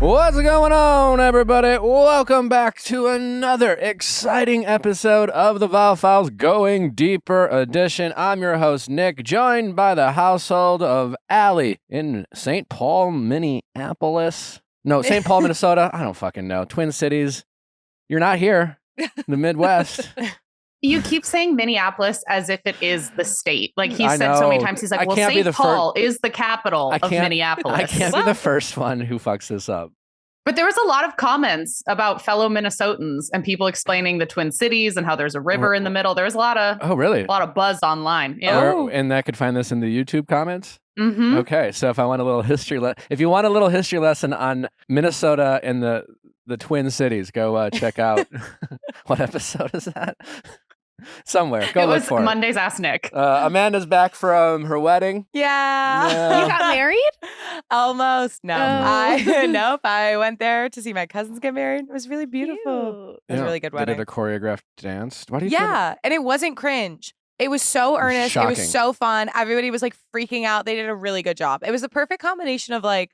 What's going on, everybody? Welcome back to another exciting episode of the Viall Files Going Deeper edition. I'm your host, Nick, joined by the household of Aly in St. Paul, Minneapolis. No, St. Paul, Minnesota. I don't fucking know. Twin Cities. You're not here. The Midwest. You keep saying Minneapolis as if it is the state. Like he I said so many know. times. He's like, I well, can't be St. the Paul is the capital of Minneapolis. I can't be the first one who fucks this up. But there was a lot of comments about fellow Minnesotans and people explaining the Twin Cities and how there's a river in the middle. There was a lot of buzz online. Yeah. Oh, and I could find this in the YouTube comments. Mm-hmm. Okay, so if I want a little history, if you want a little history lesson on Minnesota and the Twin Cities, go check out what episode is that? Somewhere. Go look for it. Monday's Ask Nick. Amanda's back from her wedding. Yeah. You got married? Almost. No. Oh. Nope. I went there to see my cousins get married. It was really beautiful. Cute. It was a really good wedding. They did a choreographed dance. Why do you and it wasn't cringe. It was so earnest. Shocking. It was so fun. Everybody was like freaking out. They did a really good job. It was the perfect combination of like,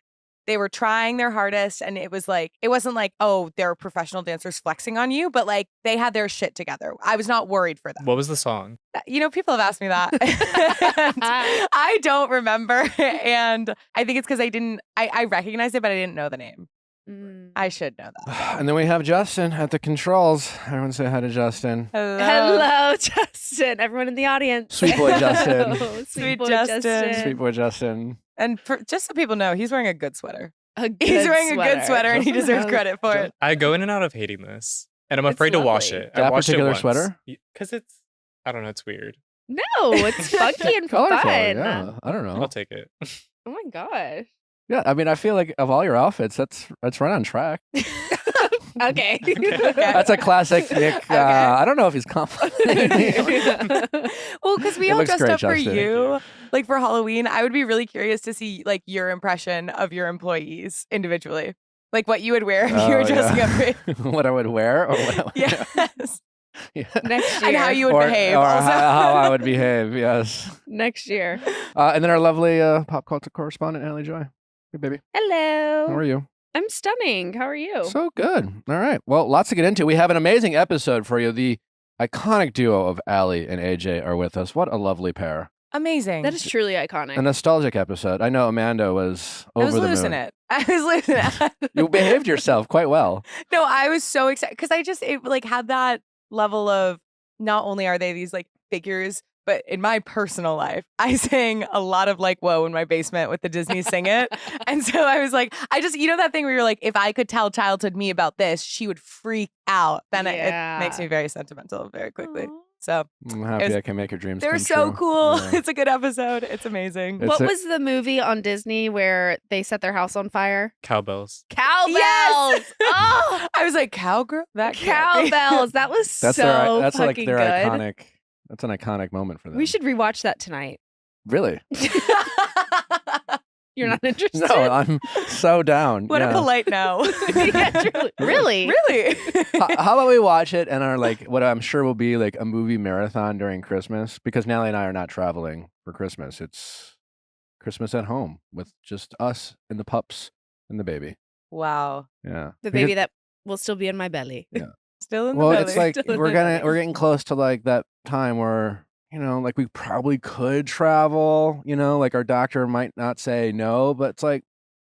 they were trying their hardest, and it was like, it wasn't like, oh, they're professional dancers flexing on you, but like they had their shit together. I was not worried for them. What was the song? You know, people have asked me that. And I don't remember. And I think it's because I recognized it, but I didn't know the name. I should know that. And then we have Justin at the controls. Everyone say hi to Justin. Hello, Justin. Everyone in the audience. Sweet boy Justin. Sweet boy Justin. Justin. Sweet boy Justin. And just so people know, he's wearing a good sweater. He's wearing a good sweater, and he deserves credit for it. I go in and out of hating this, and I'm It's afraid to wash lovely. it. That I washed particular it once. sweater? Because it's, I don't know, it's weird. No, it's funky and Colorful, fun. yeah. I don't know. I'll take it. Oh my gosh. Yeah, I mean, I feel like of all your outfits, that's right on track. Okay. That's a classic Nick. I don't know if he's complimenting me. Well, because we It all looks dressed great, up for Justin. you, like for Halloween. I would be really curious to see like your impression of your employees individually, like what you would wear if you were dressing up for. What I would wear, or what I would Yes. Yeah. Next year. And how you would or, behave. or also. how I would behave, yes. Next year. And then our lovely pop culture correspondent, Aly Joy. Hey, baby. Hello. How are you? I'm stunning. How are you? So good. All right. Well, lots to get into. We have an amazing episode for you. The iconic duo of Aly and AJ are with us. What a lovely pair. Amazing. That is truly iconic. A nostalgic episode. I know Amanda was over I was the losing moon. it. I was losing it. You behaved yourself quite well. No, I was so excited because it like had that level of not only are they these like figures, but in my personal life, I sang a lot of like "Whoa" in my basement with the Disney Sing It. And so I was like, you know that thing where you're like, if I could tell childhood me about this, she would freak out. Then it makes me very sentimental very quickly. Aw. So I'm happy I can make your dreams they're come so true. cool. Yeah. It's a good episode. It's amazing. It's What a- was the movie on Disney where they set their house on fire? Cowbells. Cowbells. Yes! Oh, I was like, cowgirl? That can't be. cowbells. That was That's so that's like fucking their good. iconic. That's an iconic moment for them. We should rewatch that tonight. Really? You're not interested? No, I'm so down. What yeah. a polite no. Yeah, truly. Really? Really? How about we watch it and are like what I'm sure will be like a movie marathon during Christmas, because Nellie and I are not traveling for Christmas. It's Christmas at home with just us and the pups and the baby. Wow. Yeah. The baby that will still be in my belly. Yeah. Still in the Well, belly. it's like Still in we're my belly. getting close to like that time where, you know, like we probably could travel, you know, like our doctor might not say no, but it's like,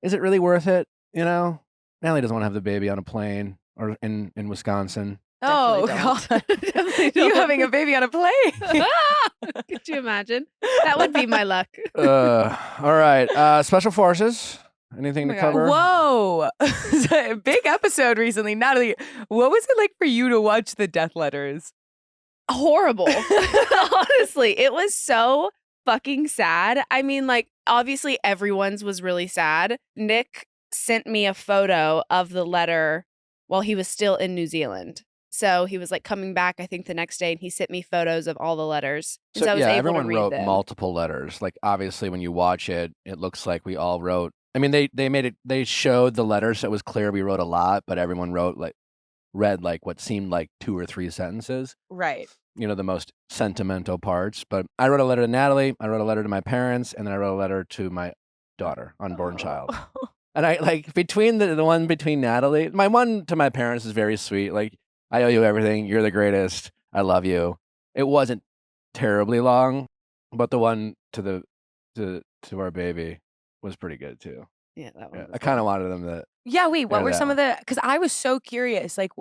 is it really worth it? You know, Nellie doesn't want to have the baby on a plane or in Wisconsin. Oh, Definitely God. Definitely You don't. having a baby on a plane. Could you imagine? That would be my luck. All right. Special Forces. Anything Oh to my God. cover? Whoa. Big episode recently. Natalie, what was it like for you to watch the death letters? Horrible. Honestly, it was so fucking sad. I mean, like, obviously everyone's was really sad. Nick sent me a photo of the letter while he was still in New Zealand. So he was like coming back, I think, the next day, and he sent me photos of all the letters. And so I was able everyone to read wrote them. multiple letters. Like, obviously, when you watch it, it looks like we all wrote. I mean, they made it. They showed the letters, so it was clear we wrote a lot, but everyone read like what seemed like 2 or 3 sentences. Right. You know, the most sentimental parts. But I wrote a letter to Natalie. I wrote a letter to my parents, and then I wrote a letter to my daughter, unborn child. And I like between the one between Natalie, my one to my parents is very sweet. Like, I owe you everything. You're the greatest. I love you. It wasn't terribly long, but the one to our baby was pretty good too. Yeah, that one. Yeah, I kind of wanted them to. Yeah, wait, what Yeah, were that some one. of the, because I was so curious. Like,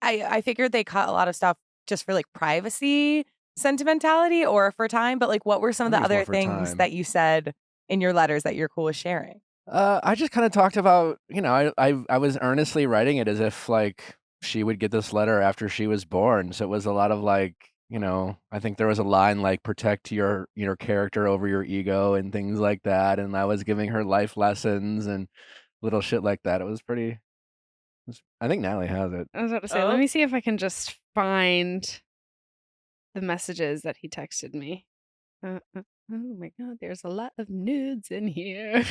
I figured they cut a lot of stuff just for like privacy, sentimentality, or for time. But like, what were some of I the think it's more other for things time. that you said in your letters that you're cool with sharing? I just kind of talked about, I was earnestly writing it as if like she would get this letter after she was born. So it was a lot of like, I think there was a line like protect your character over your ego and things like that. And I was giving her life lessons and little shit like that. It was pretty. I think Natalie has it. I was about to say, let me see if I can just find the messages that he texted me. Oh my God, there's a lot of nudes in here.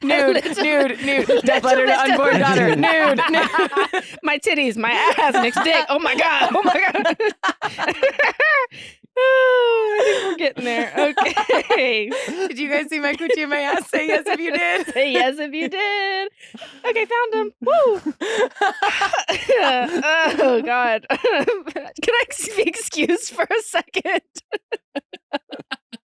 Nude. Death letter to unborn daughter. Nude. My titties, my ass, Nick's dick. Oh my God. Oh, I think we're getting there. Okay. Did you guys see my coochie and my ass? Say yes if you did. Say yes if you did. Okay, found him. Woo. Oh God. Can I be excused for a second?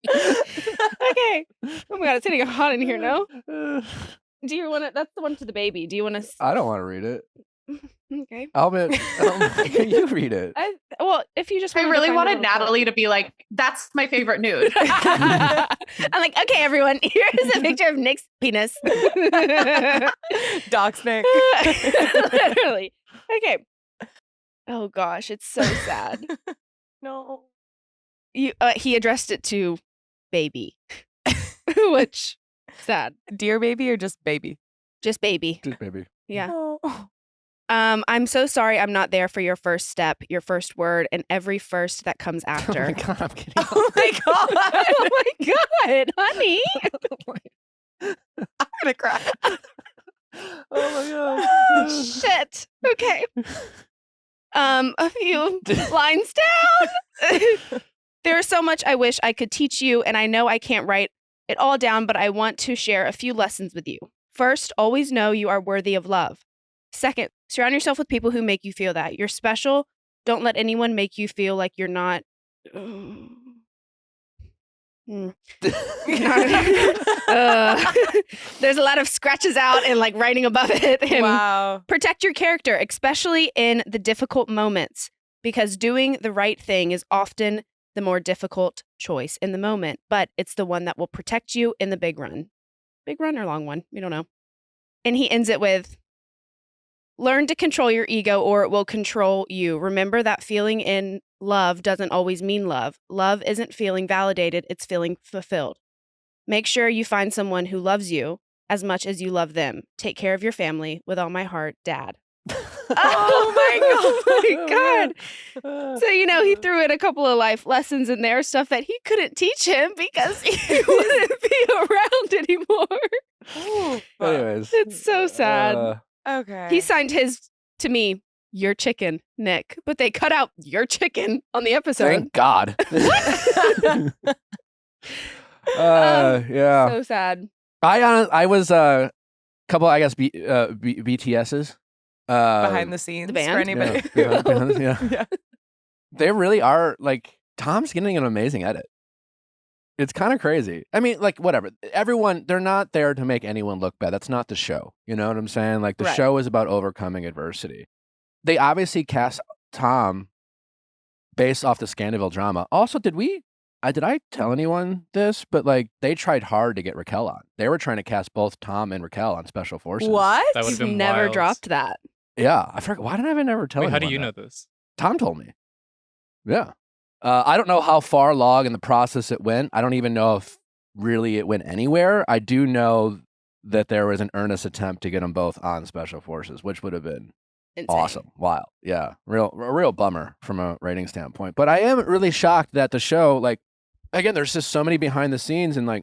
Okay. Oh my God, it's getting hot in here. No. Do you want to? That's the one to the baby. Do you want to? I don't want to read it. Okay. Can you read it? Well, if you just I really wanted Natalie to be like, that's my favorite nude. I'm like, okay, everyone, here's a picture of Nick's penis. Docs Nick. Literally. Okay. Oh gosh, it's so sad. No. He addressed it to baby, which sad. Dear baby or just baby? Just baby. Just baby. Yeah. Oh. I'm so sorry I'm not there for your first step, your first word, and every first that comes after. Oh my God, I'm kidding. Oh my God. Oh my God, honey. I'm gonna cry. Oh my God. Oh, shit. Okay. A few lines down. There's so much I wish I could teach you, and I know I can't write it all down, but I want to share a few lessons with you. First, always know you are worthy of love. Second, surround yourself with people who make you feel that. You're special. Don't let anyone make you feel like you're not. There's a lot of scratches out and like writing above it. And Wow. protect your character, especially in the difficult moments, because doing the right thing is often the more difficult choice in the moment, but it's the one that will protect you in the big run. Big run or long one? We don't know. And he ends it with, learn to control your ego or it will control you. Remember that feeling in love doesn't always mean love. Love isn't feeling validated, it's feeling fulfilled. Make sure you find someone who loves you as much as you love them. Take care of your family. With all my heart, Dad. Oh my God. So, he threw in a couple of life lessons in there, stuff that he couldn't teach him because he wouldn't be around anymore. Anyways. It's so sad. Okay. He signed his to me, your chicken, Nick, but they cut out your chicken on the episode. Thank God. Yeah. So sad. I was a couple, I guess, BTSs. Behind the scenes the band? for anybody. Yeah. They really are, like, Tom's getting an amazing edit. It's kind of crazy. I mean, like, whatever. Everyone, they're not there to make anyone look bad. That's not the show. You know what I'm saying? Like, the Right. show is about overcoming adversity. They obviously cast Tom based off the Scandaville drama. Also, did I tell anyone this? But, like, they tried hard to get Raquel on. They were trying to cast both Tom and Raquel on Special Forces. What? That would've You've been never wild. dropped that. Yeah. I forgot. Why did I never tell Wait, anyone how do you that? know this? Tom told me. Yeah. I don't know how far along in the process it went. I don't even know if really it went anywhere. I do know that there was an earnest attempt to get them both on Special Forces, which would have been Insane. awesome. Wild. Yeah. A real bummer from a rating standpoint. But I am really shocked that the show, like, again, there's just so many behind the scenes, and like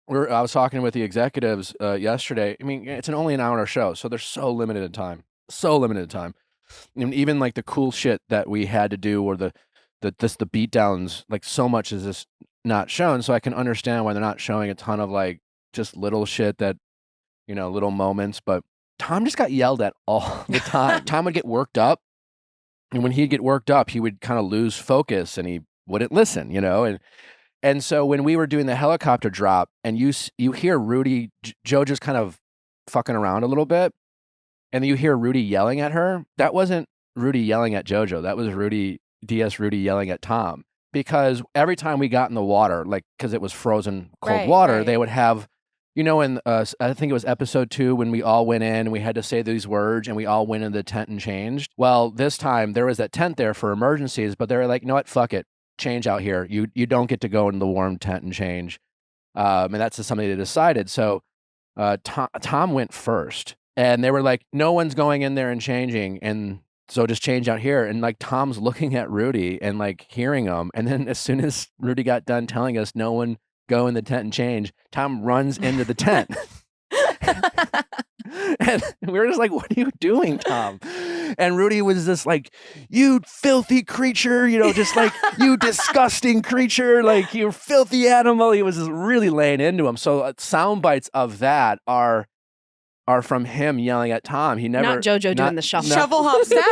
I was talking with the executives yesterday. I mean, it's only an hour show, so there's so limited in time. And even like the cool shit that we had to do, or the beat downs, like so much is just not shown. So I can understand why they're not showing a ton of like just little shit that, little moments. But Tom just got yelled at all the time. Tom would get worked up. And when he'd get worked up, he would kind of lose focus and he wouldn't listen, And so when we were doing the helicopter drop and you hear Rudy, Joe just kind of fucking around a little bit. And then you hear Rudy yelling at her. That wasn't Rudy yelling at JoJo. That was Rudy yelling at Tom. Because every time we got in the water, like, because it was frozen cold water, they would have, in I think it was episode 2 when we all went in and we had to say these words and we all went in the tent and changed. Well, this time there was that tent there for emergencies, but they were like, you know what, fuck it, change out here. You don't get to go in the warm tent and change. And that's just something they decided. So Tom went first. And they were like, no one's going in there and changing. And so just change out here. And like Tom's looking at Rudy and like hearing him. And then as soon as Rudy got done telling us no one go in the tent and change, Tom runs into the tent. And we were just like, what are you doing, Tom? And Rudy was just like, you filthy creature, just like, you disgusting creature, like, you filthy animal. He was just really laying into him. So sound bites of that are from him yelling at Tom. He never not JoJo doing the shuffle. Shuffle hop snap.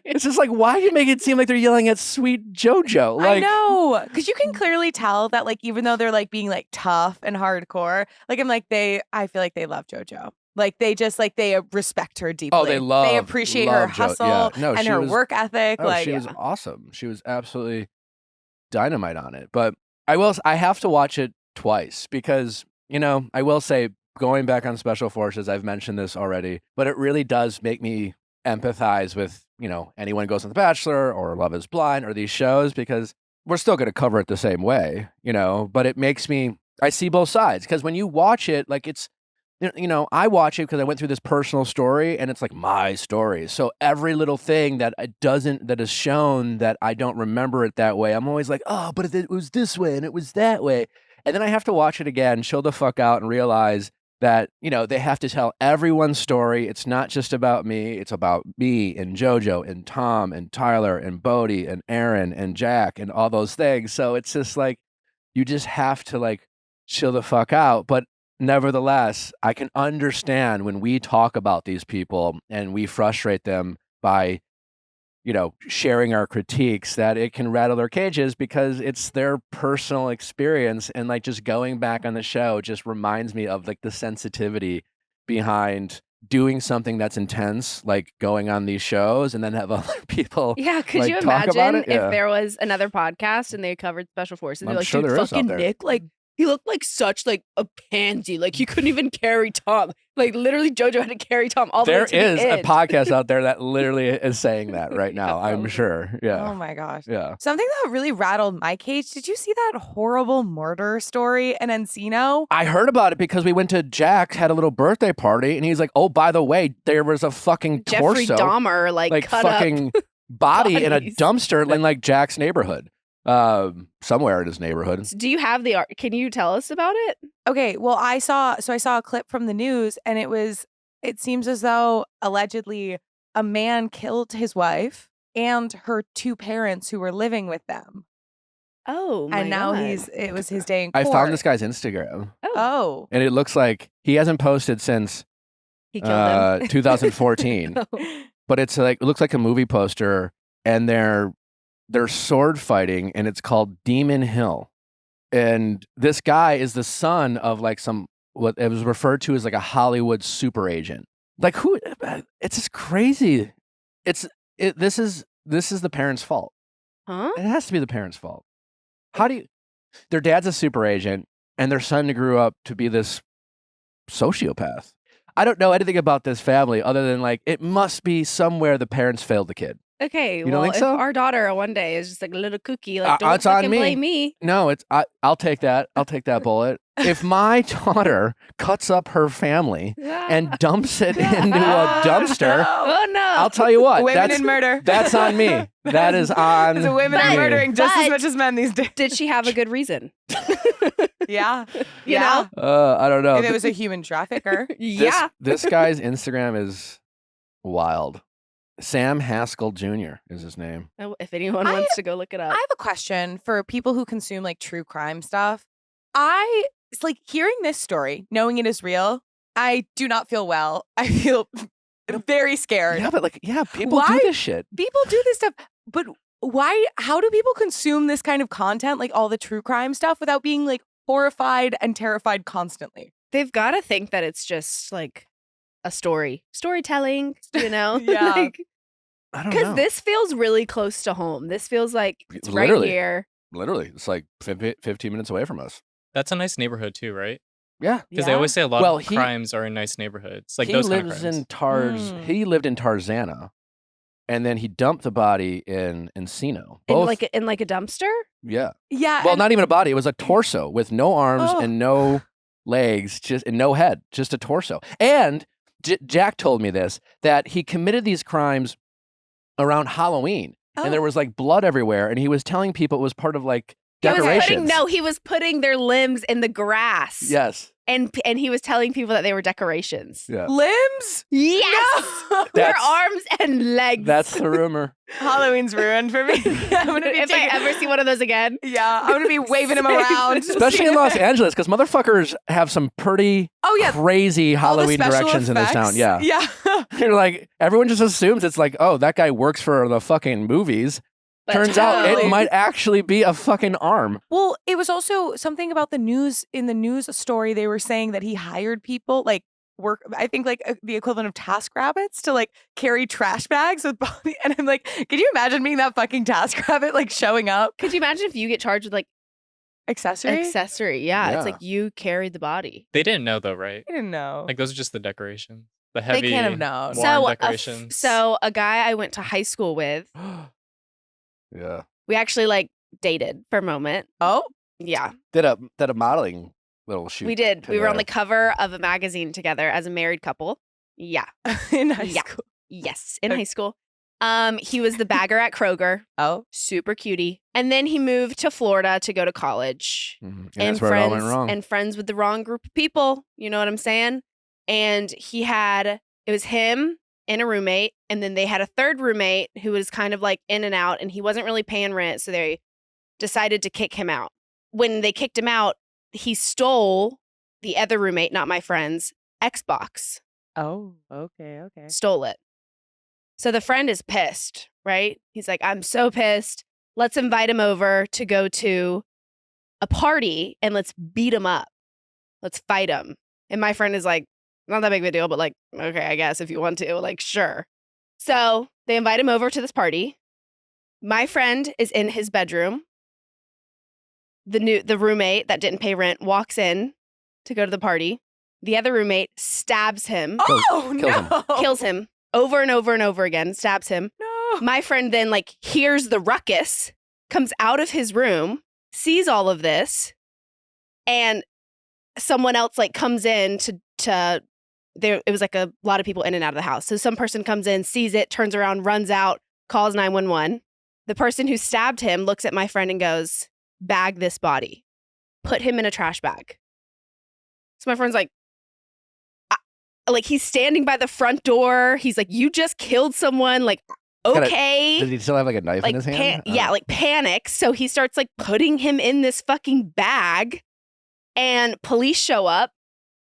It's just like, why do you make it seem like they're yelling at sweet JoJo? Like, I know, because you can clearly tell that, like, even though they're like being like tough and hardcore, like I feel like they love JoJo. Like they just they respect her deeply. Oh, they appreciate her hustle and her work ethic. Oh, she was awesome. She was absolutely dynamite on it. But I have to watch it twice because, I will say, going back on Special Forces, I've mentioned this already, but it really does make me empathize with, anyone who goes on The Bachelor or Love is Blind or these shows, because we're still going to cover it the same way, but it makes me, I see both sides, because when you watch it, like it's, I watch it because I went through this personal story and it's like my story. So every little thing that is shown that I don't remember it that way, I'm always like, oh, but it was this way and it was that way. And then I have to watch it again, chill the fuck out and realize that, they have to tell everyone's story. It's not just about me. It's about me and JoJo and Tom and Tyler and Bodie and Aaron and Jack and all those things. So it's just like, you just have to like chill the fuck out. But nevertheless, I can understand when we talk about these people and we frustrate them by, sharing our critiques, that it can rattle their cages because it's their personal experience. And like just going back on the show just reminds me of like the sensitivity behind doing something that's intense, like going on these shows and then have other people. Yeah, could you imagine if there was another podcast and they covered Special Forces? I'm like, sure dude, there is fucking out there. Nick, like he looked like such like a pansy. Like he couldn't even carry Tom. Like literally JoJo had to carry Tom all the way to the end. There is a podcast out there that literally is saying that right now, I'm sure. Yeah. Oh my gosh. Yeah. Something that really rattled my cage. Did you see that horrible murder story in Encino? I heard about it because we went to Jack's, had a little birthday party, and he's like, oh, by the way, there was a fucking Jeffrey torso. Dahmer, like cut fucking up body in a bodies. dumpster in like Jack's neighborhood. Somewhere in his neighborhood. Do you have the art? Can you tell us about it? Okay, well, I saw a clip from the news, and it seems as though allegedly a man killed his wife and her 2 parents who were living with them. Oh, my and now God. it was his day in court. I found this guy's Instagram. Oh. And it looks like he hasn't posted since He killed him. 2014. But it's like, it looks like a movie poster, and they're sword fighting, and it's called Demon Hill. And this guy is the son of like what it was referred to as like a Hollywood super agent. Like who? It's just crazy. This is the parents' fault. Huh? It has to be the parents' fault. Their dad's a super agent, and their son grew up to be this sociopath. I don't know anything about this family other than like it must be somewhere the parents failed the kid. Okay, You don't well, think if so? our daughter one day is just like a little cookie, like don't it's on fucking me. blame me. No, I'll take that. I'll take that bullet. If my daughter cuts up her family and dumps it into a dumpster, Oh no! I'll tell you what. Women in murder. That's on me. That is on So women me. are murdering just as But- much as men these days. Did she have a good reason? Yeah. You know? I don't know. If it was a human trafficker. Yeah. This guy's Instagram is wild. Sam Haskell Jr. is his name. Oh, if anyone wants to go look it I up. have a question for people who consume like true crime stuff. I it's like hearing this story, knowing it is real, I do not feel well. I feel very scared. Yeah, but people do this shit. People do this stuff, but why? How do people consume this kind of content, like all the true crime stuff, without being like horrified and terrified constantly? They've got to think that it's just like a storytelling, Yeah. Like, I don't know. because this feels really close to home. This feels like it's Literally. right here. Literally, it's like 15 minutes away from us. That's a nice neighborhood too, right? Yeah. Because they always say a lot of he- crimes are in nice neighborhoods. Like he those kind of lives crimes. in He lived in Tarzana, and then he dumped the body in Encino. In Both, like a dumpster? yeah. Yeah. Well, and- not even a body. It was a torso with no arms Oh. and no legs, and no head, just a torso. And Jack told me this, that he committed these crimes around Halloween, and there was like blood everywhere, and he was telling people it was part of like decorations. He was putting their limbs in the grass. Yes. And he was telling people that they were decorations. Yeah. limbs? Yes. No. Their arms and legs. That's the rumor. Halloween's ruined for me. I'm gonna be if I ever see one of those again. Yeah, I'm gonna be waving them around. Especially in Los Angeles, because motherfuckers have some pretty crazy All the Halloween special directions in this town. effects. Yeah. Yeah. You're like, everyone just assumes it's like, oh, that guy works for the fucking movies. But Turns out it totally. might actually be a fucking arm. Well, it was also something about the news. In the news story, they were saying that he hired people, like work, I think like the equivalent of TaskRabbits, to like carry trash bags with body. And I'm like, could you imagine being that fucking TaskRabbit, like showing up? Could you imagine if you get charged with like Accessory? accessory? Yeah, Yeah. it's like you carried the body. They didn't know though, right? I didn't know. Like those are just the decorations. The heavy They can't have known. worn decorations. So a guy I went to high school with, Yeah. we actually like dated for a moment. Oh, Yeah, Did a modeling little shoot. we did. We were on the together. cover of a magazine together as a married couple. Yeah. in high Yeah. school. Yes, in high school. He was the bagger at Kroger. Oh, Super cutie. And then he moved to Florida to go to college. Mhm. And And that's where it all went friends wrong. and friends with the wrong group of people. You know what I'm saying? And it was him and a roommate, and then they had a third roommate who was kind of like in and out, and he wasn't really paying rent, so they decided to kick him out. When they kicked him out, he stole the other roommate, not my friend's, Xbox. oh, okay. Stole it. So the friend is pissed, right? He's like, I'm so pissed. Let's invite him over to go to a party and let's beat him up. Let's fight him. And my friend is like, not that big of a deal, but like, okay, I guess if you want to, like, sure. So they invite him over to this party. My friend is in his bedroom. The roommate that didn't pay rent walks in to go to the party. The other roommate stabs him, Oh, kills him. no. kills him over and over and over again, stabs him. No. My friend then like hears the ruckus, comes out of his room, sees all of this, and someone else like comes in to there. It was like a lot of people in and out of the house. So some person comes in, sees it, turns around, runs out, calls 911. The person who stabbed him looks at my friend and goes, "Bag this body, put him in a trash bag." So my friend's like, he's standing by the front door. He's like, "You just killed someone." Like, okay. Did he still have like a knife in his hand? Yeah, like panics. So he starts like putting him in this fucking bag, and police show up.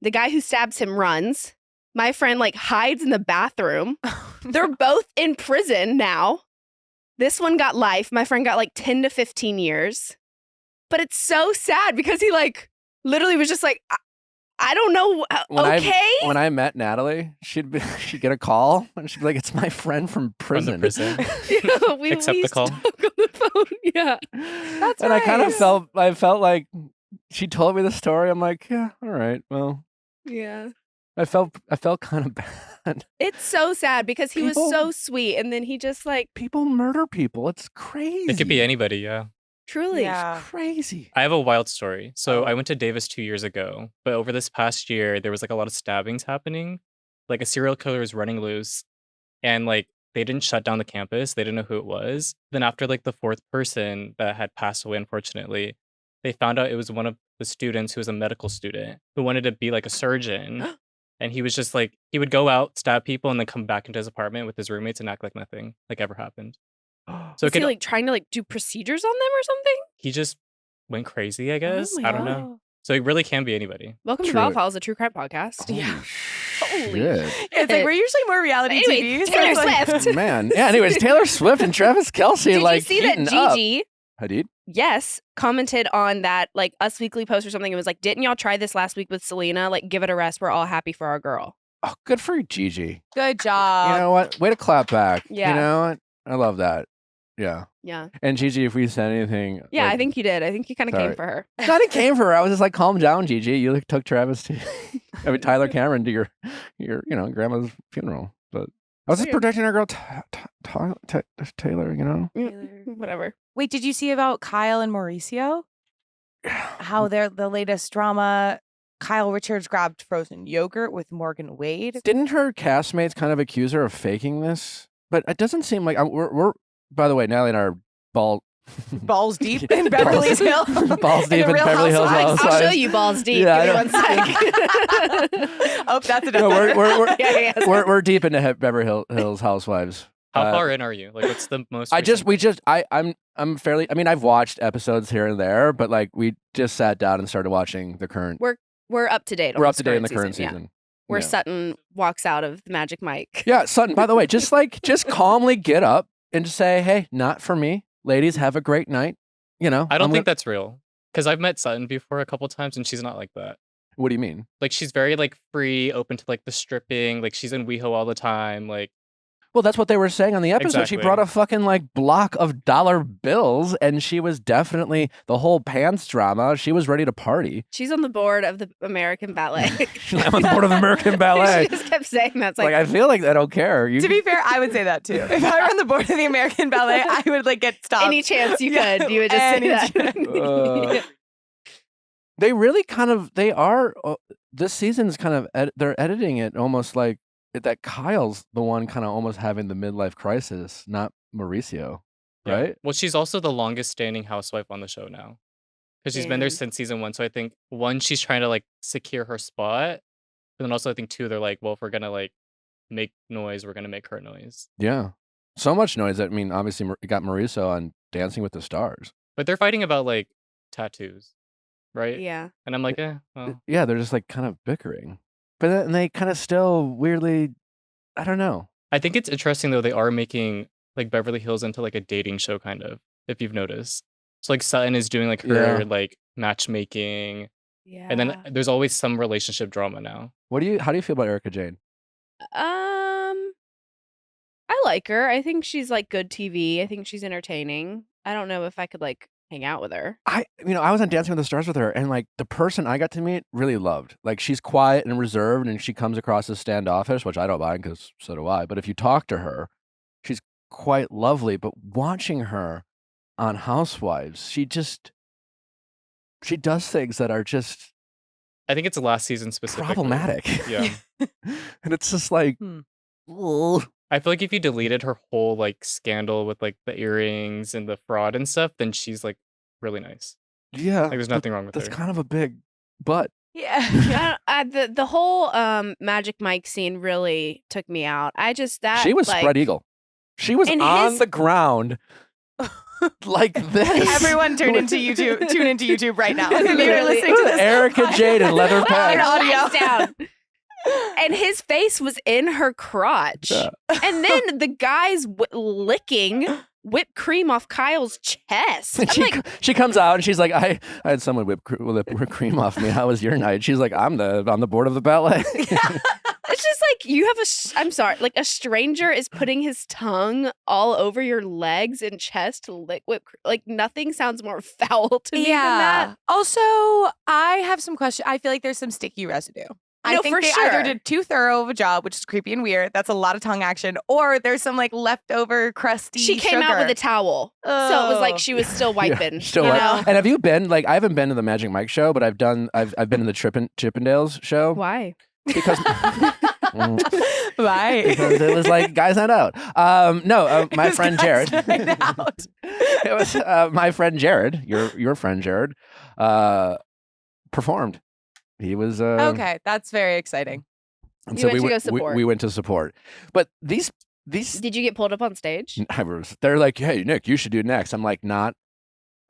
The guy who stabs him runs. My friend like hides in the bathroom. They're both in prison now. This one got life. My friend got like 10 to 15 years. But it's so sad because he like literally was just like, I don't know. When I met Natalie, she'd get a call and she'd be like, "It's my friend from prison." Yeah, we Accept the call. talk on the phone. Yeah. That's And I kind of nice. I felt like she told me the story. I'm like, yeah, all right. Well, Yeah. I felt kind of bad. It's so sad because he was People- so sweet. And then he just like People murder people. It's crazy. It could be anybody, yeah. truly. Yeah. crazy. I have a wild story. So Oh. I went to Davis 2 years ago, but over this past year, there was like a lot of stabbings happening. Like a serial killer was running loose, and like they didn't shut down the campus. They didn't know who it was. Then after like the fourth person that had passed away, unfortunately, they found out it was one of the students who was a medical student who wanted to be like a surgeon. And he was just like, he would go out, stab people, and then come back into his apartment with his roommates and act like nothing like ever happened. So Was he like trying to like do procedures on them or something? he just went crazy, I guess. my I don't know. God. So it really can be anybody. Welcome to Viall Files, a true crime podcast. Yeah. Holy shit. It's like we're usually more reality anyway, TV. Taylor Swift. Oh, man. Yeah, anyways, Taylor Swift and Travis Kelce Did like you see that Gigi? I did. Yes, commented on that like Us Weekly post or something. It was like, didn't y'all try this last week with Selena? Like, give it a rest. We're all happy for our girl. Oh, good for you, Gigi. Good job. You know what? Way to clap back. Yeah. You know what? I love that. Yeah. Yeah. And Gigi, if we said anything. Yeah, like, I think you did. I think you kind of came for her. I didn't came for her. I was just like, calm down, Gigi. You like, took Travis to, Tyler Cameron to your, grandma's funeral. But I was just protecting our girl, Taylor, Whatever. Wait, did you see about Kyle and Mauricio? How they're the latest drama. Kyle Richards grabbed frozen yogurt with Morgan Wade. Didn't her castmates kind of accuse her of faking this? But it doesn't seem like we're by the way, Natalie and I are balls deep in Beverly Hills. Balls deep in Beverly Hills Housewives. I'll show you balls deep. Yeah, Give me 1 second. Oh, that's a no, different. we're deep into Beverly Hills Housewives. How far in are you? Like, what's the most? I'm fairly. I mean, I've watched episodes here and there, but like we just sat down and started watching the current. We're up to date. We're up to date in the current season. Yeah. Where Sutton walks out of the Magic Mike. Yeah, Sutton. By the way, just calmly get up and just say, "Hey, not for me, ladies. Have a great night." I don't think that's real because I've met Sutton before a couple times, and she's not like that. What do you mean? Like she's very like free, open to like the stripping. Like she's in WeHo all the time. Like. Well, that's what they were saying on the episode. Exactly. She brought a fucking like block of dollar bills, and she was definitely the whole pants drama. She was ready to party. She's on the board of the American Ballet. I'm on the board of the American Ballet. She just kept saying that. It's like I feel like I don't care. To be fair, I would say that too. If I were on the board of the American Ballet, I would like get stopped. Any chance you could, you would just say that. They really they are. This season's kind of they're editing it almost like that Kyle's the one kind of almost having the midlife crisis, not Mauricio, right? Well, she's also the longest standing housewife on the show now because she's been there since season 1. So I think 1, she's trying to like secure her spot, but then also I think 2, they're like, well, if we're gonna like make noise, we're gonna make her noise. Yeah, so much noise that obviously it got Mauricio on Dancing with the Stars. But they're fighting about like tattoos, right? Yeah. And I'm like, well. Yeah, they're just like kind of bickering. But then they kind of still weirdly, I don't know. I think it's interesting though. They are making like Beverly Hills into like a dating show, kind of. If you've noticed, so like Sutton is doing like her like matchmaking, and then there's always some relationship drama now. How do you feel about Erica Jane? I like her. I think she's like good TV. I think she's entertaining. I don't know if I could like hang out with her. I was on Dancing with the Stars with her, and like the person I got to meet really loved. Like she's quiet and reserved, and she comes across as standoffish, which I don't mind because so do I. But if you talk to her, she's quite lovely. But watching her on Housewives, she does things that are just. I think it's the last season specifically problematic. Yeah, and it's just like. I feel like if you deleted her whole like scandal with like the earrings and the fraud and stuff, then she's like really nice. Yeah, like there's nothing wrong with her. That's kind of a big butt. Yeah. The whole Magic Mike scene really took me out. She was spread eagle. She was on the ground. Like this. Everyone tune into YouTube right now. You're listening to this. Erica Jade and leather pants. Audio down. And his face was in her crotch. Yeah. And then the guy's licking whipped cream off Kyle's chest. She comes out and she's like, I had someone whip cream off me. How was your night? She's like, I'm on the board of the ballet. It's just like you have I'm sorry, like a stranger is putting his tongue all over your legs and chest to lick whipped cream. Like nothing sounds more foul to me than that. Also, I have some questions. I feel like there's some sticky residue. I think they either did too thorough of a job, which is creepy and weird. That's a lot of tongue action. Or there's some like leftover crusty She came out with a towel. Oh. So it was like she was still wiping. Yeah, still wiping. And have you been, like, I haven't been to the Magic Mike show, but I've been in the Chippendales show. Why? Because Why? Because it was like guys not out. My friend Jared. It was my friend Jared, your friend Jared, performed. He was okay. That's very exciting. And you so went to go support. We went to support. But these. Did you get pulled up on stage? They're like, hey, Nick, you should do next. I'm like, not.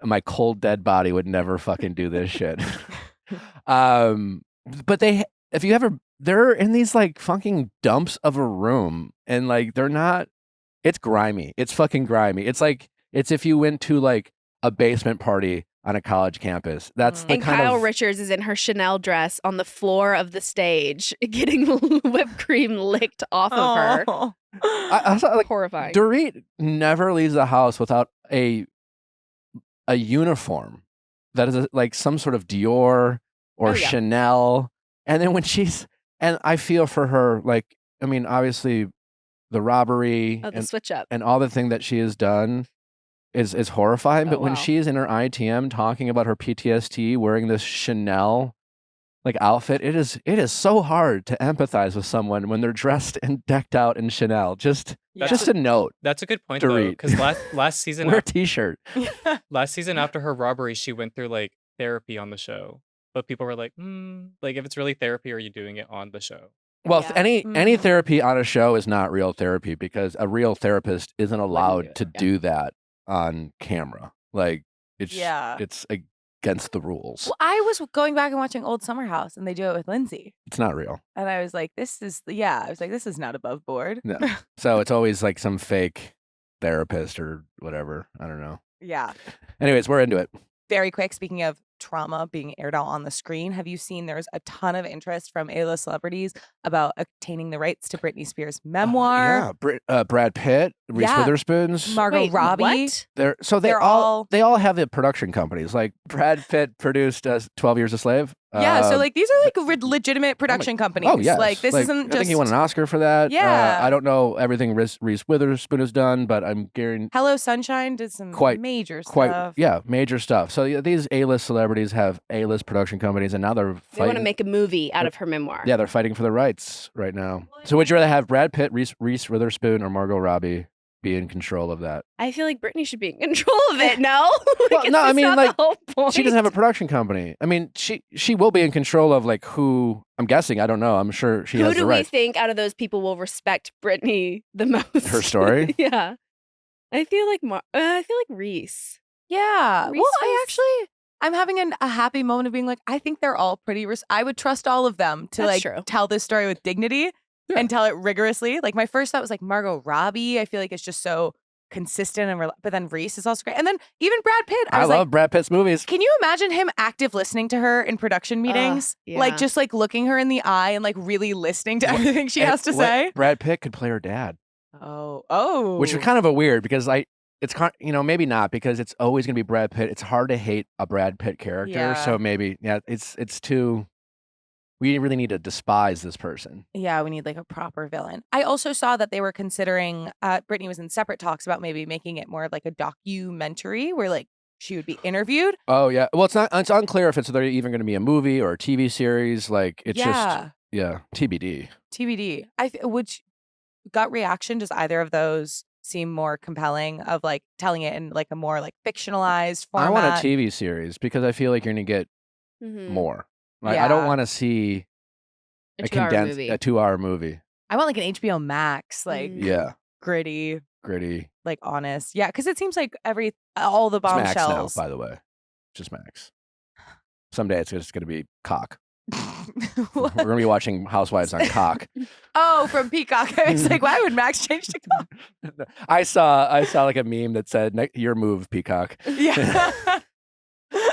My cold dead body would never fucking do this shit. But they're in these like fucking dumps of a room, and like they're not. It's grimy. It's fucking grimy. It's if you went to like a basement party on a college campus. That's the and kind Kyle of Richards is in her Chanel dress on the floor of the stage, getting whipped cream licked off of her. I saw, like, horrifying. Dorit never leaves the house without a uniform that is like some sort of Dior or Chanel. And then and I feel for her, like, I mean, obviously the robbery the switch up and all the thing that she has done is horrifying. But when she's in her ITM talking about her PTSD wearing this Chanel like outfit, it is so hard to empathize with someone when they're dressed and decked out in Chanel. Just a note. That's a good point, though, because last season wear a t-shirt. Last season after her robbery, she went through like therapy on the show, but people were like, like if it's really therapy, are you doing it on the show? Well, any therapy on a show is not real therapy, because a real therapist isn't allowed to do that on camera. Like it's against the rules. Well, I was going back and watching old Summer House, and they do it with Lindsay. It's not real. And I was like, this is not above board. No. So it's always like some fake therapist or whatever. I don't know. Yeah. Anyways, we're into it. Very quick, speaking of trauma being aired out on the screen, have you seen there's a ton of interest from A-list celebrities about obtaining the rights to Britney Spears' memoir? Brad Pitt, Reese Witherspoon's, Margot Robbie. What? They all have the production companies. Like Brad Pitt produced 12 Years a Slave. So like these are like legitimate production companies. Oh yeah, like this isn't just. I think he won an Oscar for that. Yeah, I don't know everything Reese Witherspoon has done, but I'm guaranteed. Hello Sunshine did some major stuff. Major stuff. So these A-list celebrities have A-list production companies, and now they want to make a movie out of her memoir. Yeah, they're fighting for the rights right now. So would you rather have Brad Pitt, Reese Witherspoon, or Margot Robbie be in control of that? I feel like Britney should be in control of it. No, well, no, I mean, like, she doesn't have a production company. I mean, she will be in control of like who. I'm guessing. I don't know. I'm sure she has the right. Who do we think out of those people will respect Britney the most? Her story. Yeah, I feel like Reese. Yeah. Reese I'm having a happy moment of being like, I think they're all pretty. I would trust all of them to tell this story with dignity. Yeah. And tell it rigorously. Like my first thought was like Margot Robbie. I feel like it's just so consistent and but then Reese is also great. And then even Brad Pitt. I love Brad Pitt's movies. Can you imagine him active listening to her in production meetings? Like just like looking her in the eye and like really listening to everything she has to say. Brad Pitt could play her dad. Oh. Which is kind of a weird because maybe not, because it's always going to be Brad Pitt. It's hard to hate a Brad Pitt character. Yeah. So maybe, it's too. We really need to despise this person. Yeah, we need like a proper villain. I also saw that they were considering, Britney was in separate talks about maybe making it more like a documentary where like she would be interviewed. Oh yeah. Well, it's unclear if it's even going to be a movie or a TV series. Like it's just TBD. TBD. Gut reaction, does either of those seem more compelling of like telling it in like a more like fictionalized format? I want a TV series because I feel like you're going to get more. Like, I don't want to see a 2-hour movie. I want like an HBO Max, like gritty, like honest. Yeah, because it seems like all the bombshells. It's Max now, by the way, just Max. Someday it's just going to be Cock. We're going to be watching Housewives on Cock. Oh, from Peacock. I was like, why would Max change to Cock? I saw like a meme that said, "Your move, Peacock." Yeah.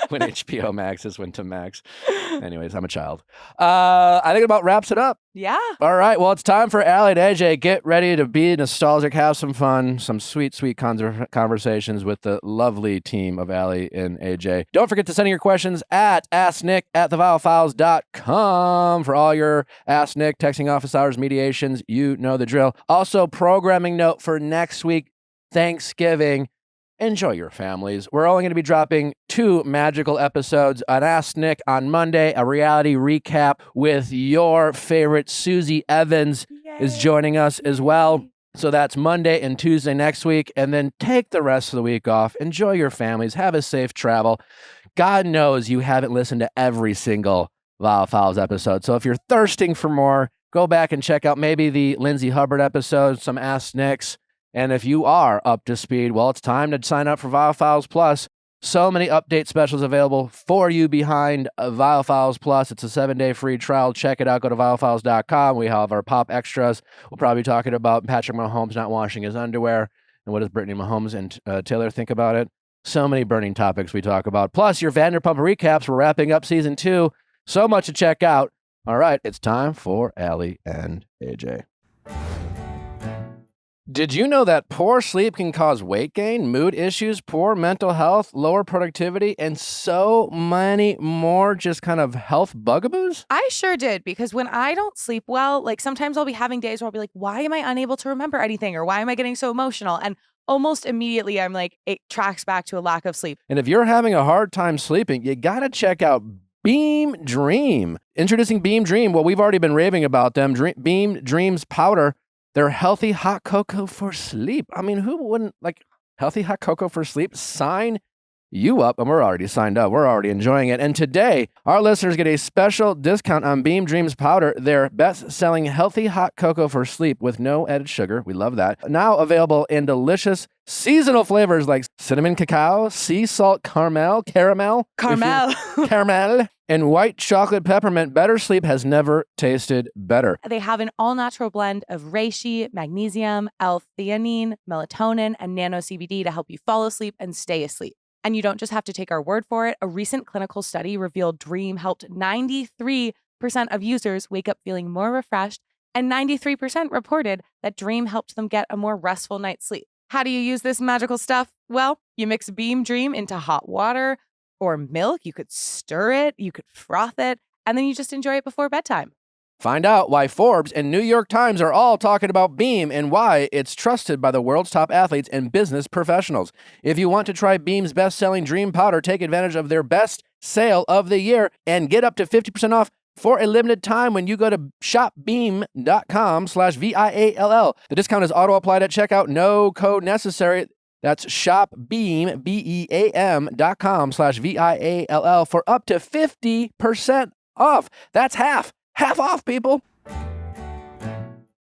When HBO Max went to Max. Anyways, I'm a child. I think it about wraps it up. Yeah. All right. Well, it's time for Aly and AJ. Get ready to be nostalgic, have some fun, some sweet, sweet conversations with the lovely team of Aly and AJ. Don't forget to send your questions at asknick@theviallfiles.com for all your Ask Nick, texting office hours, mediations. You know the drill. Also, programming note for next week, Thanksgiving. Enjoy your families. We're only going to be dropping 2 magical episodes on Ask Nick on Monday. A reality recap with your favorite Susie Evans is joining us as well. So that's Monday and Tuesday next week. And then take the rest of the week off. Enjoy your families. Have a safe travel. God knows you haven't listened to every single Viall Files episode. So if you're thirsting for more, go back and check out maybe the Lindsay Hubbard episode, some Ask Nicks. And if you are up to speed, well, it's time to sign up for Viall Files Plus. So many update specials available for you behind Viall Files Plus. It's a 7-day free trial. Check it out. Go to viallfiles.com. We have our pop extras. We'll probably be talking about Patrick Mahomes not washing his underwear and what does Brittany Mahomes and Taylor think about it. So many burning topics we talk about. Plus, your Vanderpump recaps. We're wrapping up season 2. So much to check out. All right, it's time for Aly and AJ. Did you know that poor sleep can cause weight gain, mood issues, poor mental health, lower productivity, and so many more just kind of health bugaboos? I sure did, because when I don't sleep well, like sometimes I'll be having days where I'll be like, why am I unable to remember anything? Or why am I getting so emotional? And almost immediately I'm like, it tracks back to a lack of sleep. And if you're having a hard time sleeping, you got to check out Beam Dream. Introducing Beam Dream. Well, we've already been raving about them. Beam Dream's powder. They're healthy hot cocoa for sleep. I mean, who wouldn't like healthy hot cocoa for sleep? Sign you up, and we're already signed up. We're already enjoying it. And today, our listeners get a special discount on Beam Dreams powder, their best-selling healthy hot cocoa for sleep with no added sugar. We love that. Now available in delicious seasonal flavors like cinnamon cacao, sea salt caramel, caramel, and white chocolate peppermint. Better sleep has never tasted better. They have an all-natural blend of reishi, magnesium, L-theanine, melatonin, and nano CBD to help you fall asleep and stay asleep. And you don't just have to take our word for it. A recent clinical study revealed Dream helped 93% of users wake up feeling more refreshed, and 93% reported that Dream helped them get a more restful night's sleep. How do you use this magical stuff? Well, you mix Beam Dream into hot water or milk. You could stir it, you could froth it, and then you just enjoy it before bedtime. Find out why Forbes and New York Times are all talking about Beam and why it's trusted by the world's top athletes and business professionals. If you want to try Beam's best-selling Dream Powder, take advantage of their best sale of the year and get up to 50% off for a limited time when you go to shopbeam.com/VIALL. The discount is auto-applied at checkout. No code necessary. That's shopbeam, BEAM.com/VIALL for up to 50% off. That's half off, people.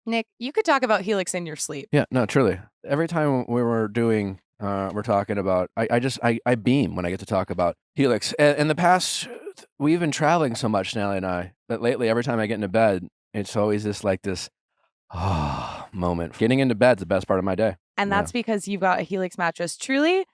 Nick, you could talk about Helix in your sleep. Yeah, no, truly. Every time we were doing, we're talking about, I beam when I get to talk about Helix. And in the past, we've been traveling so much, Aly and I, but lately, every time I get into bed, it's always this moment. Getting into bed's the best part of my day. And that's because you've got a Helix mattress. Truly,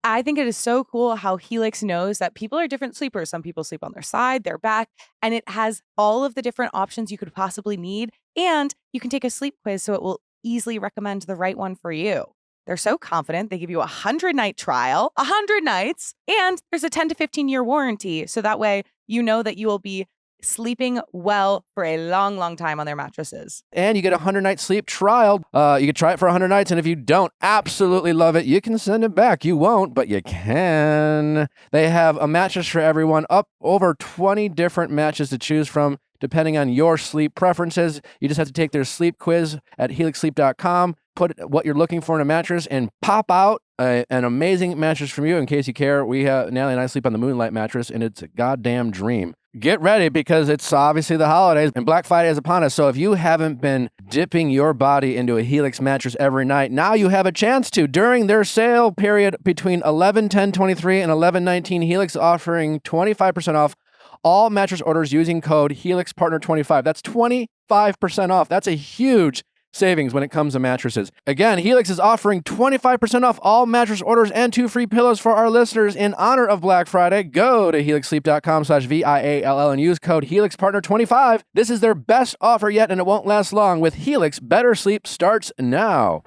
I think it is so cool how Helix knows that people are different sleepers. Some people sleep on their side, their back, and it has all of the different options you could possibly need. And you can take a sleep quiz so it will easily recommend the right one for you. They're so confident. They give you a 100-night trial, 100 nights, and there's a 10 to 15-year warranty. So that way you know that you will be sleeping well for a long, long time on their mattresses. And you get a 100-night sleep trial. You can try it for 100 nights, and if you don't absolutely love it, you can send it back. You won't, but you can. They have a mattress for everyone, up over 20 different matches to choose from, depending on your sleep preferences. You just have to take their sleep quiz at helixsleep.com, put what you're looking for in a mattress, and pop out an amazing mattress from you. In case you care, Aly and I sleep on the Moonlight mattress, and it's a goddamn dream. Get ready, because it's obviously the holidays and Black Friday is upon us. So if you haven't been dipping your body into a Helix mattress every night, now you have a chance to. During their sale period between 11/10/23 and 11/19, Helix offering 25% off all mattress orders using code HelixPartner25. That's 25% off. That's a huge savings when it comes to mattresses. Again, Helix is offering 25% off all mattress orders and 2 free pillows for our listeners in honor of Black Friday. Go to helixsleep.com/VIALL and use code HelixPartner25. This is their best offer yet, and it won't last long. With Helix, better sleep starts now.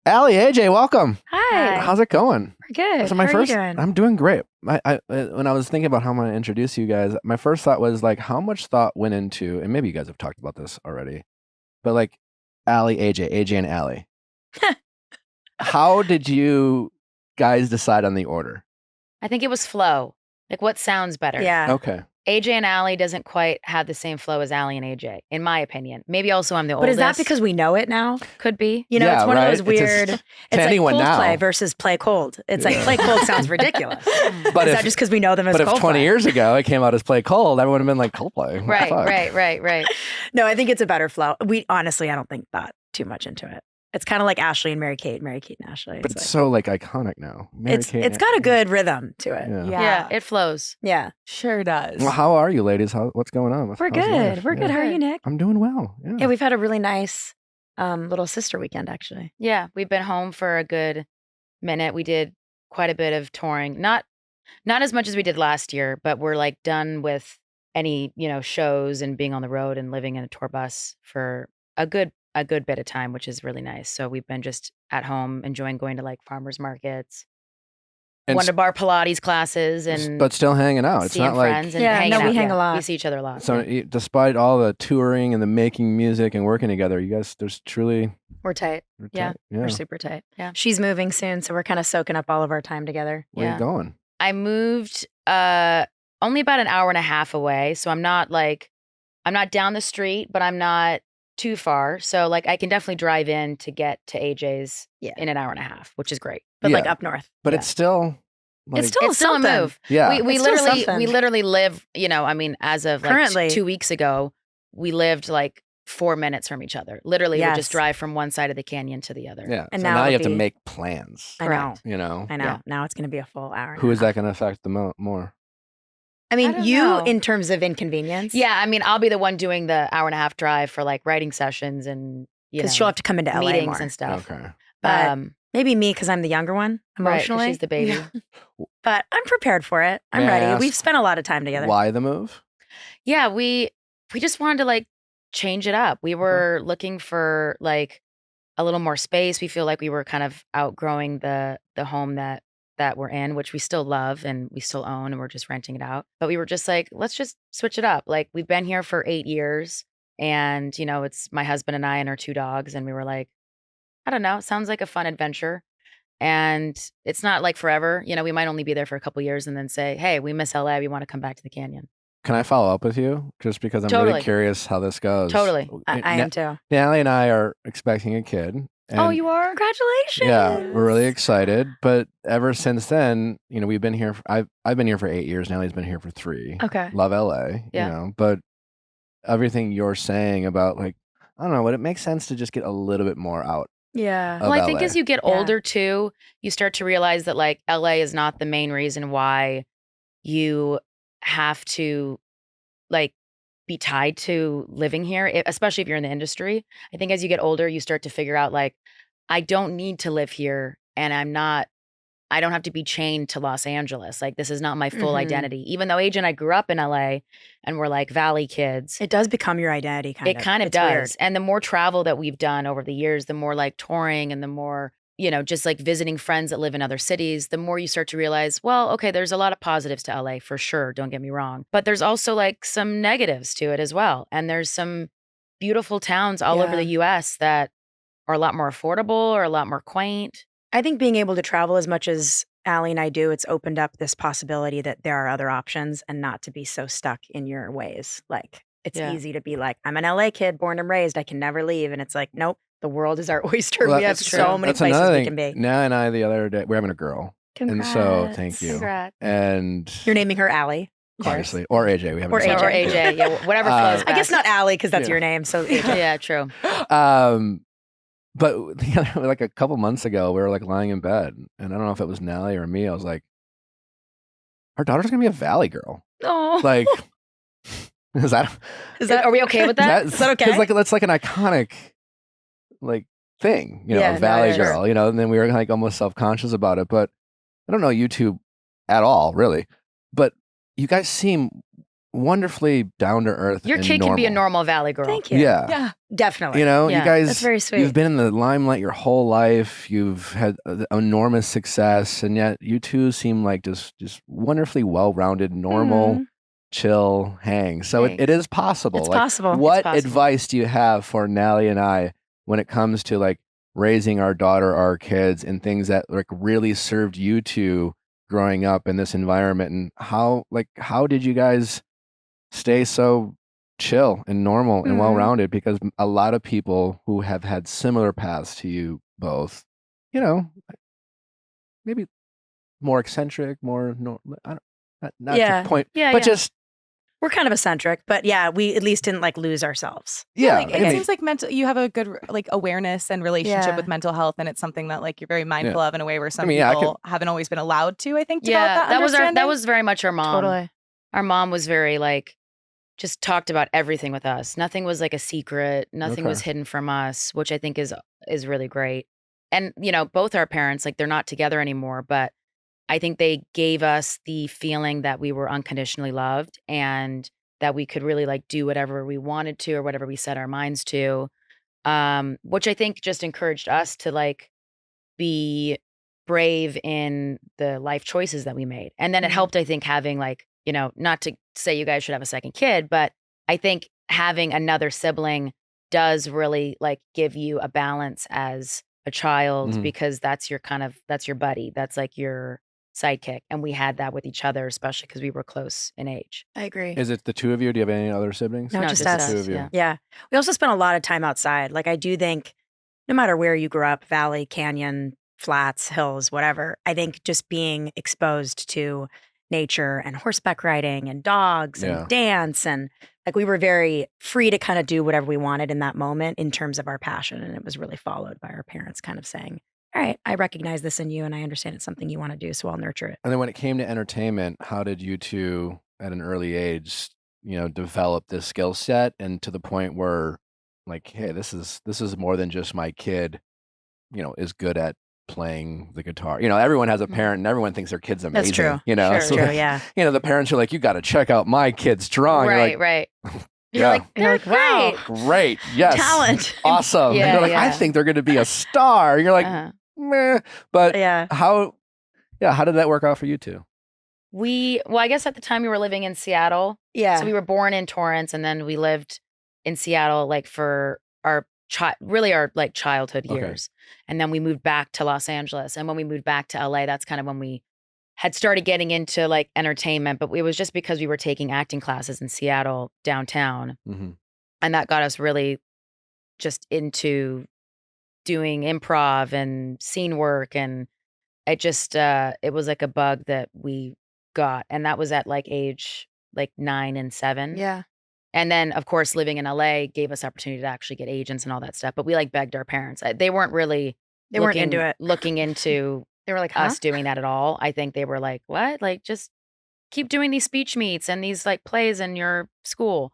Aly, AJ, welcome. Hi. How's it going? We're good. So How are you doing? I'm doing great. I when I was thinking about how I'm going to introduce you guys, my first thought was like, how much thought went into, and maybe you guys have talked about this already, but like Aly, AJ and Aly. How did you guys decide on the order? I think it was flow. Like what sounds better? Yeah. Okay. AJ and Aly doesn't quite have the same flow as Aly and AJ, in my opinion. Maybe also I'm the But oldest. is that because we know it now? Could be. You know, Yeah, it's one right? of those weird. It's like anyone cold now. play versus play cold. It's like play cold sounds ridiculous. But is if, that just because we know them as but if cold 20 play? years ago it came out as play cold, everyone would have been like Coldplay. What the Right, fuck? right. No, I think it's a better flow. I don't think that too much into it. It's kind of like Ashley and Mary-Kate and Ashley. But it's so like iconic now. Mary-Kate It's got a good rhythm to it. Yeah. It flows. Yeah. Sure does. Well, how are you, ladies? What's going on? We're How's good. life? We're good. How are you, Nick? I'm doing well. Yeah. Yeah, we've had a really nice little sister weekend, actually. Yeah, we've been home for a good minute. We did quite a bit of touring. Not as much as we did last year, but we're like done with any, shows and being on the road and living in a tour bus for a good bit of time, which is really nice. So we've been just at home enjoying going to like farmers markets, And Wonder Bar Pilates classes, and but still hanging out. It's seeing not like friends and Yeah, hanging no, we out. hang a lot. We see each other a lot. so. Despite all the touring and the making music and working together, you guys, there's truly We're tight. Yeah. tight. We're super tight. Yeah. She's moving soon, so we're kind of soaking up all of our time together. Where are Yeah. you going? I moved only about an hour and a half away, so I'm not down the street, but I'm not too far. So like I can definitely drive in to get to AJ's in an hour and a half, which is great. But like Yeah. up north. But Yeah. it's still like, It's still It's still a something. move. yeah. We It's still literally something. live, as of like Currently. 2 weeks ago, we lived like 4 minutes from each other. Literally, we Yes. just drive from one side of the canyon to the other. Yeah. And so now now you it'll have to be- make plans. I know. You know. I know. Yeah. Now it's going to be a full hour. and Who a is half. that going to affect the more? I mean, don't you know. in terms of inconvenience. Yeah, I mean, I'll be the one doing the hour and a half drive for like writing sessions and Because she'll have to come into LA meetings more. and stuff. Okay. But maybe me because I'm the younger one right, 'cause emotionally. she's the baby. But I'm prepared for it. I'm May I ready. ask We've spent a lot of time together. Why the move? Yeah, we just wanted to like change it up. We were looking for like a little more space. We feel like we were kind of outgrowing the home that we're in, which we still love and we still own, and we're just renting it out. But we were just like, let's just switch it up. Like we've been here for 8 years, and it's my husband and I and our 2 dogs, and we were like, I don't know, it sounds like a fun adventure. And it's not like forever. We might only be there for a couple years and then say, hey, we miss LA. We want to come back to the canyon. Can I follow up with you? Just because I'm Totally. really curious how this goes. Totally. I am too. Aly and I are expecting a kid. Oh, and you are? Congratulations. Yeah, we're really excited. But ever since then, we've been here. I've been here for 8 years. Aly's been here for 3. Okay. Love LA. Yeah. But everything you're saying about like, I don't know, would it make sense to just get a little bit more out? Yeah. Of Well, I think LA. as you get Yeah. older too, you start to realize that like LA is not the main reason why you have to like be tied to living here, especially if you're in the industry. I think as you get older, you start to figure out like, I don't need to live here, and I don't have to be chained to Los Angeles. Like this is not my full Mhm. identity. Even though AJ and I grew up in LA and we're like Valley kids. It does become your identity, kind of. It kind of It's does. weird. And the more travel that we've done over the years, the more like touring and the more, just like visiting friends that live in other cities, the more you start to realize, well, okay, there's a lot of positives to LA for sure. Don't get me wrong. But there's also like some negatives to it as well. And there's some beautiful towns all over Yeah. the US that are a lot more affordable or a lot more quaint. I think being able to travel as much as Aly and I do, it's opened up this possibility that there are other options and not to be so stuck in your ways. Like it's Yeah. easy to be like, I'm an LA kid, born and raised. I can never leave. And it's like, nope, the world is our oyster. Well, we have that's so true. many That's places another we thing. can be. Now and I the other day we're having a girl, and so thank you. Congrats. And You're naming her Aly. obviously, or AJ. We haven't Or decided. Or AJ, yeah, whatever flows I guess best. not Aly because that's Yeah. your name. So Yeah, true. But the other, like a couple months ago, we were like lying in bed, and I don't know if it was Nally or me. I was like, "Our daughter's gonna be a Valley girl." Oh, Like, is that are we okay with that? Is that okay? Because like that's like an iconic like thing, Yeah, no, Valley yeah, sure. girl, And then we were like almost self conscious about it. But I don't know YouTube at all, really. But you guys seem wonderfully down to earth. Your and kid can be a normal. normal Valley girl. Thank you. Yeah. Yeah. Definitely. You Yeah, guys. That's very sweet. You've been in the limelight your whole life. You've had enormous success, and yet you two seem like just wonderfully well-rounded, normal, Mhm. chill hang. So it is possible. It's Like, possible. What It's possible. advice do you have for Nally and I when it comes to like raising our daughter, our kids, and things that like really served you two growing up in this environment? And how did you guys stay so chill and normal and Mhm. well-rounded? Because a lot of people who have had similar paths to you both, maybe more eccentric, more I don't, not Yeah. to point, Yeah, but yeah. just We're kind of eccentric, but yeah, we at least didn't like lose ourselves. Yeah, like, it seems like you have a good like awareness and relationship with mental health, and it's something that like you're very mindful of in a way where some people haven't always been allowed to. I think develop that was very much our mom. Totally, our mom was very like just talked about everything with us. Nothing was like a secret. Nothing was hidden from us, which I think is really great. And you know, both our parents like they're not together anymore, but I think they gave us the feeling that we were unconditionally loved and that we could really like do whatever we wanted to or whatever we set our minds to, which I think just encouraged us to like be brave in the life choices that we made. And then it helped, I think, having like, you know, not to say you guys should have a second kid, but I think having another sibling does really like give you a balance as a child because that's your buddy. That's like your sidekick, and we had that with each other, especially because we were close in age. I agree. Is it the two of you? Do you have any other siblings? No, just us. The two of you. Yeah. We also spent a lot of time outside. Like I do think no matter where you grew up, valley, canyon, flats, hills, whatever, I think just being exposed to nature and horseback riding and dogs and dance and like we were very free to kind of do whatever we wanted in that moment in terms of our passion. And it was really followed by our parents kind of saying, all right, I recognize this in you and I understand it's something you want to do, so I'll nurture it. And then when it came to entertainment, how did you two at an early age, you know, develop this skill set and to the point where like, hey, this is more than just my kid, you know, is good at playing the guitar. You know, everyone has a parent and everyone thinks their kid's amazing. That's true. You know, so true, yeah. You know, the parents are like, you got to check out my kid's drawing. Right. You're like, they're great. Wow. Great. Yes. Talent. Awesome. Yeah, and you're like, I think they're going to be a star. You're like, meh. But how did that work out for you two? Well, I guess at the time we were living in Seattle. Yeah. So we were born in Torrance and then we lived in Seattle like for our like childhood years. And then we moved back to Los Angeles. And when we moved back to LA, that's kind of when we had started getting into like entertainment, but it was just because we were taking acting classes in Seattle downtown. And that got us really just into doing improv and scene work. And it just, it was like a bug that we got. And that was at like age like 9 and 7. yeah. And then, of course, living in LA gave us opportunity to actually get agents and all that stuff. But we like begged our parents. They weren't really weren't into it. Looking into They were like, us doing that at all. I think they were like, what? Like, just keep doing these speech meets and these like plays in your school.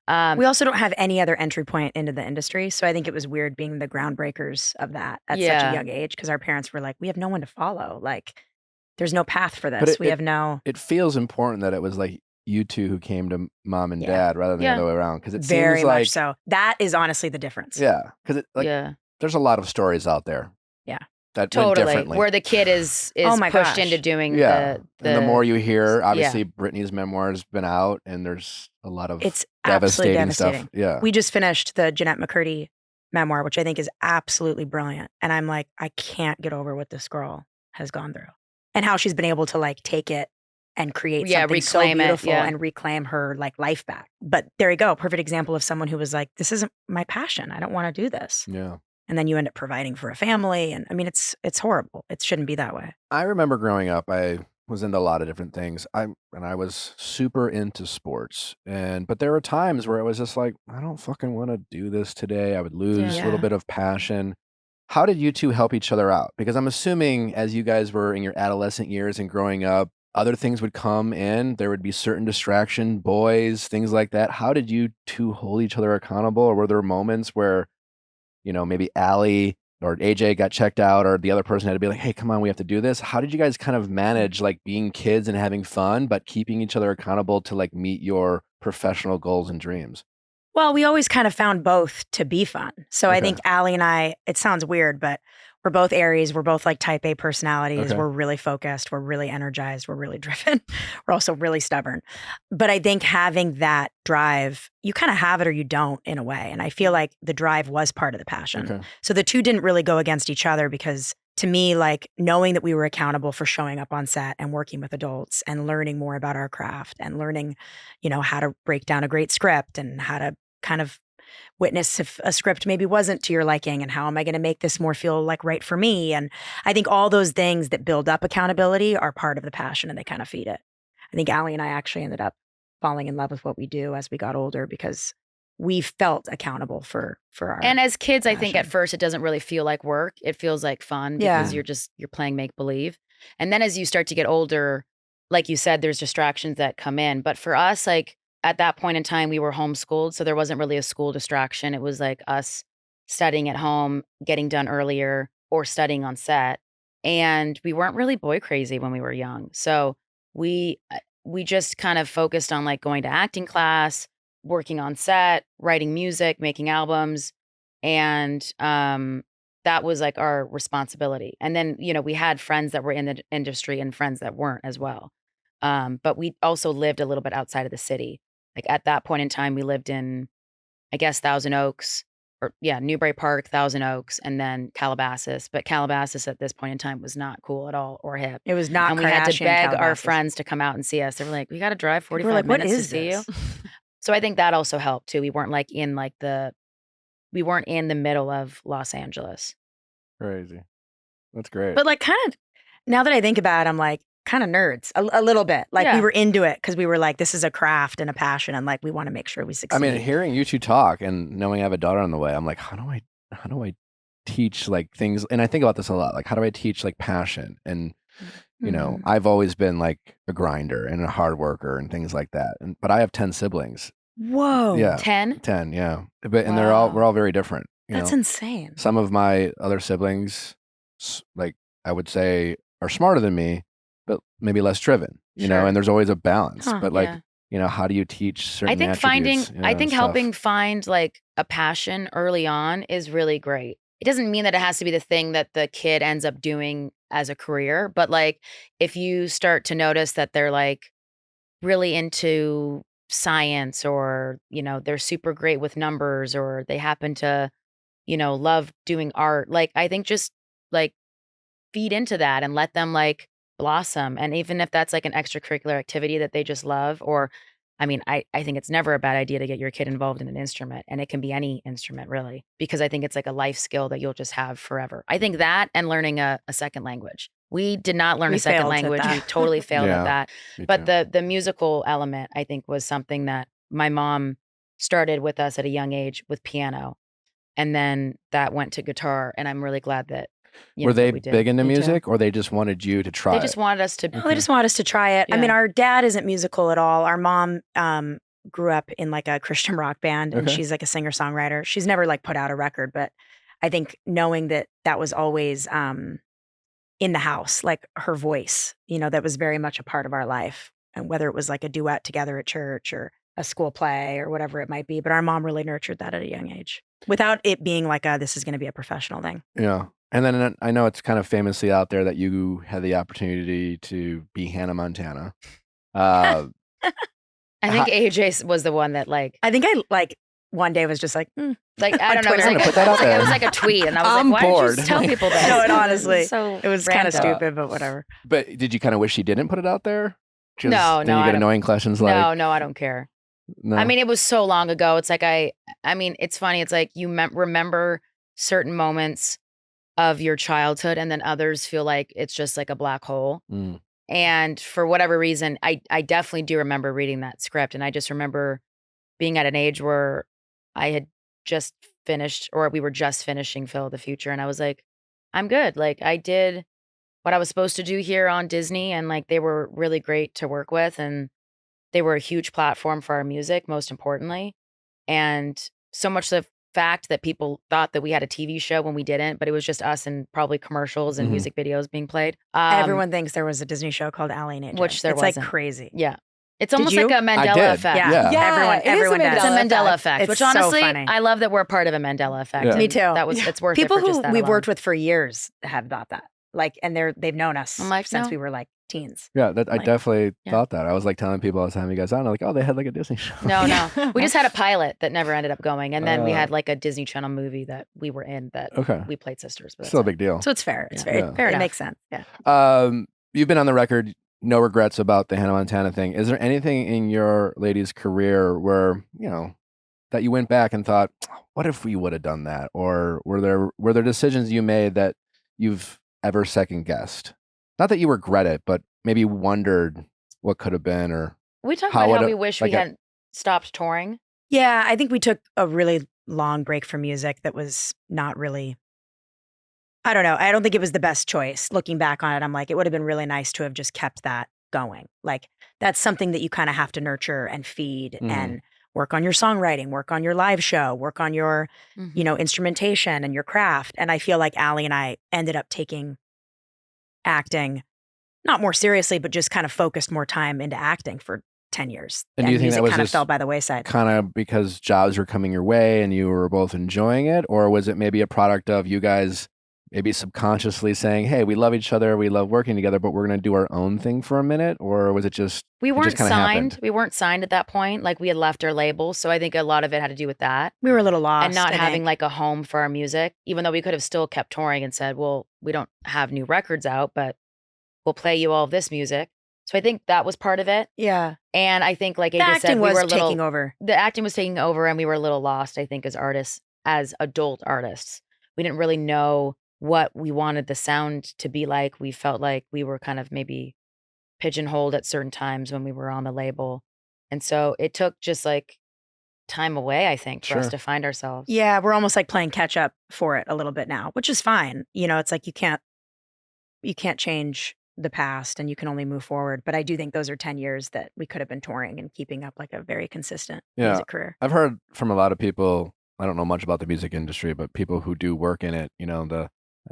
We also don't have any other entry point into the industry. So I think it was weird being the groundbreakers of that at such a young age because our parents were like, we have no one to follow. Like, there's no path for this. It feels important that it was like you two who came to mom and dad rather than the other way around. Because it very seems like much so. That is honestly the difference. Yeah. Because there's a lot of stories out there. Yeah. That went differently. Where the kid is pushed into doing and the more you hear, obviously Brittany's memoir has been out and there's a lot of devastating stuff. Yeah. We just finished the Jeanette McCurdy memoir, which I think is absolutely brilliant. And I'm like, I can't get over what this girl has gone through and how she's been able to like take it and create something so beautiful and reclaim her like life back. But there you go. Perfect example of someone who was like, this isn't my passion. I don't want to do this. Yeah. And then you end up providing for a family. And I mean, it's horrible. It shouldn't be that way. I remember growing up, I was into a lot of different things. I was super into sports. But there were times where it was just like, I don't fucking want to do this today. I would lose a little bit of passion. How did you two help each other out? Because I'm assuming as you guys were in your adolescent years and growing up, other things would come in. There would be certain distraction, boys, things like that. How did you two hold each other accountable? Or were there moments where, you know, maybe Aly or AJ got checked out or the other person had to be like, hey, come on, we have to do this. How did you guys kind of manage like being kids and having fun, but keeping each other accountable to like meet your professional goals and dreams? Well, we always kind of found both to be fun. So I think Aly and I, it sounds weird, but we're both Aries. We're both like type A personalities. We're really focused. We're really energized. We're really driven. We're also really stubborn. But I think having that drive, you kind of have it or you don't in a way. And I feel like the drive was part of the passion. So the two didn't really go against each other because to me, like knowing that we were accountable for showing up on set and working with adults and learning more about our craft and learning, you know, how to break down a great script and how to kind of witness if a script maybe wasn't to your liking and how am I going to make this more feel like right for me. And I think all those things that build up accountability are part of the passion and they kind of feed it. I think Aly and I actually ended up falling in love with what we do as we got older because we felt accountable for our And as kids, I think at passion. first it doesn't really feel like work. It feels like fun because you're playing make believe. And then as you start to get older, like you said, there's distractions that come in. But for us, like at that point in time, we were homeschooled, so there wasn't really a school distraction. It was like us studying at home, getting done earlier, or studying on set. And we weren't really boy crazy when we were young. So we just kind of focused on like going to acting class, working on set, writing music, making albums. And that was like our responsibility. And then, you know, we had friends that were in the industry and friends that weren't as well. But we also lived a little bit outside of the city. Like at that point in time, we lived in, I guess, Thousand Oaks, Newbury Park, Thousand Oaks, and then Calabasas. But Calabasas at this point in time was not cool at all or hip. It was not. And we had to Kardashian beg our Calabasas. friends to come out and see us. They were like, "We got to drive 45 like, "What minutes to is see you." this?" So I think that also helped too. We weren't we weren't in the middle of Los Angeles. Crazy. That's great. But like, kind of, now that I think about it, I'm like, kind of nerds a little bit. Like we were into it because we were like, this is a craft and a passion, and like we want to make sure we succeed. I mean, hearing you two talk and knowing I have a daughter on the way, I'm like, how do I teach like things? And I think about this a lot. Like, how do I teach like passion? And you know, I've always been like a grinder and a hard worker and things like that. But I have 10 siblings. Whoa. Yeah. 10? 10, yeah. But and we're all very different. That's insane. Some of my other siblings, like I would say, are smarter than me, but maybe less driven. You know, and there's always a balance. But like, you know, how do you teach certain attributes? I think helping find like a passion early on is really great. It doesn't mean that it has to be the thing that the kid ends up doing as a career, but like if you start to notice that they're like really into science, or, you know, they're super great with numbers, or they happen to, you know, love doing art, like I think just like feed into that and let them like blossom. And even if that's like an extracurricular activity that they just love, or I mean, I think it's never a bad idea to get your kid involved in an instrument, and it can be any instrument really, because I think it's like a life skill that you'll just have forever. I think that, and learning a second language. We did not learn a second language. We totally failed at that. But the musical element, I think, was something that my mom started with us at a young age with piano. And then that went to guitar. And I'm really glad that were they big into music, or they just wanted you to try it? They just wanted us to. No, they just wanted us to try it. I mean, our dad isn't musical at all. Our mom grew up in like a Christian rock band, and she's like a singer-songwriter. She's never like put out a record, but I think knowing that was always in the house, like her voice, you know, that was very much a part of our life. And whether it was like a duet together at church or a school play or whatever it might be, but our mom really nurtured that at a young age without it being like this is going to be a professional thing. Yeah. And then I know it's kind of famously out there that you had the opportunity to be Hannah Montana. I think AJ was the one that like. I think I like one day was just like, like I don't know. It was like a tweet, and I was like, why don't you just tell people this? No, and honestly, so it was kind of stupid, but whatever. But did you kind of wish she didn't put it out there? No. Then you get annoying questions like, no, I don't care. No. I mean, it was so long ago. It's like I mean, it's funny. It's like you remember certain moments of your childhood, and then others feel like it's just like a black hole. And for whatever reason, I definitely do remember reading that script, and I just remember being at an age where I had just finished, or we were just finishing Phil of the Future, and I was like, I'm good. Like I did what I was supposed to do here on Disney, and like they were really great to work with, and they were a huge platform for our music, most importantly. And so much the fact that people thought that we had a TV show when we didn't, but it was just us and probably commercials and music videos being played. Everyone thinks there was a Disney show called Aly AJ, which there wasn't. Like crazy. Yeah. It's almost like a Mandela effect. Yeah. Everyone does. It's a Mandela effect, which honestly, so funny. I love that we're part of a Mandela effect. Yeah. Me too. It's worth people it for just who that we've alone. worked with for years have thought that. Like, and they've known us since we were like teens. Yeah, I definitely thought that. I was like telling people all the time, you guys, I don't know, like, oh, they had like a Disney show. No. We just had a pilot that never ended up going. And then we had like a Disney Channel movie that we were in that we played sisters. But still a big deal. So it's fair. It's fair enough. It makes sense. Yeah. You've been on the record, no regrets about the Hannah Montana thing. Is there anything in your lady's career where, you know, that you went back and thought, what if we would have done that? Or were there decisions you made that you've ever second guessed? Not that you regret it, but maybe wondered what could have been, or We talked about how we wish we hadn't stopped touring. Yeah, I think we took a really long break from music that was not really, I don't know. I don't think it was the best choice. Looking back on it, I'm like, it would have been really nice to have just kept that going. Like, that's something that you kind of have to nurture and feed and work on your songwriting, work on your live show, work on your, instrumentation and your craft. And I feel like Aly and I ended up taking acting, not more seriously, but just kind of focused more time into acting for 10 years. And do you think that was kind of fell by the wayside? Kind of because jobs were coming your way and you were both enjoying it? Or was it maybe a product of you guys maybe subconsciously saying, hey, we love each other, we love working together, but we're going to do our own thing for a minute? Or was it just we weren't signed? Happened? We weren't signed at that point. Like we had left our label. So I think a lot of it had to do with that. We were a little lost. And not having like a home for our music, even though we could have still kept touring and said, well, we don't have new records out, but we'll play you all of this music. So I think that was part of it. Yeah. And I think, like AJ said, we were taking over. The acting was taking over, and we were a little lost, I think, as artists, as adult artists. We didn't really know what we wanted the sound to be like. We felt like we were kind of maybe pigeonholed at certain times when we were on the label. And so it took just like time away, I think, for us to find ourselves. Yeah, we're almost like playing catch up for it a little bit now, which is fine. It's like you can't change the past and you can only move forward. But I do think those are 10 years that we could have been touring and keeping up like a very consistent music career. I've heard from a lot of people, I don't know much about the music industry, but people who do work in it,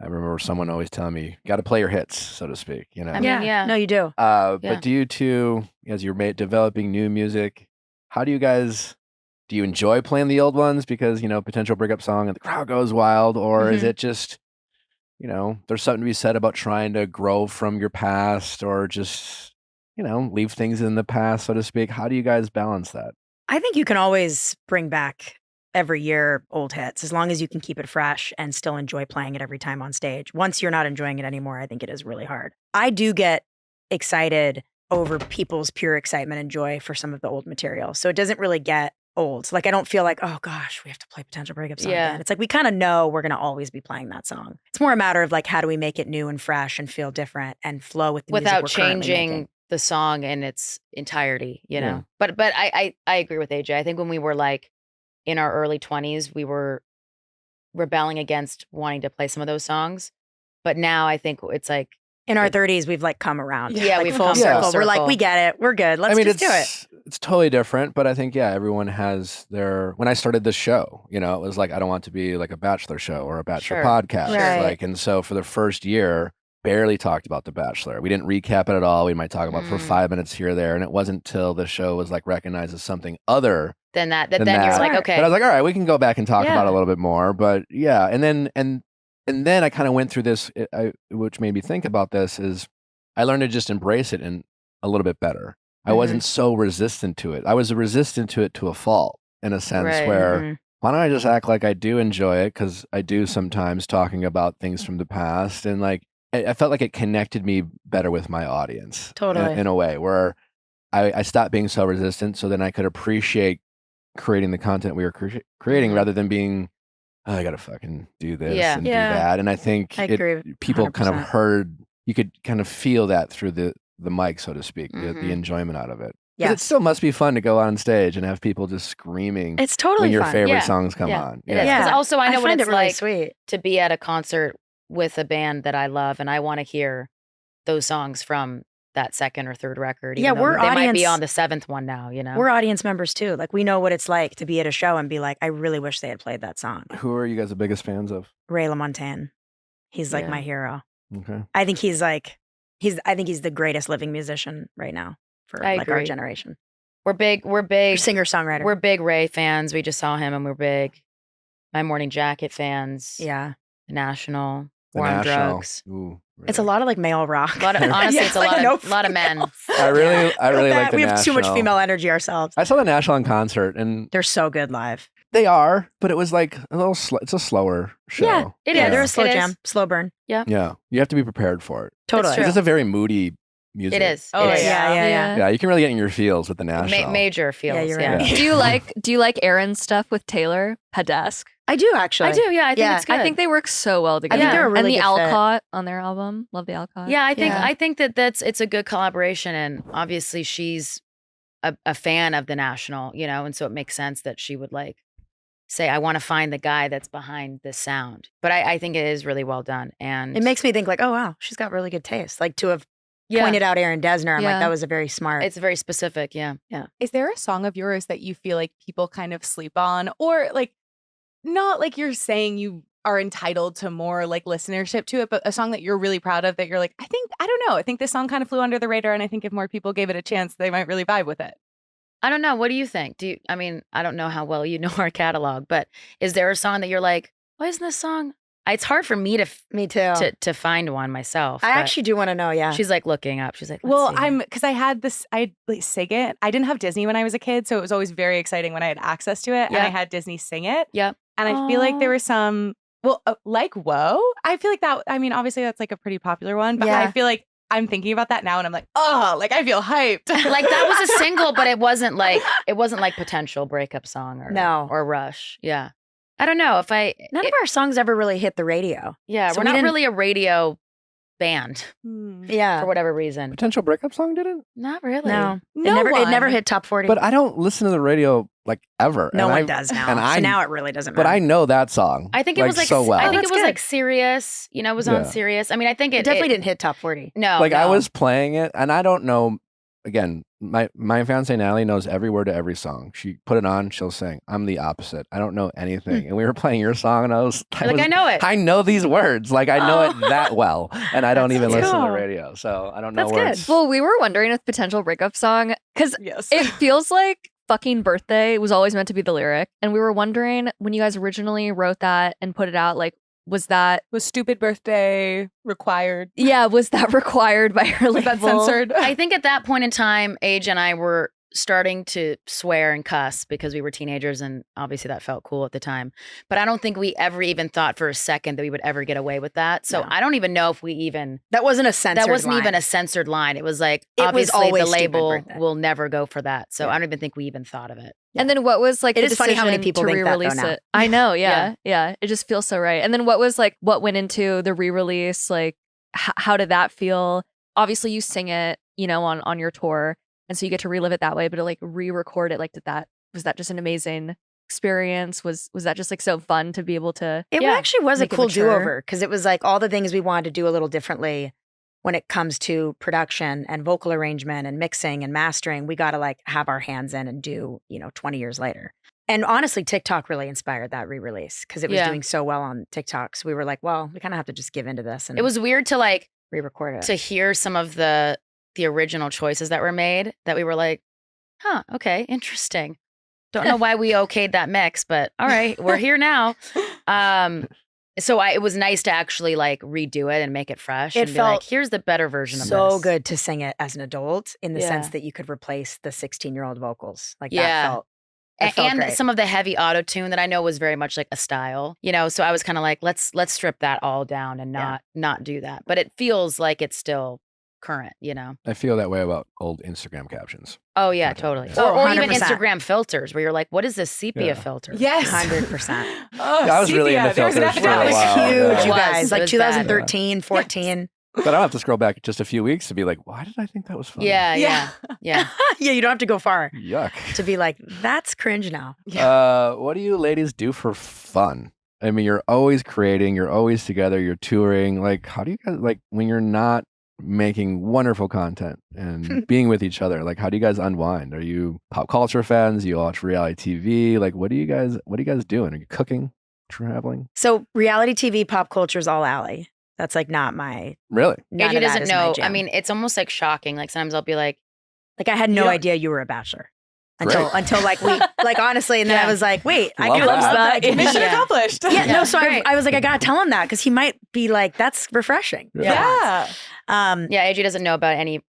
I remember someone always telling me, got to play your hits, so to speak, I mean, yeah. No, you do. But do you two, as you're developing new music, how do you enjoy playing the old ones because, potential breakup song and the crowd goes wild? Or is it just, there's something to be said about trying to grow from your past or just, leave things in the past, so to speak? How do you guys balance that? I think you can always bring back every year old hits as long as you can keep it fresh and still enjoy playing it every time on stage. Once you're not enjoying it anymore, I think it is really hard. I do get excited over people's pure excitement and joy for some of the old material. So it doesn't really get old. Like I don't feel like, oh gosh, we have to play Potential Breakup song again. It's like we kind of know we're going to always be playing that song. It's more a matter of like, how do we make it new and fresh and feel different and flow with the without music we're changing the song in its entirety, Yeah. But I agree with AJ. I think when we were like in our early 20s, we were rebelling against wanting to play some of those songs. But now I think it's like in our 30s, we've like come around. Yeah, like we've full come circle. circle. We're like, we get it. We're good. Let's just do it. It's totally different, but I think, everyone has when I started this show, it was like, I don't want to be like a Bachelor show or a Bachelor podcast. Right. And so for the first year, barely talked about The Bachelor. We didn't recap it at all. We might talk about it for 5 minutes here or there. And it wasn't till the show was like recognized as something other than that. Then you're like, okay. But I was like, all right, we can go back and talk about it a little bit more. But yeah. And then I kind of went through this, which made me think about this is I learned to just embrace it and a little bit better. I wasn't so resistant to it. I was resistant to it to a fault in a sense where why don't I just act like I do enjoy it? Because I do sometimes talking about things from the past. And like, I felt like it connected me better with my audience. Totally. In a way where I stopped being so resistant so then I could appreciate creating the content we were creating rather than being, oh, I got to fucking do this and do that. And I think people kind of heard, you could kind of feel that through the mic, so to speak, the enjoyment out of it. Yeah. It still must be fun to go on stage and have people just screaming. It's totally when your fun. favorite songs come on. It is. Because also I know what it's really like sweet to be at a concert with a band that I love and I want to hear those songs from that second or third record. They might be on the seventh one now, We're audience members too. Like we know what it's like to be at a show and be like, I really wish they had played that song. Who are you guys the biggest fans of? Ray LaMontagne. He's like my hero. Okay. I think he's the greatest living musician right now for our generation. We're big singer-songwriter. We're big Ray fans. We just saw him and we're big My Morning Jacket fans. Yeah. National. War on Drugs. Ooh, really. It's a lot of like male rock. Honestly, it's a lot of men. I really like the National. We have too much female energy ourselves. I saw the National in concert and they're so good live. They are, but it was like a little it's a slower show. Yeah, it is. They're a slow jam, slow burn. Yeah. Yeah. You have to be prepared for it. Totally. It's a very moody music. It is. Oh, yeah. Yeah, you can really get in your feels with the National. Major feels. Yeah, you're right. Yeah. Do you like Aaron's stuff with Taylor Hadesk? I do actually. I do, yeah. I think it's good. I think they work so well together. I think they're a really and the good fit. Alcott on their album. Love the Alcott. Yeah, I think it's a good collaboration and obviously she's a fan of the National, you know, and so it makes sense that she would like say, I want to find the guy that's behind this sound. But I think it is really well done. And it makes me think like, oh, wow, she's got really good taste. Like to have pointed out Aaron Dessner, I'm like, that was a very smart. It's very specific. Yeah. Is there a song of yours that you feel like people kind of sleep on, or like, not like you're saying you are entitled to more like listenership to it, but a song that you're really proud of that you're like, I don't know, I think this song kind of flew under the radar, and I think if more people gave it a chance, they might really vibe with it. I don't know. What do you think? I mean, I don't know how well you know our catalog, but is there a song that you're like, why isn't this song? It's hard for me to find one myself. I actually do want to know. Yeah. She's like looking up. She's like, well, because I had like Sing It. I didn't have Disney when I was a kid, so it was always very exciting when I had access to it, and I had Disney Sing It. Yep. And I feel like there were some, like Whoa. I feel like that, I mean, obviously that's like a pretty popular one, but I feel like I'm thinking about that now and I'm like, oh, like I feel hyped. Like that was a single, but it wasn't like potential breakup song or Rush. Yeah. I don't know if none of our songs ever really hit the radio. Yeah. So we're not really a radio band. Yeah. For whatever reason. Potential breakup song didn't? Not really. No. It never hit top 40. But I don't listen to the radio like ever. No one does now. So now it really doesn't matter. But I know that song. I think it was like so well. I think it was like Sirius, you know, it was on Sirius. I mean, I think it definitely didn't hit top 40. No. Like I was playing it and I don't know, again, my fiancée Natalie knows every word to every song. She put it on, she'll sing. I'm the opposite. I don't know anything. And we were playing your song and I know it. I know these words. Like I know it that well. And I don't even listen to the radio. So I don't know words. Good. Well, we were wondering with potential breakup song, because it feels like fucking birthday was always meant to be the lyric. And we were wondering when you guys originally wrote that and put it out, like, was stupid birthday required? Yeah, was that required by her label? Was that censored? I think at that point in time, AJ and I were starting to swear and cuss because we were teenagers, and obviously that felt cool at the time. But I don't think we ever even thought for a second that we would ever get away with that. So I don't even know if we even that wasn't a censored line. Even a censored line. It was like obviously the label will never go for that. So I don't even think we even thought of it. Yeah. And then what was like it the is funny how many people to think re-release that, though, now. it? I know, yeah. It just feels so right. And then what was like what went into the re-release? Like how did that feel? Obviously you sing it, you know, on your tour. And so you get to relive it that way, but to like re-record it, like was that just an amazing experience? Was that just like so fun to be able to? It actually was a cool do-over because it was like all the things we wanted to do a little differently when it comes to production and vocal arrangement and mixing and mastering. We got to like have our hands in and do, 20 years later. And honestly, TikTok really inspired that re-release because it was doing so well on TikTok. So we were like, well, we kind of have to just give into this. And it was weird to like re-record it, to hear some of the original choices that were made that we were like, huh, okay, interesting. Don't know why we okayed that mix, but all right, we're here now. So it was nice to actually like redo it and make it fresh. It and felt be like, here's the better version of this. So good to sing it as an adult in the sense that you could replace the 16-year-old vocals. Like that felt and great. Some of the heavy auto tune that I know was very much like a style, so I was kind of like, let's strip that all down and not do that. But it feels like it's still current, I feel that way about old Instagram captions. Oh yeah, totally. Yeah. Or even Instagram filters where you're like, what is this sepia filter? Yes, 100%. I was really into filters for a while. It was huge, you guys. Like 2013, bad. 14. But I don't have to scroll back just a few weeks to be like, why did I think that was funny? Yeah. Yeah, you don't have to go far. Yuck. To be like, that's cringe now. What do you ladies do for fun? I mean, you're always creating, you're always together, you're touring. Like, how do you guys, like, when you're not making wonderful content and being with each other, like, how do you guys unwind? Are you pop culture fans? Do you watch reality TV? Like, what are you guys doing? Are you cooking, traveling? So reality TV, pop culture is all Aly. That's like not my. Really? AJ doesn't know. I mean, it's almost like shocking. Like sometimes I'll be like I had no idea you were a bachelor until like we like honestly, and then I was like, wait, I kind of love that. Mission accomplished. No, so I was like, I gotta tell him that because he might be like, that's refreshing. Yeah. AJ doesn't know about any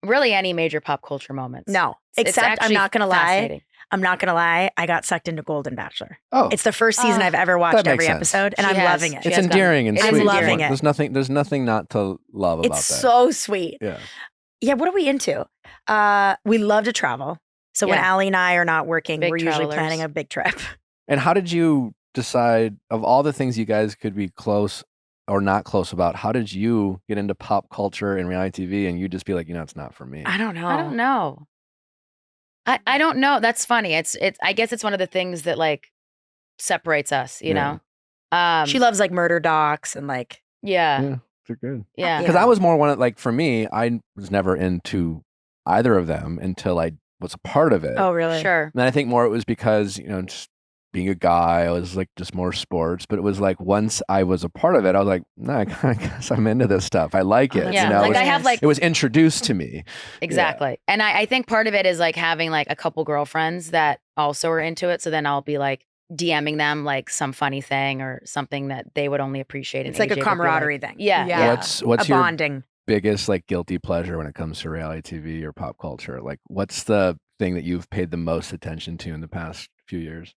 major pop culture moments. No, except I'm not gonna lie. I got sucked into Golden Bachelor. Oh, it's the first season I've ever watched every episode, and I'm loving it. It's endearing and sweet. I'm loving it. There's nothing not to love about that. It's so sweet. Yeah. What are we into? We love to travel. So when Aly and I are not working, we're usually planning a big trip. And how did you decide, of all the things you guys could be close or not close about, how did you get into pop culture and reality TV and you just be like, it's not for me? I don't know. I don't know. That's funny. It's I guess it's one of the things that like separates us, you know. She loves like murder docs and like yeah. They're good. Yeah. Because I was more one of, like, for me, I was never into either of them until I was a part of it. Oh, really? Sure. And then I think more it was because, just being a guy, I was like just more sports. But it was like once I was a part of it, I was like, nah, I guess I'm into this stuff. I like it. Yeah. Like I have like it was introduced to me. Exactly. Yeah. And I think part of it is like having like a couple girlfriends that also are into it. So then I'll be like DMing them like some funny thing or something that they would only appreciate. It's like a camaraderie thing. Yeah. What's a your bonding biggest like guilty pleasure when it comes to reality TV or pop culture? Like, what's the thing that you've paid the most attention to in the past few years?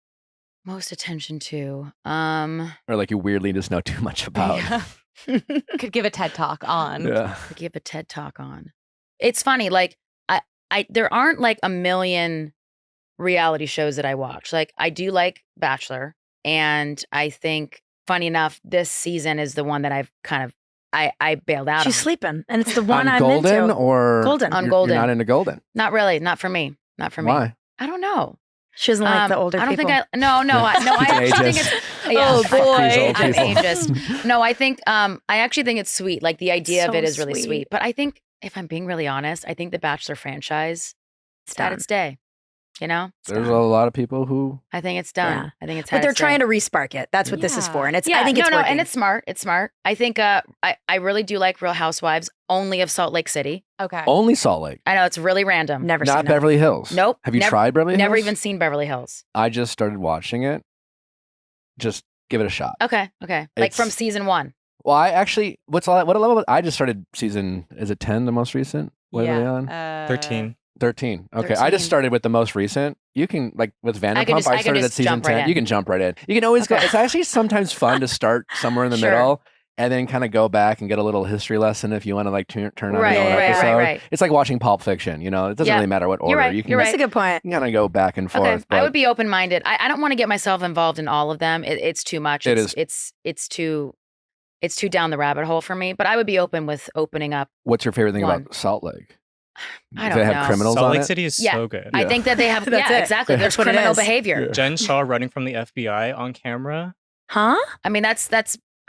Most attention to, or like you weirdly just know too much about. Yeah. Could give a TED talk on. Yeah. Could give a TED talk on. It's funny, like I there aren't like a million reality shows that I watch. Like I do like Bachelor, and I think funny enough, this season is the one that I've kind of I bailed out. She's on. sleeping, and it's the one on I'm Golden into. or Golden. On you're, Golden. You're not into Golden. Not really. Not for me. Not for me. Why? I don't know. She doesn't like the older I don't people. think I. I actually think it's. Yeah, Oh, boy. I'm ageist. No, I think. I actually think it's sweet. Like the idea of So it is really sweet. sweet. But I think, if I'm being really honest, I think the Bachelor franchise it's had its day. You know, There's a lot of people who. I think it's done. Yeah. I think it's. But had they're its trying day. to respark it. That's what this is for, and it's. Yeah, I think it's working. and it's smart. It's smart. I think. I really do like Real Housewives, only of Salt Lake City. Okay. Only Salt Lake. I know it's really random. Never Not seen Beverly Hills. Nope. Have you Never- tried Beverly Hills? Never even seen Beverly Hills. I just started watching it. Just give it a shot. Okay. Like from It's- season 1. Well, I actually, what I love about, I just started season, is it 10, the most recent? What are they on? 13. 13. Okay. I 13. just started with the most recent. You can, like with Vanderpump, just- I I can started just at season jump right 10. in. You can jump right in. You can always go, Okay. it's actually sometimes fun to start somewhere in the Sure. middle and then kind of go back and get a little history lesson if you want to like turn on Right, your own right, episode. right. It's like watching Pulp Fiction, It doesn't Yeah. really matter what order. You're right, You can you're That's a good point. kind of go back and forth. Okay. But I would be open-minded. I don't want to get myself involved in all of them. It's too much. It is. It's too down the rabbit hole for me, but I would be open with opening up. What's your favorite thing One. about Salt Lake? I Do don't they have know. criminals Salt on Lake it? City is Yeah. so good. I think that they have That's yeah, it. exactly. There's That's what it criminal is. behavior. Yeah. Jen Shaw running from the FBI on camera. Huh? I mean that's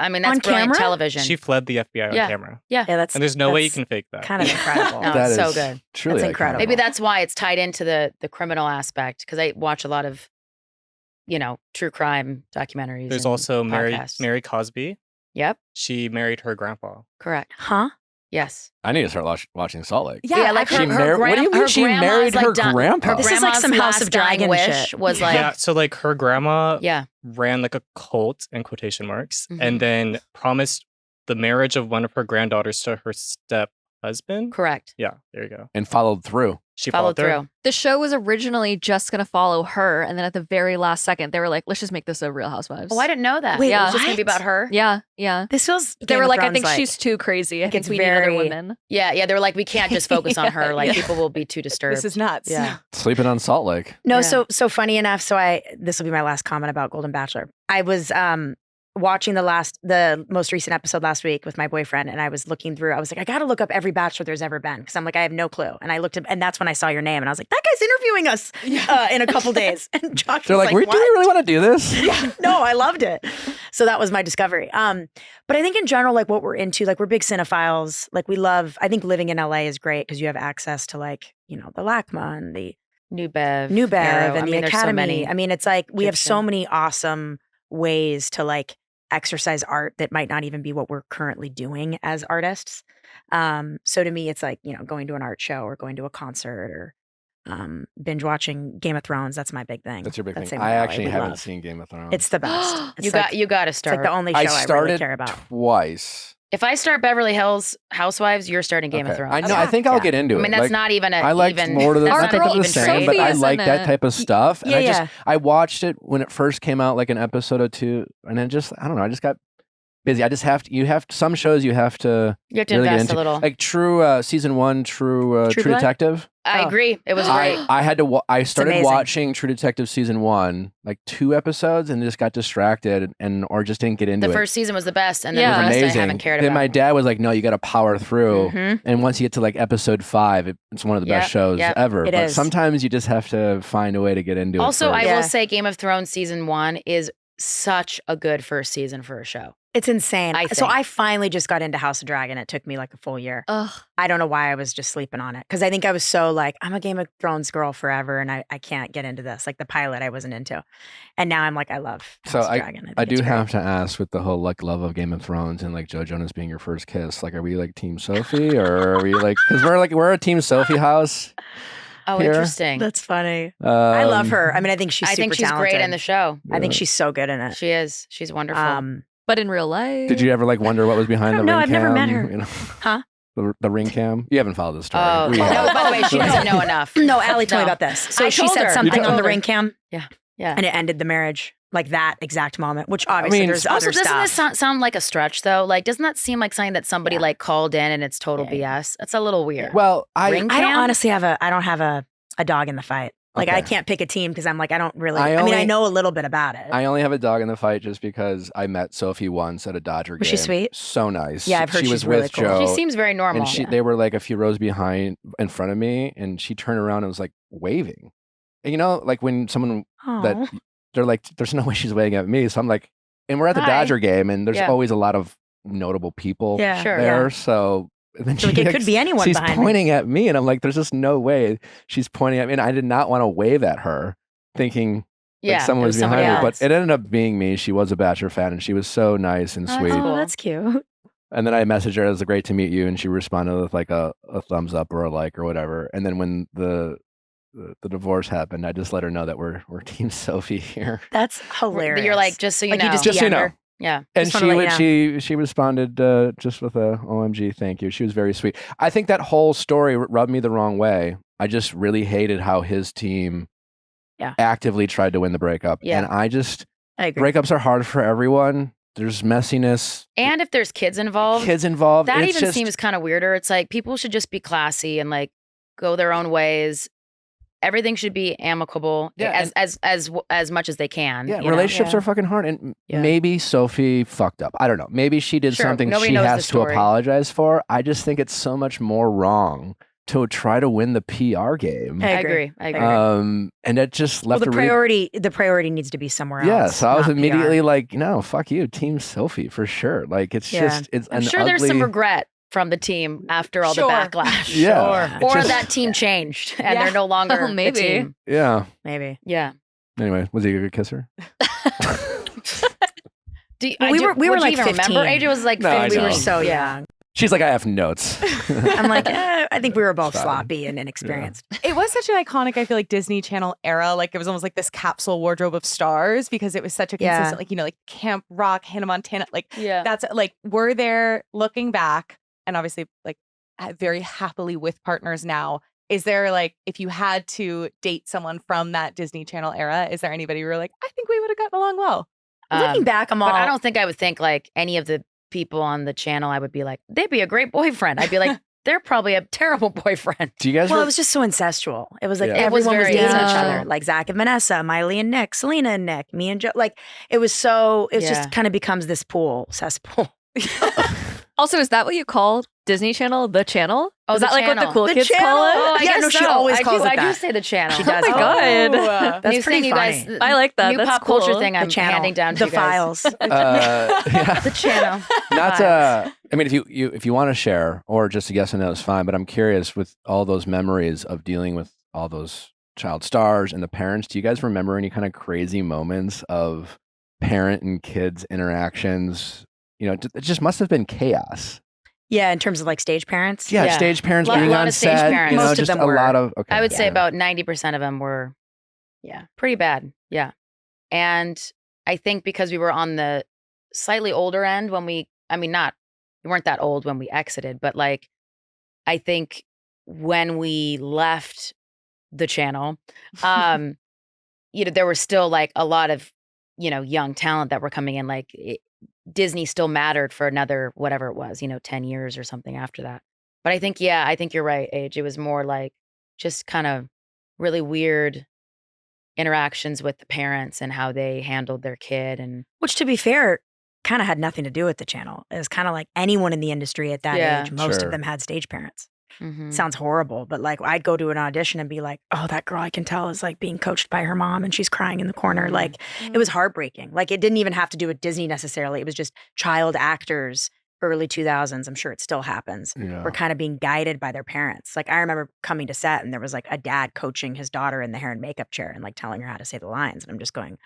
On brilliant camera? television. She fled the FBI on Yeah. camera. Yeah, that's. And there's no way you that's can fake that. Kind of incredible. No, That it's so is good. Truly That's incredible. Maybe that's why it's tied into the criminal aspect because I watch a lot of, true crime documentaries. There's and also podcasts. Mary Cosby. Yep, She married her grandpa. correct. Huh? Yes. I need to start watching Salt Lake. Yeah, like She her, mar- what do you mean her she grandma's, married her done- grandpa? Her This is like some grandma's House of last dying Dragon wish shit. was like, Yeah, so like her grandma yeah, ran like a cult in quotation marks Mhm. and then promised the marriage of one of her granddaughters to her step husband. correct. Yeah, there you go. And followed through. She Followed through. The show was originally just gonna follow her, and then at the very last second, they were like, "Let's just make this a Real Housewives." Oh, I didn't know that. Wait, It was just gonna be what? about her. Yeah, yeah. This feels. They Game were of like, "I Thrones think she's too crazy. I think it's we need other very- women." Yeah. They were like, we can't just focus on her. Yeah, Like yeah. people will be too disturbed. This is nuts. Yeah. Sleeping on Salt Lake. No, Yeah. so funny enough. This will be my last comment about Golden Bachelor. I was watching the most recent episode last week with my boyfriend, and I was looking through. I was like, I got to look up every Bachelor there's ever been because I'm like, I have no clue. And I looked up, and that's when I saw your name, and I was like, that guy's interviewing us in a couple days. And Josh They're was like, like, do we really want to do this? yeah, no, I loved it. So that was my discovery. But I think in general, like what we're into, like we're big cinephiles. Like I think living in LA is great because you have access to like, the LACMA and the New Bev. New Bev Arrow. and the there's so Academy. many. I mean, it's like we have so Gibson. many awesome ways to like exercise art that might not even be what we're currently doing as artists. So to me, it's like, going to an art show or going to a concert or binge watching Game of Thrones. That's my big thing. That's your big That's thing. in my I alley. actually We haven't love. seen Game of Thrones. It's the best. It's you got to It's start. like the only show I I, started really care about. twice. If I start Beverly Hills Housewives, you're starting Game of Okay. Thrones. I know. I think I'll Yeah. get into I it. mean, that's Like, not even a. I liked even, more to the. it's Our I not think girl it's the even same, Sophie but trade. I is like in that it. type of stuff. And Yeah, I watched it when it first came out, like an episode or two, and then I don't know. I just got busy. I just have to. You have some shows you have to. You have to really get invest into. a little. Like True season 1, True True Blood? Detective. I agree. It was great. I had to. I started watching True Detective season 1, like 2 episodes, and just got distracted, or just didn't get into it. The first season was the best, and then it was the rest amazing. I haven't cared then about. my dad was like, "No, you got to power through." And once you get to like episode 5, it's one of the best shows ever. It is. Sometimes you just have to find a way to get into it. Also, I will say, Game of Thrones season 1 is such a good first season for a show. It's insane. I think. So I finally just got into House of Dragon. It took me like a full year. Ugh. I don't know why I was just sleeping on it. Because I think I was so like, I'm a Game of Thrones girl forever and I can't get into this. Like the pilot I wasn't into. And now I'm like, I love House of Dragon. I do have to ask with the whole like love of Game of Thrones and like Joe Jonas being your first kiss. Like, are we like Team Sophie or are we like, because we're a Team Sophie house. Oh, here. Interesting. That's funny. I love her. I mean, I think she's super she's talented. great in the show. I think she's so good in it. She is. She's wonderful. But in real life, did you ever like wonder what was behind the ring I've cam? never met her. You know? Huh? The ring cam? You haven't followed the story. Oh, We no, have. by the way, she doesn't know enough. No, Aly told me about this. So she told said her. something I on the told ring her. cam. Yeah. And it ended the marriage. Like that exact moment, which obviously there's Also, other doesn't stuff. this sound like a stretch though? Like, doesn't that seem like something that somebody like called in and it's total BS? That's a little weird. Well, I Ring don't cam? honestly have a dog in the fight. Like I can't pick a team because I'm like, I don't really, I mean, I know a little bit about it. I only have a dog in the fight just because I met Sophie once at a Dodger game. Was she sweet? So nice. Yeah, I've heard she was she's really with cool. Joe. She seems very normal. And they were like a few rows behind in front of me, and she turned around and was like waving. And you know, like when someone that they're like, there's no way she's waving at me. So I'm like, and we're at the Dodger game, and there's always a lot of notable people there. So and then like it could be anyone she's behind pointing at me, and I'm like, there's just no way she's pointing at me. And I did not want to wave at her, thinking like someone was behind her. But it ended up being me. She was a Bachelor fan, and she was so nice and sweet. Oh, that's cute. And then I messaged her, it was great to meet you. And she responded with like a thumbs up or a like or whatever. And then when the divorce happened, I just let her know that we're Team Sophie here. That's hilarious. You're like, just so you know. You just so you know. Yeah. And she responded just with a OMG, thank you. She was very sweet. I think that whole story rubbed me the wrong way. I just really hated how his team actively tried to win the breakup. Yeah. And I agree. Breakups are hard for everyone. There's messiness. And if there's kids involved, that even seems kind of weirder. It's like people should just be classy and like go their own ways. Everything should be amicable as much as they can. Yeah, relationships are fucking hard. And maybe Sophie fucked up. I don't know. Maybe she did something she has to apologize for. I just think it's so much more wrong to try to win the PR game. I agree. And it just left the priority needs to be somewhere else. Yeah, so I was immediately PR. like, no, fuck you, Team Sophie for sure. Like it's I'm sure there's some regret from the team after all the backlash. Yeah. Or that team changed and they're no longer maybe. the team. Yeah. Maybe. Yeah. Anyway, was he a good kisser? We were like 15. Remember? AJ was like 15. We were so young. She's like, I have notes. I'm like, I think we were both sloppy and inexperienced. It was such an iconic, I feel like, Disney Channel era. Like it was almost like this capsule wardrobe of stars because it was such a consistent, like, you know, like Camp Rock, Hannah Montana. Like that's like, we're there looking back and obviously like very happily with partners now. Is there like, if you had to date someone from that Disney Channel era, is there anybody who were like, I think we would have gotten along well? Looking back, but I don't think I would think like any of the people on the channel, I would be like, they'd be a great boyfriend. I'd be like, they're probably a terrible boyfriend. Do you guys? Well, it was just so incestual. It was like everyone was dating each other, like Zach and Vanessa, Miley and Nick, Selena and Nick, me and Joe. Like it was so. It just kind of becomes this cesspool. Also, is that what you call Disney Channel? The channel? Oh, is that like what the cool kids channel? call it? Oh, I guess she always calls it that. I do say the channel. She does. Oh my god, that's pretty funny. I like that. New That's pop cool. culture thing. I'm channel. handing down to the you guys. files. The channel. I mean, if you want to share or just a yes or no is fine. But I'm curious with all those memories of dealing with all those child stars and the parents. Do you guys remember any kind of crazy moments of parent and kids interactions? You know, it just must have been chaos. Yeah, in terms of like stage parents. Yeah, stage parents being on set. You know, Most just of them a lot of. Okay. I would say about 90% of them were, pretty bad. Yeah, and I think because we were on the slightly older end when we weren't that old when we exited, but like, I think when we left the channel, you know, there was still like a lot of, you know, young talent that were coming in. Like Disney still mattered for another, whatever it was, you know, 10 years or something after that. But I think you're right, Age. It was more like just kind of really weird interactions with the parents and how they handled their kid. And which, to be fair, kind of had nothing to do with the channel. It was kind of like anyone in the industry at that age. Most of them had stage parents. Sounds horrible, but like I'd go to an audition and be like, oh, that girl I can tell is like being coached by her mom and she's crying in the corner. Like it was heartbreaking. Like it didn't even have to do with Disney necessarily. It was just child actors, early 2000s. I'm sure it still happens. Were kind of being guided by their parents. Like I remember coming to set and there was like a dad coaching his daughter in the hair and makeup chair and like telling her how to say the lines. And I'm just going,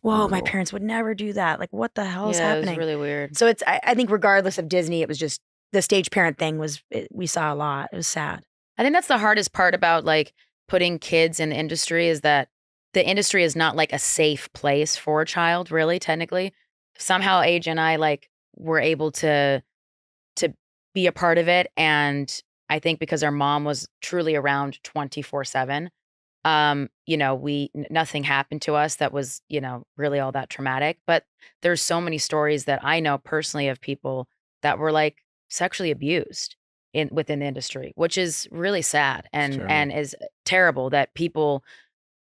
whoa, my parents would never do that. Like what the hell is happening? It was really weird. So I think regardless of Disney, it was just the stage parent thing we saw a lot. It was sad. I think that's the hardest part about like putting kids in the industry is that the industry is not like a safe place for a child, really, technically. Somehow AJ and I like were able to be a part of it. And I think because our mom was truly around 24/7, nothing happened to us that was, really all that traumatic. But there's so many stories that I know personally of people that were like sexually abused within the industry, which is really sad and is terrible that people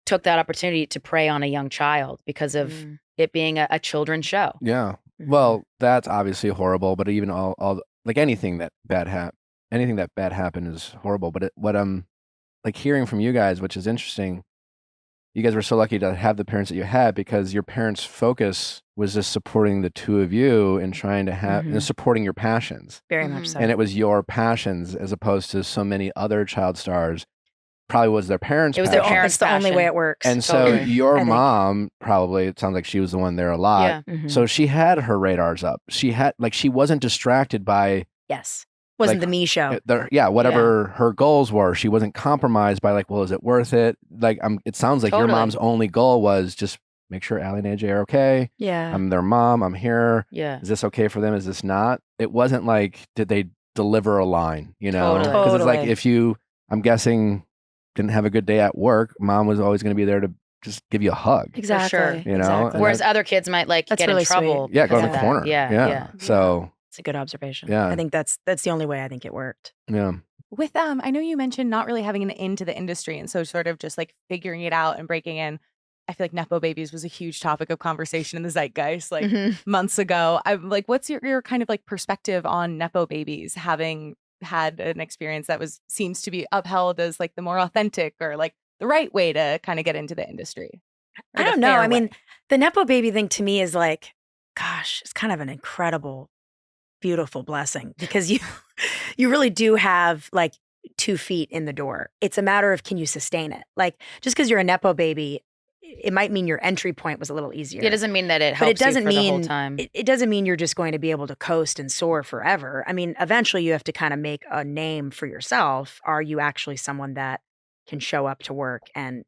took that opportunity to prey on a young child because of it being a children's show. Yeah. Well, that's obviously horrible, but even all like anything that bad happened is horrible. But what I'm like hearing from you guys, which is interesting, you guys were so lucky to have the parents that you had because your parents' focus was just supporting the two of you and trying to have and supporting your passions. Very much so. And it was your passions as opposed to so many other child stars. Probably was their parents' It was passion. their parents' It's the only way it works. And so your mom probably, it sounds like she was the one there a lot. Yeah. So she had her radars up. She wasn't distracted by wasn't the me show. Whatever her goals were. She wasn't compromised by like, well, is it worth it? Like, it sounds like your mom's only goal was just make sure Aly and AJ are okay. Yeah. I'm their mom. I'm here. Yeah. Is this okay for them? Is this not? It wasn't like, did they deliver a line, Totally. Because it's like if you, I'm guessing, didn't have a good day at work, mom was always going to be there to just give you a hug. Exactly. For sure. Exactly. Whereas other kids might like That's get really in trouble. sweet. Yeah, go in the because of corner. that. Yeah. So It's a good observation. Yeah. I think that's the only way I think it worked. yeah. With I know you mentioned not really having an into the industry, and so sort of just like figuring it out and breaking in. I feel like Nepo babies was a huge topic of conversation in the zeitgeist like months ago. I'm like, what's your kind of like perspective on Nepo babies having had an experience that seems to be upheld as like the more authentic or like the right way to kind of get into the industry? I don't know. I mean, the Nepo baby thing to me is like, gosh, it's kind of an incredible, beautiful blessing because you really do have like 2 feet in the door. It's a matter of can you sustain it? Like just because you're a Nepo baby, it might mean your entry point was a little easier. It doesn't mean that it helps you for the whole time. It doesn't mean you're just going to be able to coast and soar forever. I mean, eventually you have to kind of make a name for yourself. Are you actually someone that can show up to work and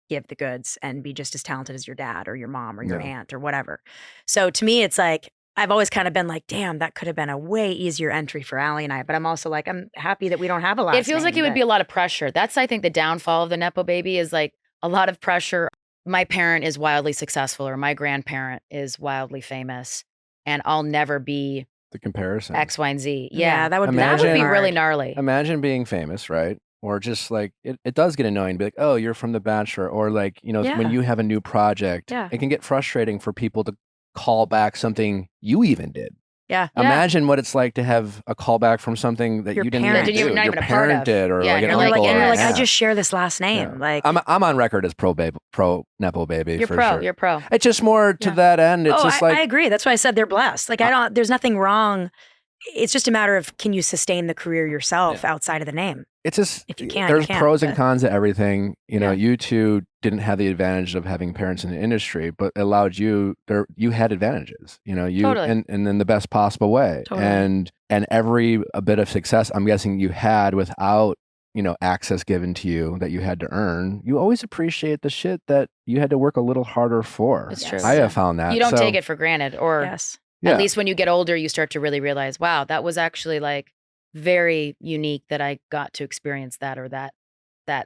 give the goods and be just as talented as your dad or your mom or your aunt or whatever? So to me, it's like, I've always kind of been like, damn, that could have been a way easier entry for Aly and I. But I'm also like, I'm happy that we don't have a lot. It feels like it would be a lot of pressure. That's, I think, the downfall of the Nepo baby is like a lot of pressure. My parent is wildly successful or my grandparent is wildly famous and I'll never be The comparison. X, Y, and Z. Yeah, that would be really hard. gnarly. Imagine being famous, right? Or just like, it does get annoying to be like, oh, you're from The Bachelor. Or like, when you have a new project, it can get frustrating for people to call back something you even did. Yeah. Imagine what it's like to have a callback from something that Your you didn't parent even did. do. You're not Your even a part parent of. did, or Yeah, like an you're like- uncle. And you're like, or- I yeah. just share this last name. Yeah. Like I'm on record as pro Nepo baby. You're for pro. Sure. You're pro. It's just more to that end. It's just like I agree. That's why I said they're blessed. Like there's nothing wrong. It's just a matter of can you sustain the career yourself outside of the name? it's just If you can, there's you can, pros and but- cons to everything. You two didn't have the advantage of having parents in the industry, but it allowed you had advantages. Totally. and in the best possible way. Totally. And every a bit of success I'm guessing you had without access given to you that you had to earn. You always appreciate the shit that you had to work a little harder for. It's true. I have found that You don't So, take it for granted. Or Yes. yeah. at least when you get older, you start to really realize, wow, that was actually like very unique that I got to experience that or that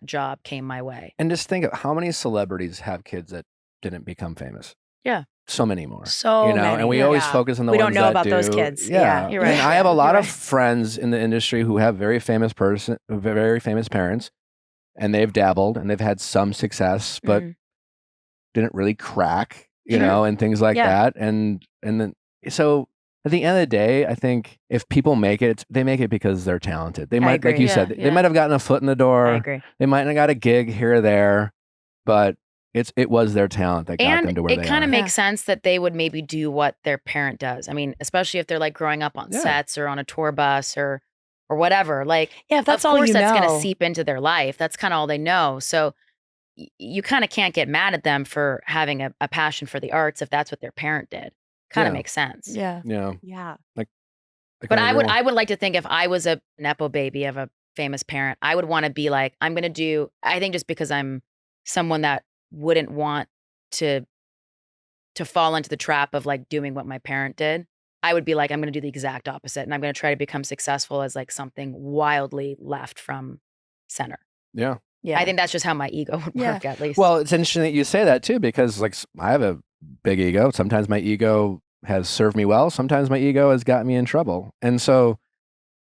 job came my way. And just think of how many celebrities have kids that didn't become famous. Yeah. So many more. So many. And we always focus on the We ones don't know that about those do. kids. Yeah, Yeah, you're right. And I have a lot You're of right. friends in the industry who have very famous parents, and they've dabbled and they've had some success, but didn't really crack, you know, and things like that. And then, so at the end of the day, I think if people make it, they make it because they're talented. They might, like you said, they might have gotten a foot in the door. I agree. They might have got a gig here or there, but it was their talent that got them to where they are. And it kind of makes sense that they would maybe do what their parent does. I mean, especially if they're like growing up on sets or on a tour bus or whatever. Like, if that's of all course you that's know, going to seep into their life. That's kind of all they know. So you kind of can't get mad at them for having a passion for the arts if that's what their parent did. Kind of makes sense. Yeah. Like, but I would like to think if I was a nepo baby of a famous parent, I would want to be like, I'm going to do, I think just because I'm someone that wouldn't want to fall into the trap of like doing what my parent did, I would be like, I'm going to do the exact opposite. And I'm going to try to become successful as like something wildly left from center. Yeah. I think that's just how my ego would work, at least. Well, it's interesting that you say that too, because like I have a big ego. Sometimes my ego has served me well. Sometimes my ego has gotten me in trouble. And so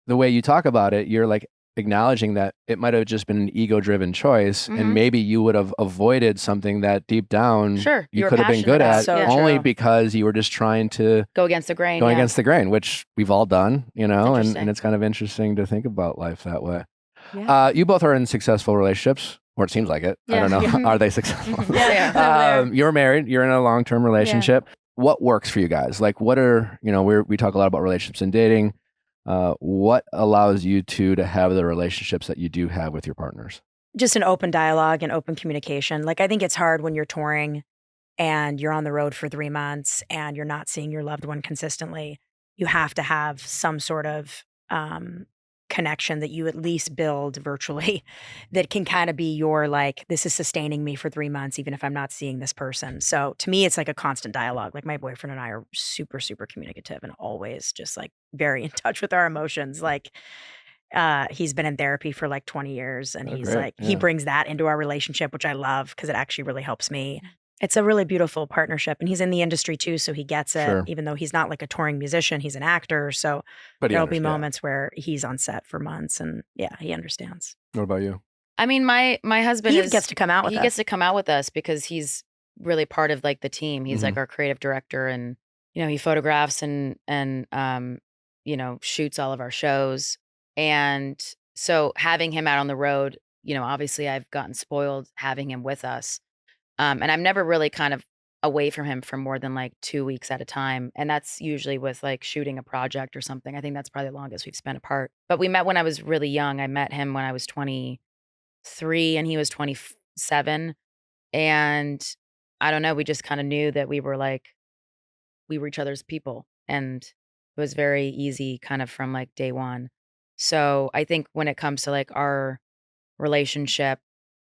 the way you talk about it, you're like acknowledging that it might have just been an ego-driven choice, and maybe you would have avoided something that deep down you could have been good at, only because you were just trying to go against the grain. Going against the grain, which we've all done, you know, and it's kind of interesting to think about life that way. Yeah. You both are in successful relationships, or it seems like it. I don't know. Are they successful? You're married. You're in a long-term relationship. What works for you guys? Like, what are, you know, we talk a lot about relationships and dating. What allows you two to have the relationships that you do have with your partners? Just an open dialogue and open communication. Like, I think it's hard when you're touring and you're on the road for 3 months and you're not seeing your loved one consistently. You have to have some sort of connection that you at least build virtually that can kind of be your, like, this is sustaining me for 3 months, even if I'm not seeing this person. So to me, it's like a constant dialogue. Like, my boyfriend and I are super, super communicative and always just like very in touch with our emotions. Like, he's been in therapy for like 20 years and he's like, he brings that into our relationship, which I love because it actually really helps me. It's a really beautiful partnership, and he's in the industry too, so he gets it, even though he's not like a touring musician, he's an actor. So there'll be moments where he's on set for months, and he understands. What about you? I mean, my husband gets to come out with us. He gets to come out with us because he's really part of like the team. He's like our creative director, and, you know, he photographs and you know, shoots all of our shows. And so having him out on the road, you know, obviously I've gotten spoiled having him with us. And I'm never really kind of away from him for more than like 2 weeks at a time. And that's usually with like shooting a project or something. I think that's probably the longest we've spent apart. But we met when I was really young. I met him when I was 23 and he was 27. And I don't know, we just kind of knew that we were each other's people. And it was very easy kind of from like day one. So I think when it comes to like our relationship,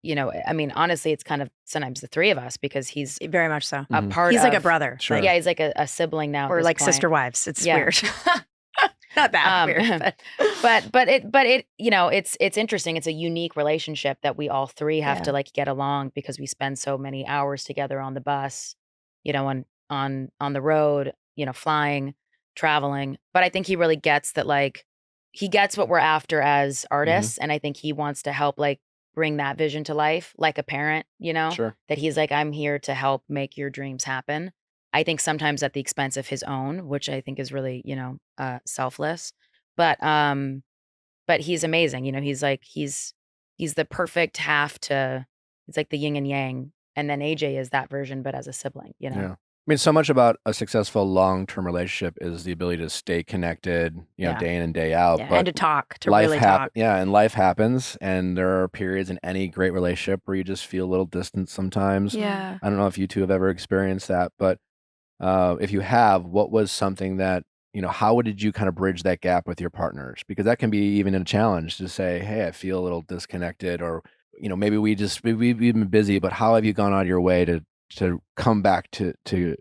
you know, I mean, honestly, it's kind of sometimes the three of us because he's very much so a part. He's like a brother. Sure. Like, he's like a sibling now, or like point. Sister wives. It's weird. Not that weird, but it, you know, it's interesting. It's a unique relationship that we all three have to like get along because we spend so many hours together on the bus, you know, on the road, you know, flying, traveling. But I think he really gets that, like, he gets what we're after as artists, and I think he wants to help like bring that vision to life, like a parent, you know, that he's like, I'm here to help make your dreams happen. I think sometimes at the expense of his own, which I think is really, you know, selfless, but he's amazing. You know, he's the perfect half to, it's like the yin and yang. And then AJ is that version, but as a sibling, you know? Yeah. I mean, so much about a successful long-term relationship is the ability to stay connected, you know, day in and day out. But and to talk, to really talk. Yeah, and life happens, and there are periods in any great relationship where you just feel a little distant sometimes. Yeah. I don't know if you two have ever experienced that, but if you have, what was something that, you know, how did you kind of bridge that gap with your partners? Because that can be even a challenge to say, hey, I feel a little disconnected, or, you know, maybe we've been busy, but how have you gone out of your way to come back to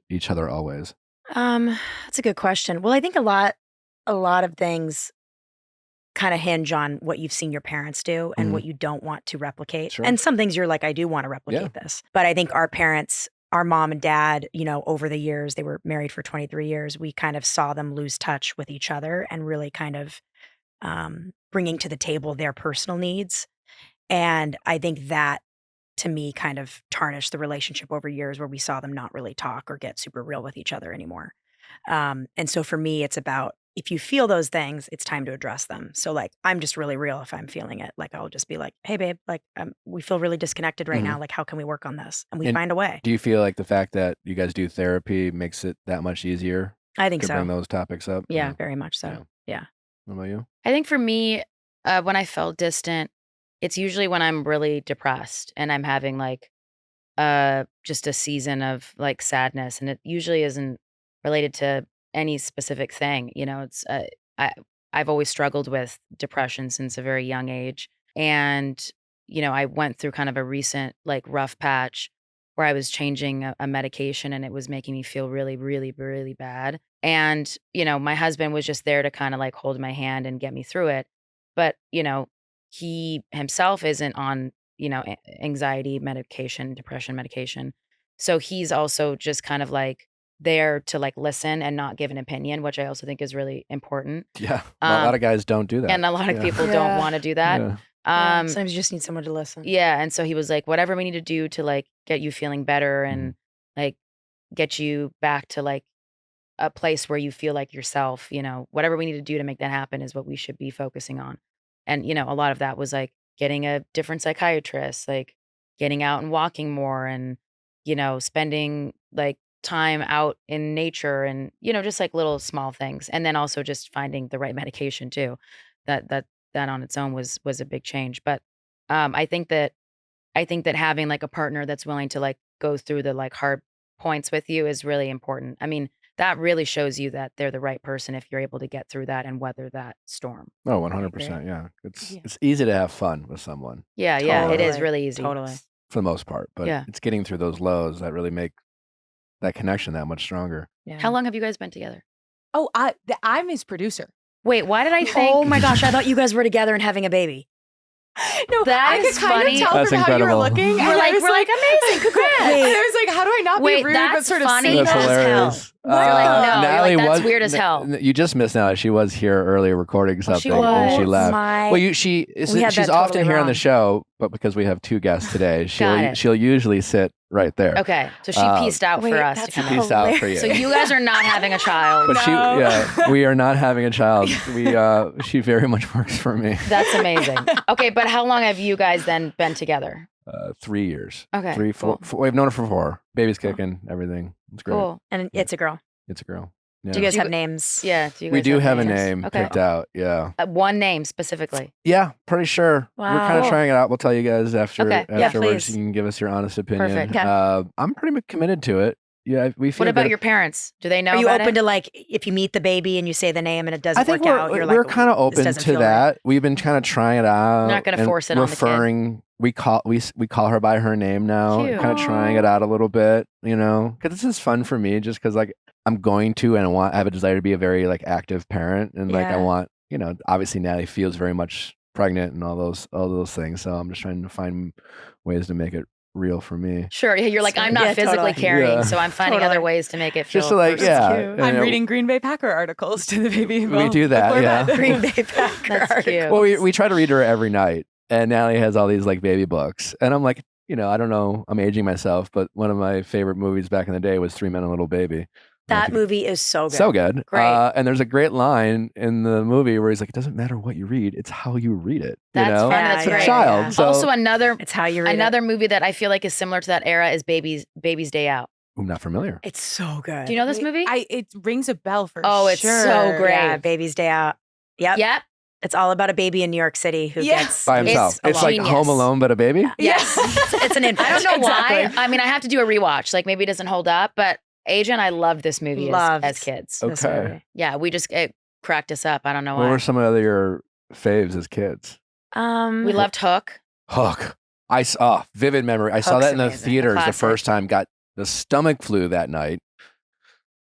each other always? That's a good question. Well, I think a lot of things kind of hinge on what you've seen your parents do and what you don't want to replicate. Sure. And some things you're like, I do want to replicate this. But I think our parents, our mom and dad, you know, over the years, they were married for 23 years. We kind of saw them lose touch with each other and really kind of bringing to the table their personal needs. And I think that, to me, kind of tarnished the relationship over years where we saw them not really talk or get super real with each other anymore. And so for me, it's about, if you feel those things, it's time to address them. So like, I'm just really real if I'm feeling it. Like, I'll just be like, hey, babe, like, we feel really disconnected right now. Like, how can we work on this? And we find a way. Do you feel like the fact that you guys do therapy makes it that much easier? I think to so. bring those topics up? Yeah, very much so. Yeah. What about you? I think for me, when I felt distant, it's usually when I'm really depressed and I'm having like just a season of like sadness, and it usually isn't related to any specific thing. You know, it's I've always struggled with depression since a very young age, and you know, I went through kind of a recent like rough patch where I was changing a medication, and it was making me feel really, really, really bad. And you know, my husband was just there to kind of like hold my hand and get me through it, but you know, he himself isn't on, you know, anxiety medication, depression medication. So he's also just kind of like there to like listen and not give an opinion, which I also think is really important. Yeah. A lot of guys don't do that. And a lot of people don't want to do that. Yeah. Sometimes you just need someone to listen. Yeah. And so he was like, whatever we need to do to like get you feeling better and like get you back to like a place where you feel like yourself, you know, whatever we need to do to make that happen is what we should be focusing on. And, you know, a lot of that was like getting a different psychiatrist, like getting out and walking more and, you know, spending like time out in nature and, you know, just like little small things. And then also just finding the right medication too. That on its own was a big change. But I think that having like a partner that's willing to like go through the like hard points with you is really important. I mean, that really shows you that they're the right person if you're able to get through that and weather that storm. Oh, 100%. Yeah. It's easy to have fun with someone. Yeah. Totally. Yeah. It is really easy. Totally. For the most part. But it's getting through those lows that really make that connection that much stronger. Yeah. How long have you guys been together? Oh, I'm his producer. Wait, why did I think? Oh my gosh, I thought you guys were together and having a baby. No, That I is could kind funny. of tell That's from how you were incredible. looking. We're and like, I was amazing, congrats. and I was like, how do I not Wait, be rude but that's sort of funny. say That's As hilarious. You're like, no, you're like, that's weird as hell. You just missed out. She was here earlier recording something she and she was. left. My- Well, We had she's that often totally here on the wrong. show, but because we have two guests today, Got it. she'll usually sit right there. Okay, so she pieced out Wait, for us to that's come She in. pieced out for you. So you guys are not having a child. But we are not having a child. She very much works for me. That's amazing. Okay, but how long have you guys then been together? 3 years. Okay, 3, 4. We've known her for 4. Baby's kicking. Everything. It's great. Cool. And it's a girl. It's a girl. Yeah. Do you guys Do you- have names? Yeah. Do you We guys do have a names? name Okay. picked out. Yeah. One name specifically. Yeah, pretty sure. We're kind of Wow. trying it out. We'll tell you guys Okay. Yeah, afterwards. please. You can give us your honest opinion. Perfect. Okay. I'm pretty committed to it. Yeah, we feel What about good. your parents? Do they know Are you about open it? to like, if you meet the baby and you say the name and it doesn't I think work out, you're we're like, kind of "This open doesn't to feel that. right." We've been kind of trying it out. Not gonna and force it on the kid. referring. We call her by her name now. Cute. Kind of trying it out a little bit, you know, because this is fun for me. Just because like I'm going to and I have a desire to be a very like active parent, and like I Yeah. want, you know, obviously Natalie feels very much pregnant and all those things. So I'm just trying to find ways to make it real for me. Sure. Yeah, you're like, I'm not Yeah, physically totally. carrying, Yeah. so I'm finding Totally. other ways to make it feel Just to like, personal. yeah, cute. and, I'm you know, reading Green Bay Packer articles to the baby. We do that, before yeah. bed. Green Bay Packer. That's cute. Well, we try to read her every night, and Natalie has all these like baby books, and I'm like, you know, I don't know, I'm aging myself, but one of my favorite movies back in the day was 3 Men and a Little Baby. That movie is so good. So good. Great. And there's a great line in the movie where he's like, it doesn't matter what you read, it's how you read it. That's you know? fun. That's It's a great. child. Yeah. So, Also, another It's how you read another movie that I feel like is similar to that era is Baby's Day Out. I'm not familiar. it. It's so good. Do you know this movie? It rings a bell for Oh, it's sure. so great. Yeah, Baby's Day Out. Yep. Yep. It's all about a baby in New York City who Yeah. gets By himself. It's It's like genius. Home Alone, but a baby. Yes. it's an infant. I don't know why. Exactly. I mean, I have to do a rewatch. Like maybe it doesn't hold up, but AJ and I loved this movie Loved. as kids. This Okay. movie. Yeah, it cracked us up. I don't know What why. were some of your faves as kids? We loved Hook. Hook. I saw vivid memory. I saw Hook's that in the amazing. theaters the Classic. first time. Got the stomach flu that night.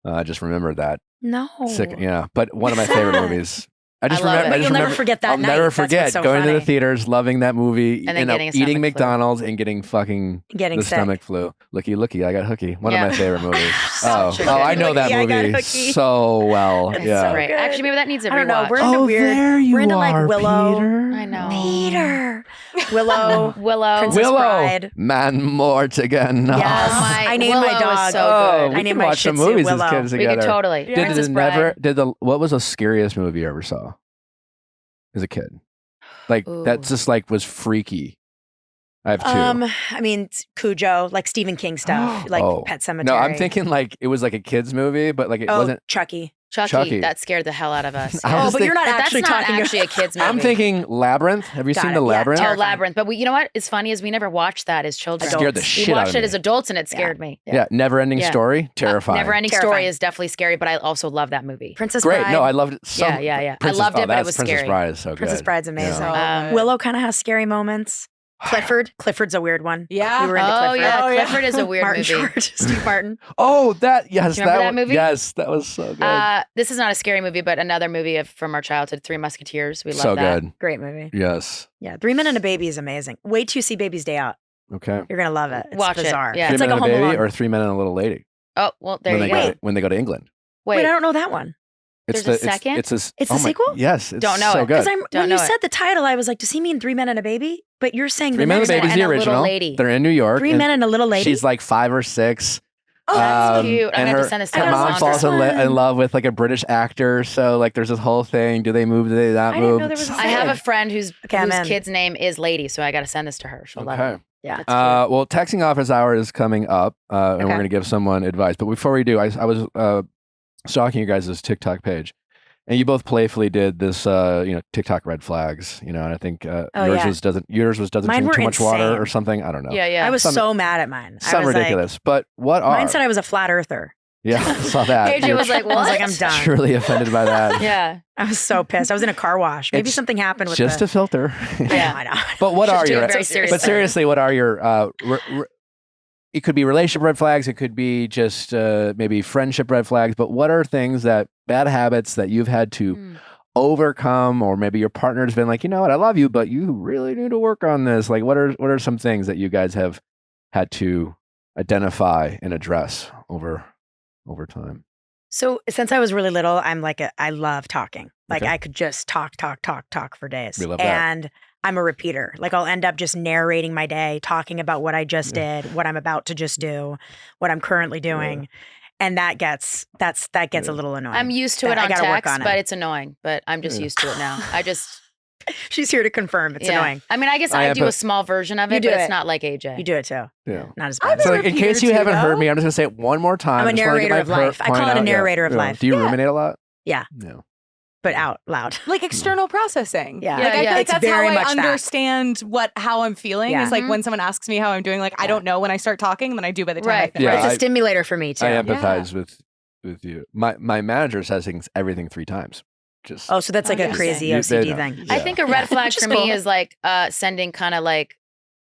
I just remember that. No. Sick. Yeah, but one of my favorite Sad. movies. I just I love remember. it. I But just you'll never remember- forget that I'll night. never That's what's forget so going to funny. the theaters, loving that movie, And then getting a eating stomach flu. McDonald's and getting fucking Getting the sick. stomach flu. Looky, I got hooky. One Yeah. of my favorite movies. Such a good I know that movie. I got movie hooky. so well. It's yeah. great. good. Actually, maybe that needs a I don't know. rewatch. We're into weird. there you we're into like are, Willow. Peter. I know. Peter. Willow. Princess Willow. Bride. Man, more again. Yes. Oh my- I named Willow my is dog. so good. We I named can my watch Shih some Tzu movies Willow. as kids We together. could totally. Princess Bride. What was the scariest movie you ever saw as a kid? Like Ooh. that just like was freaky. I have two. I mean, Cujo, like Stephen King stuff, like Oh. Pet Sematary. No, I'm thinking like it was like a kid's movie, but like it wasn't. Chucky. Chucky. That scared the hell out of us. I was But you're not But actually that's not talking. actually a kid's movie. I'm thinking Labyrinth. Have you Got seen it. the Yeah, Labyrinth? Oh, terrifying. Labyrinth. But you know what is funny is we never watched that as children. It scared the Adults. shit We out watched of it me. as adults and it scared me. Yeah, Never Ending Yeah. Story, terrifying. Never Ending Story Terrifying. is definitely scary, but I also love that movie. Princess Great. Bride. No, I loved it. So Yeah. Princess, I loved it, but it that's was Princess scary. Bride is so good. Princess Bride's amazing. Yeah. Willow kind of has scary moments. Clifford's a weird one. Yeah. We were into Oh Clifford. yeah, Clifford is a weird Martin movie. Short, Steve Martin. Oh, that yes, Do you remember that one- movie? Yes, that was so good. This is not a scary movie, but another movie from our childhood, Three Musketeers. We love so that. good. Great movie. Yes. Yeah, 3 Men and a Baby is amazing. Wait till you see Baby's Day Out. Okay. You're gonna love it. It's Watch it. bizarre. Yeah. It's Three like a Men Home and a Baby Alone. or Three Men and a Little Lady. Oh well, there when you they go. go when they go to England. Wait, I don't know that one. There's a second? It's oh a my- sequel? Yes, it's Don't know so it. good. Because Don't when know you it. said the title, I was like, does he mean 3 Men and a Baby? But you're saying Three the Men and next a Baby's and the a Little original. Lady. They're in New York. 3 and Men and a Little Lady. She's like 5 or 6. That's cute. I'm and gonna have her, to send this to her my mom mom. falls One. in love with like a British actor. So like there's this whole thing. Do they move? Do they not I didn't move? know there was a I have a second. friend whose I'm in. kid's name is Lady, so I got to send this to her. She'll love it. Okay. Yeah. That's cute. Well, texting office hour is coming up, and we're Okay. going to give someone advice. But before we do, I was stalking your guys' TikTok page, and you both playfully did this, TikTok red flags. And I think yours yeah. doesn't Mine drink were too much water insane. or something. I don't know. Yeah. I was Some- so mad at mine. I Some was ridiculous. But what are? Mine said I was a flat earther. Yeah, I saw that. AJ You're was like, I was like, "What?" I'm done. truly offended by that. Yeah. I was so pissed. I was in a car wash. Maybe It's something happened with Just the. a filter. Yeah. I know. But what Just are do it your? very seriously. But seriously, what are your? It could be relationship red flags. It could be just maybe friendship red flags. But what are things bad habits that you've had to overcome, or maybe your partner's been like, you know what, I love you, but you really need to work on this. Like, what are some things that you guys have had to identify and address over time? So since I was really little, I'm like I love talking. Like Okay. I could just talk for days. We love that. And I'm a repeater. Like I'll end up just narrating my day, talking about what I just did, what I'm about to just do, what I'm currently doing. And that gets a little annoying. I'm used to it I on gotta work text, on it. but it's annoying. But I'm just used to it now. She's here to confirm. It's annoying. I mean, I guess I I do a empath- small version of You it, do but it's it. not like AJ. You do it too. Yeah. Not as I'm bad. So, a like, in repeater case you too, haven't heard though. me, I'm just gonna say it one more time. I'm a I just wanna get narrator my of life. I call point it a out. narrator of life. Do you Yeah. ruminate a lot? Yeah. Yeah. But out loud. Like external processing. Yeah. Like I Yeah. feel like It's that's how very I much that. understand how I'm feeling. Yeah. Is like Mhm. when someone asks me how I'm doing, like I don't know when I start talking than I do by the time Right. I finish. Yeah, it's a I- stimulator for me too. I empathize with you. My manager says everything 3 times. Just Oh, so that's like Oh, a yeah. crazy You- OCD they know. thing. I Yeah. think a red flag Which is for me cool. is like sending kind of like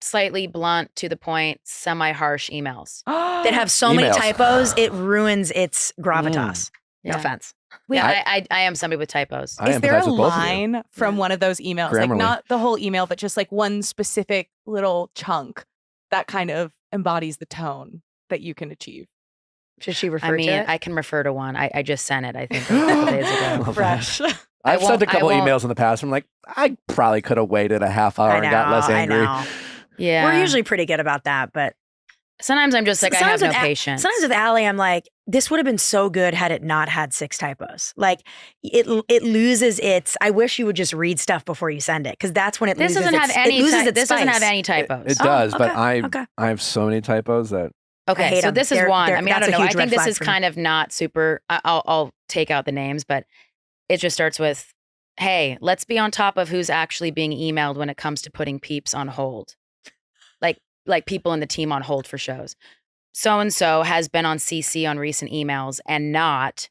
slightly blunt, to the point, semi-harsh emails. That have so many Emails. typos, it ruins its gravitas. No Yeah. offense. Wait, Yeah, I am somebody with typos. I Is there a empathize with both of you. line from one of those emails, Grammarly. like not the whole email, but just like one specific little chunk that kind of embodies the tone that you can achieve? Should she refer I mean, to it? I can refer to one. I just sent it, I think, a couple days ago. Love Fresh. I've I sent a won't- I couple won't- emails in the past. I'm like, I probably could have waited a half hour and got less angry. I know. Yeah. We're usually pretty good about that, but Sometimes I'm just like, I have sometimes no with patience. Sometimes with Aly, I'm like, this would have been so good had it not had 6 typos. Like it loses its. I wish you would just read stuff before you send it, because that's when it This loses. doesn't have its, any. It loses Ty- its this doesn't have spice. any typos. It does, but okay, okay. I have so many typos that Okay, hate so 'em. this is They're- one. they're- I mean, I that's don't a know. I huge red think this flag is for me. kind of not super. I'll take out the names, but it just starts with, "Hey, let's be on top of who's actually being emailed when it comes to putting peeps on hold, like people in the team on hold for shows. So and so has been on CC on recent emails, and not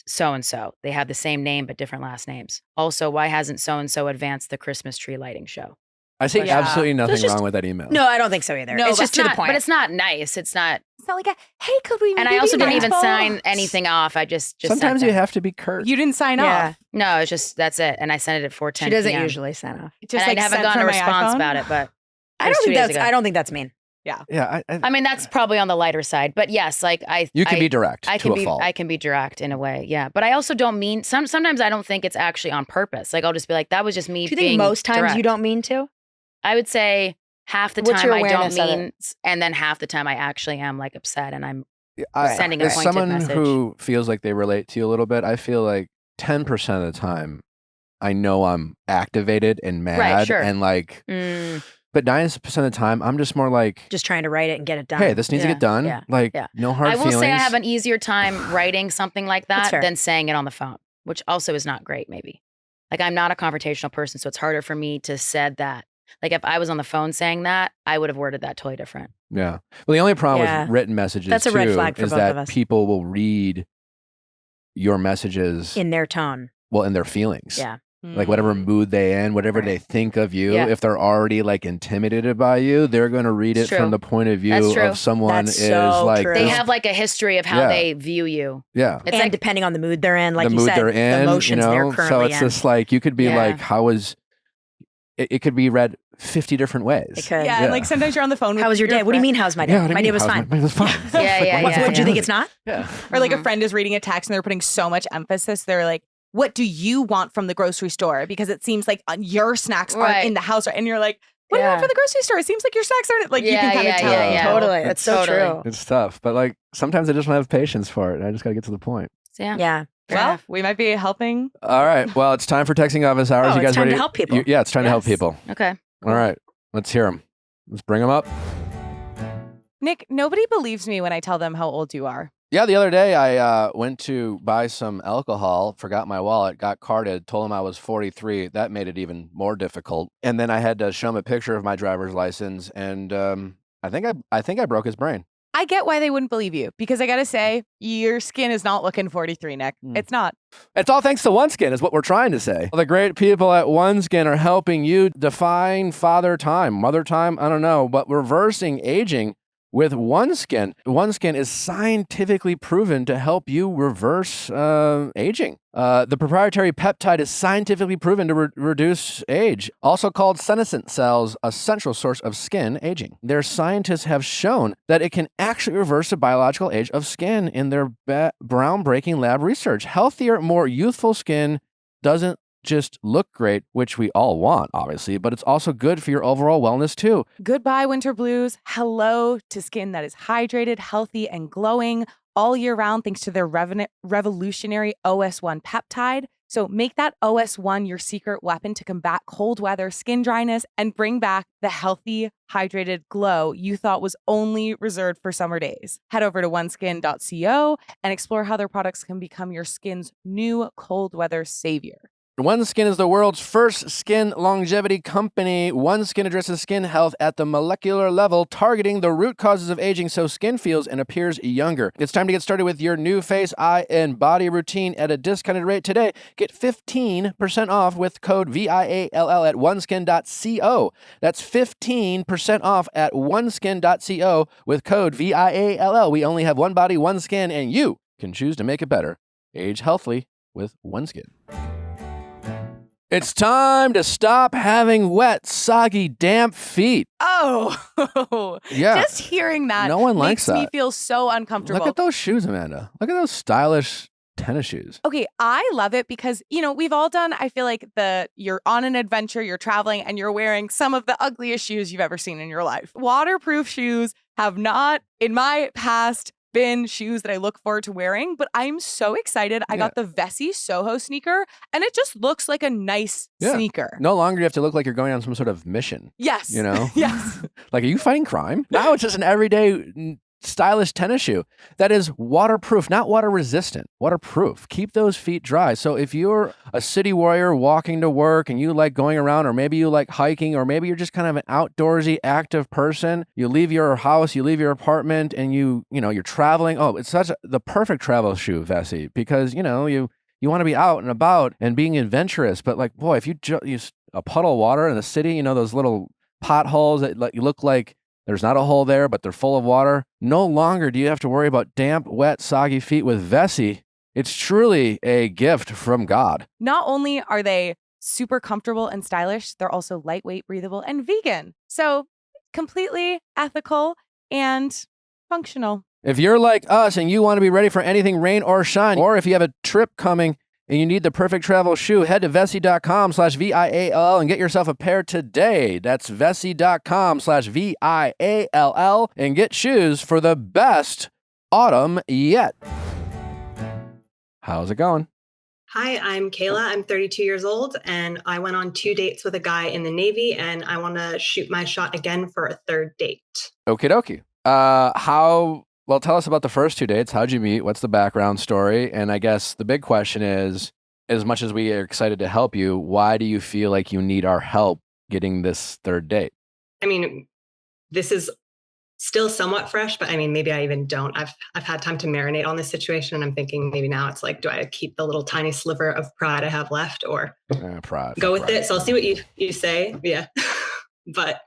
so and so. They have the same name but different last names. Also, why hasn't so and so advanced the Christmas tree lighting show? I see Yeah. absolutely nothing just- wrong with that email. No, I don't think so either. No, it's but just to the not, point. but it's not nice. It's not. It's not like a, hey, could we? And I maybe also be didn't even mindful?" sign anything off. I just Sometimes sent you that. have to be curt. You didn't sign Yeah. off. No, it's just that's it. And I sent it at 4:10. She doesn't PM. usually send off. Just and like I haven't sent gotten a from my response iPhone? about it, but I was don't 2 think days that's. ago. I don't think that's mean. Yeah. Yeah. I mean, that's probably on the lighter side, but yes, like you can be direct. I can be direct in a way. Yeah. But I also don't mean, sometimes I don't think it's actually on purpose. Like I'll just be like, that was just me. Do you think most times direct. you don't mean to? I would say half the What's time your I don't awareness of mean, it? and then half the time I actually am like upset and I'm sending a As pointed someone message. who feels like they relate to you a little bit, I feel like 10% of the time I know I'm activated and mad Right, sure. and like, but 90% of the time I'm just more like, Just trying to write it and get it done. hey, this needs to get done. Yeah. Like, Yeah. no hard I will feelings. say I have an easier time writing something like That's that fair. than saying it on the phone, which also is not great, maybe. Like I'm not a confrontational person, so it's harder for me to said that. Like if I was on the phone saying that, I would have worded that totally different. Yeah. Well, the only problem Yeah. with written messages That's a red too, flag for is both that of us. people will read your messages In their tone. in their feelings. Yeah. Like whatever mood they in, whatever they think of you, Yeah. if they're already like intimidated by you, they're going to read it It's true. from the point of view That's true. of someone That's is so like true. They this- have like a history of how Yeah. they view you. yeah. It's and like depending on the mood they're in, like the you mood said, they're in, the emotions they're so currently it's in. just like you could be Yeah. like, how was it could be read 50 different ways. It could. Yeah, and like sometimes you're on the phone with How was your day? What do you mean, how's my day? Yeah, what do you My day mean? was How's fine. My day was fine. Yeah, Like, What, do you think it's not? Yeah. Or like a friend is reading a text and they're putting so much emphasis. They're like, what do you want from the grocery store? Because it seems like your snacks aren't Right. in the house. And you're like, what do you want for the grocery store? It seems like your snacks aren't. Like you can kind of tell. yeah. Totally. That's so Totally. true. It's tough, but like sometimes I just don't have patience for it. I just got to get to the point. Yeah. Yeah. Fair Well, enough. we might be helping. All right. Well, it's time for texting office hours. Oh, You guys it's time ready? to help people. Yeah, it's time to help Yes. people. Okay. All right. Let's hear them. Let's bring them up. Nick, nobody believes me when I tell them how old you are. Yeah, the other day I went to buy some alcohol, forgot my wallet, got carded, told him I was 43. That made it even more difficult. And then I had to show him a picture of my driver's license, and I think I broke his brain. I get why they wouldn't believe you because I got to say, your skin is not looking 43, Nick. It's not. It's all thanks to OneSkin, is what we're trying to say. The great people at OneSkin are helping you define father time, mother time, I don't know, but reversing aging with OneSkin. OneSkin is scientifically proven to help you reverse aging. The proprietary peptide is scientifically proven to reduce age, also called senescent cells, a central source of skin aging. Their scientists have shown that it can actually reverse the biological age of skin in their groundbreaking lab research. Healthier, more youthful skin doesn't just look great, which we all want, obviously, but it's also good for your overall wellness too. Goodbye, winter blues. Hello to skin that is hydrated, healthy, and glowing all year round thanks to their revolutionary OS1 peptide. So make that OS1 your secret weapon to combat cold weather, skin dryness, and bring back the healthy, hydrated glow you thought was only reserved for summer days. Head over to oneskin.co and explore how their products can become your skin's new cold weather savior. OneSkin is the world's first skin longevity company. OneSkin addresses skin health at the molecular level, targeting the root causes of aging so skin feels and appears younger. It's time to get started with your new face, eye, and body routine at a discounted rate today. Get 15% off with code VIALL at oneskin.co. That's 15% off at oneskin.co with code VIALL. We only have one body, one skin, and you can choose to make it better. Age healthily with OneSkin. It's time to stop having wet, soggy, damp feet. Oh, Yeah. just hearing that No one likes makes me that. feel so uncomfortable. Look at those shoes, Amanda. Look at those stylish tennis shoes. Okay, I love it because, we've all done, I feel like you're on an adventure, you're traveling, and you're wearing some of the ugliest shoes you've ever seen in your life. Waterproof shoes have not, in my past, been shoes that I look forward to wearing, but I'm so excited. I got the Vessi Soho sneaker, and it just looks like a nice sneaker. No longer do you have to look like you're going on some sort of mission. Yes. Yes. Like, are you fighting crime? Now it's just an everyday stylish tennis shoe that is waterproof, not water resistant, waterproof. Keep those feet dry. So if you're a city warrior walking to work and you like going around, or maybe you like hiking, or maybe you're just kind of an outdoorsy, active person, you leave your house, you leave your apartment, and you're traveling. Oh, it's the perfect travel shoe, Vessi, because you want to be out and about and being adventurous. But like, boy, if you use a puddle of water in the city, those little potholes that look like there's not a hole there, but they're full of water. No longer do you have to worry about damp, wet, soggy feet with Vessi. It's truly a gift from God. Not only are they super comfortable and stylish, they're also lightweight, breathable, and vegan. So completely ethical and functional. If you're like us and you want to be ready for anything, rain or shine, or if you have a trip coming and you need the perfect travel shoe, head to Vessi.com/VIALL and get yourself a pair today. That's Vessi.com/VIALL and get shoes for the best autumn yet. How's it going? Hi, I'm Kayla. I'm 32 years old, and I went on 2 dates with a guy in the Navy, and I want to shoot my shot again for a 3rd date. Okie dokie. Well, tell us about the first 2 dates. How'd you meet? What's the background story? And I guess the big question is, as much as we are excited to help you, why do you feel like you need our help getting this 3rd date? I mean, this is still somewhat fresh, but I mean, maybe I even don't. I've had time to marinate on this situation, and I'm thinking maybe now it's like, do I keep the little tiny sliver of pride I have left, or go with it? So I'll see what you say. Yeah. But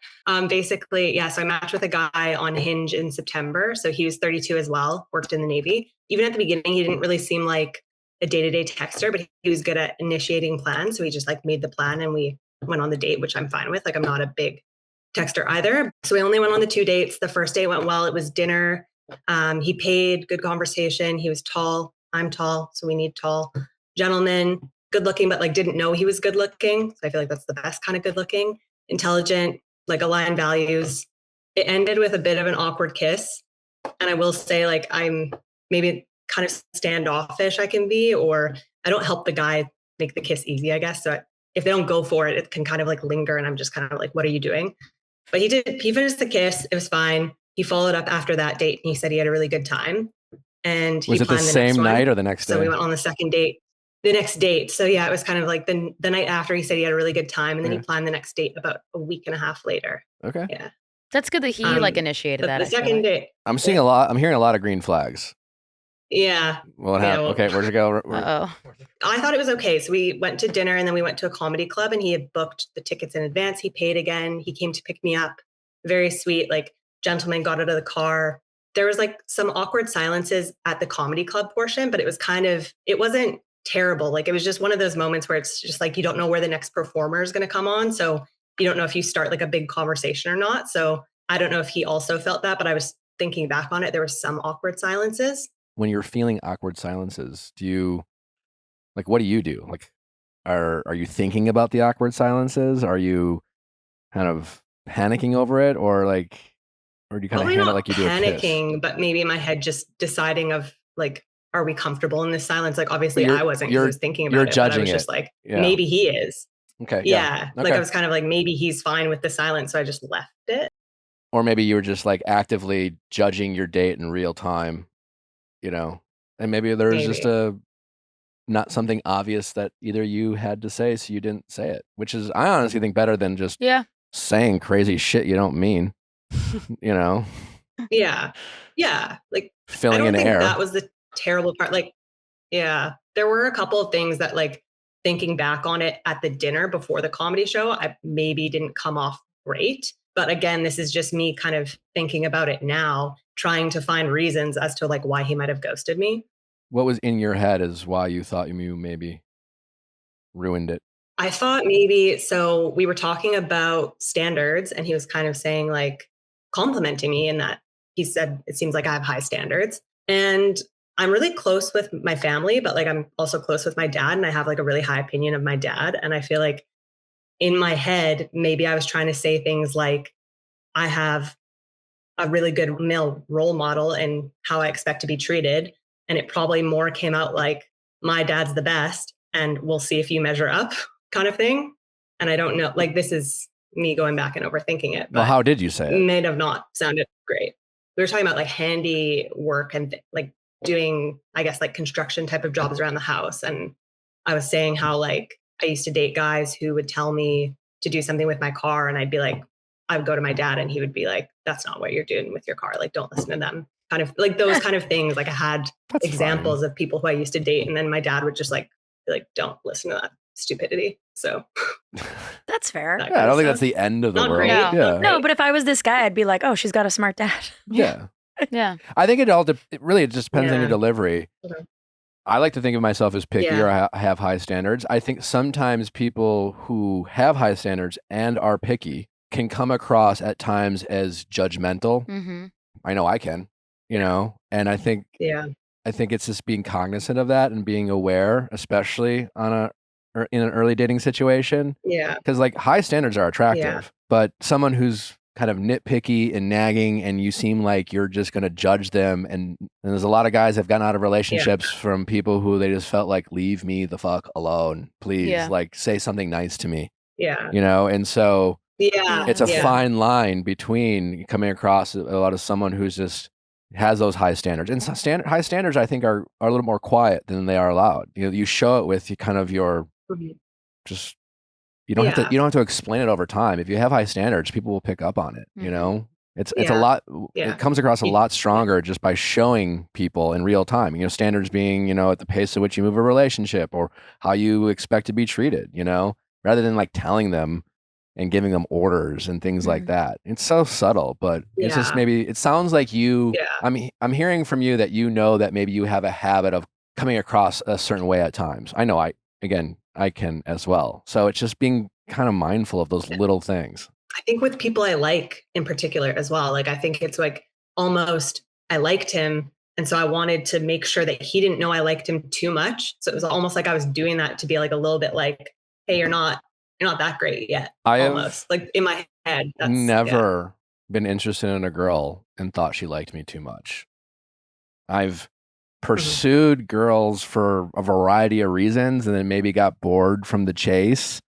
basically, yeah, so I matched with a guy on Hinge in September. So he was 32 as well, worked in the Navy. Even at the beginning, he didn't really seem like a day-to-day texter, but he was good at initiating plans. So he just like made the plan and we went on the date, which I'm fine with. Like, I'm not a big texter either. So we only went on the 2 dates. The first date went well. It was dinner. He paid, good conversation. He was tall. I'm tall. So we need tall gentlemen, good looking, but like didn't know he was good looking. So I feel like that's the best kind of good looking. Intelligent, like aligned values. It ended with a bit of an awkward kiss. And I will say, like, I'm maybe kind of standoffish I can be, or I don't help the guy make the kiss easy, I guess. So if they don't go for it, it can kind of like linger. And I'm just kind of like, what are you doing? But he finished the kiss. It was fine. He followed up after that date and he said he had a really good time. And he was it the same night or the next day? So we went on the second date. The next date. So yeah, it was kind of like the night after he said he had a really good time, and then he planned the next date about a week and a half later. Okay. Yeah. That's good that he like initiated that. The second date. I'm seeing a lot. I'm hearing a lot of green flags. Yeah. What happened? Okay, where'd you go? Oh. I thought it was okay. So we went to dinner and then we went to a comedy club, and he had booked the tickets in advance. He paid again. He came to pick me up. Very sweet, like gentleman, got out of the car. There was like some awkward silences at the comedy club portion, but it wasn't terrible. Like, it was just one of those moments where it's just like, you don't know where the next performer is going to come on. So you don't know if you start like a big conversation or not. So I don't know if he also felt that, but I was thinking back on it, there were some awkward silences. When you're feeling awkward silences, what do you do? Like, are you thinking about the awkward silences? Are you kind of panicking over it, or do you kind Probably of handle not it like you do a kiss? panicking, but maybe in my head just deciding of like, are we comfortable in this silence? Like, obviously I wasn't, because I was thinking about it, but I was just like, maybe he is. Okay. Yeah. Okay. Like, I was kind of like, maybe he's fine with the silence. So I just left it. Or maybe you were just like actively judging your date in real time, and maybe there's just not something obvious that either you had to say, so you didn't say it, which is, I honestly think, better than just saying crazy shit you don't mean, Yeah. Yeah. Like, filling I don't in think air. that was the terrible part. Like, yeah, there were a couple of things that, like, thinking back on it at the dinner before the comedy show, I maybe didn't come off great. But again, this is just me kind of thinking about it now, trying to find reasons as to like why he might have ghosted me. What was in your head is why you thought you maybe ruined it? I thought maybe, so we were talking about standards, and he was kind of saying, like, complimenting me in that he said, it seems like I have high standards. And I'm really close with my family, but like, I'm also close with my dad, and I have like a really high opinion of my dad. And I feel like in my head, maybe I was trying to say things like, I have a really good male role model and how I expect to be treated. And it probably more came out like, my dad's the best, and we'll see if you measure up, kind of thing. And I don't know, like, this is me going back and overthinking it. Well, how did you say it? It may have not sounded great. We were talking about like handy work and like doing, I guess, like construction type of jobs around the house. And I was saying how like I used to date guys who would tell me to do something with my car, and I'd be like, I would go to my dad and he would be like, that's not what you're doing with your car. Like, don't listen to them. Kind of like those kind of things. Like, I had examples of people who I used to date, and then my dad would just like be like, don't listen to that stupidity. So that's fair. Yeah, I don't think that's the end of the world. No, but if I was this guy, I'd be like, oh, she's got a smart dad. Yeah. Yeah. I think it really just depends on your delivery. Okay. I like to think of myself as picky, or I have high standards. I think sometimes people who have high standards and are picky can come across at times as judgmental. Mm-hmm. I know I can, you know, and I think it's just being cognizant of that and being aware, especially in an early dating situation. Yeah. Because like high standards are attractive, but someone who's kind of nitpicky and nagging and you seem like you're just going to judge them. And there's a lot of guys that have gotten out of relationships from people who they just felt like, leave me the fuck alone, please. Like say something nice to me. Yeah. You know? And so it's a Yeah. fine line between coming across a lot of someone who's just has those high standards. And high standards, I think, are a little more quiet than they are loud. You know, you show it with kind of your just you don't have to explain it over time. If you have high standards, people will pick up on it. You know, it's a lot. It comes across a lot stronger just by showing people in real time. You know, standards being, you know, at the pace at which you move a relationship or how you expect to be treated. You know, rather than like telling them and giving them orders and things like that. It's so subtle, but it's just maybe it sounds like you. I'm hearing from you that you know that maybe you have a habit of coming across a certain way at times. I know I can as well. So it's just being kind of mindful of those little things. I think with people I like in particular as well, like I think it's like almost I liked him. And so I wanted to make sure that he didn't know I liked him too much. So it was almost like I was doing that to be like a little bit like, hey, you're not that great yet. Almost like in my head. That's never been interested in a girl and thought she liked me too much. I've pursued girls for a variety of reasons and then maybe got bored from the chase.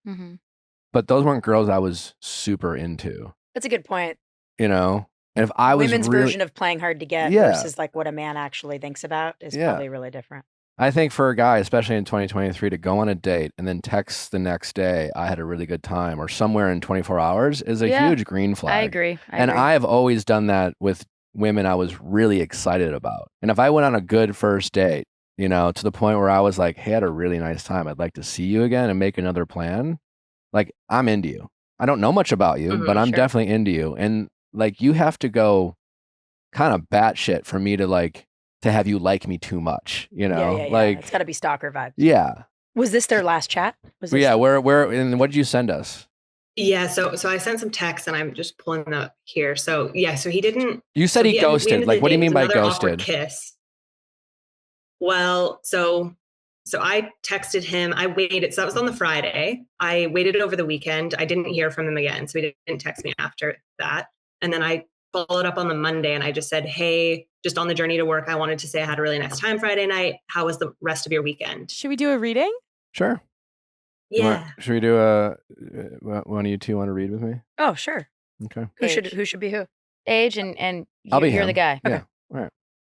But those weren't girls I was super into. That's a good point. You know? And if I was women's version of playing hard to get versus like what a man actually thinks about is probably really different. I think for a guy, especially in 2023, to go on a date and then text the next day, I had a really good time, or somewhere in 24 hours is a huge green flag. I agree. I have always done that with women I was really excited about. And if I went on a good first date, you know, to the point where I was like, hey, I had a really nice time, I'd like to see you again and make another plan. Like, I'm into you. I don't know much about you, but I'm definitely into you. And like, you have to go kind of batshit for me to have you like me too much, you know? Like, it's got to be stalker vibes. Yeah. Was this their last chat? Where and what did you send us? Yeah, so I sent some texts and I'm just pulling them up here. So so he didn't. You said he ghosted. Like, what do you mean by ghosted? Kiss. Well, so I texted him. I waited. So that was on the Friday. I waited over the weekend. I didn't hear from him again. So he didn't text me after that. And then I followed up on the Monday and I just said, hey, just on the journey to work, I wanted to say I had a really nice time Friday night. How was the rest of your weekend? Should we do a reading? Sure. Yeah. Should we do one of you two want to read with me? Oh, sure. Okay. Who should be who? Age and I'll be you're him. the guy. Okay. Yeah. All right.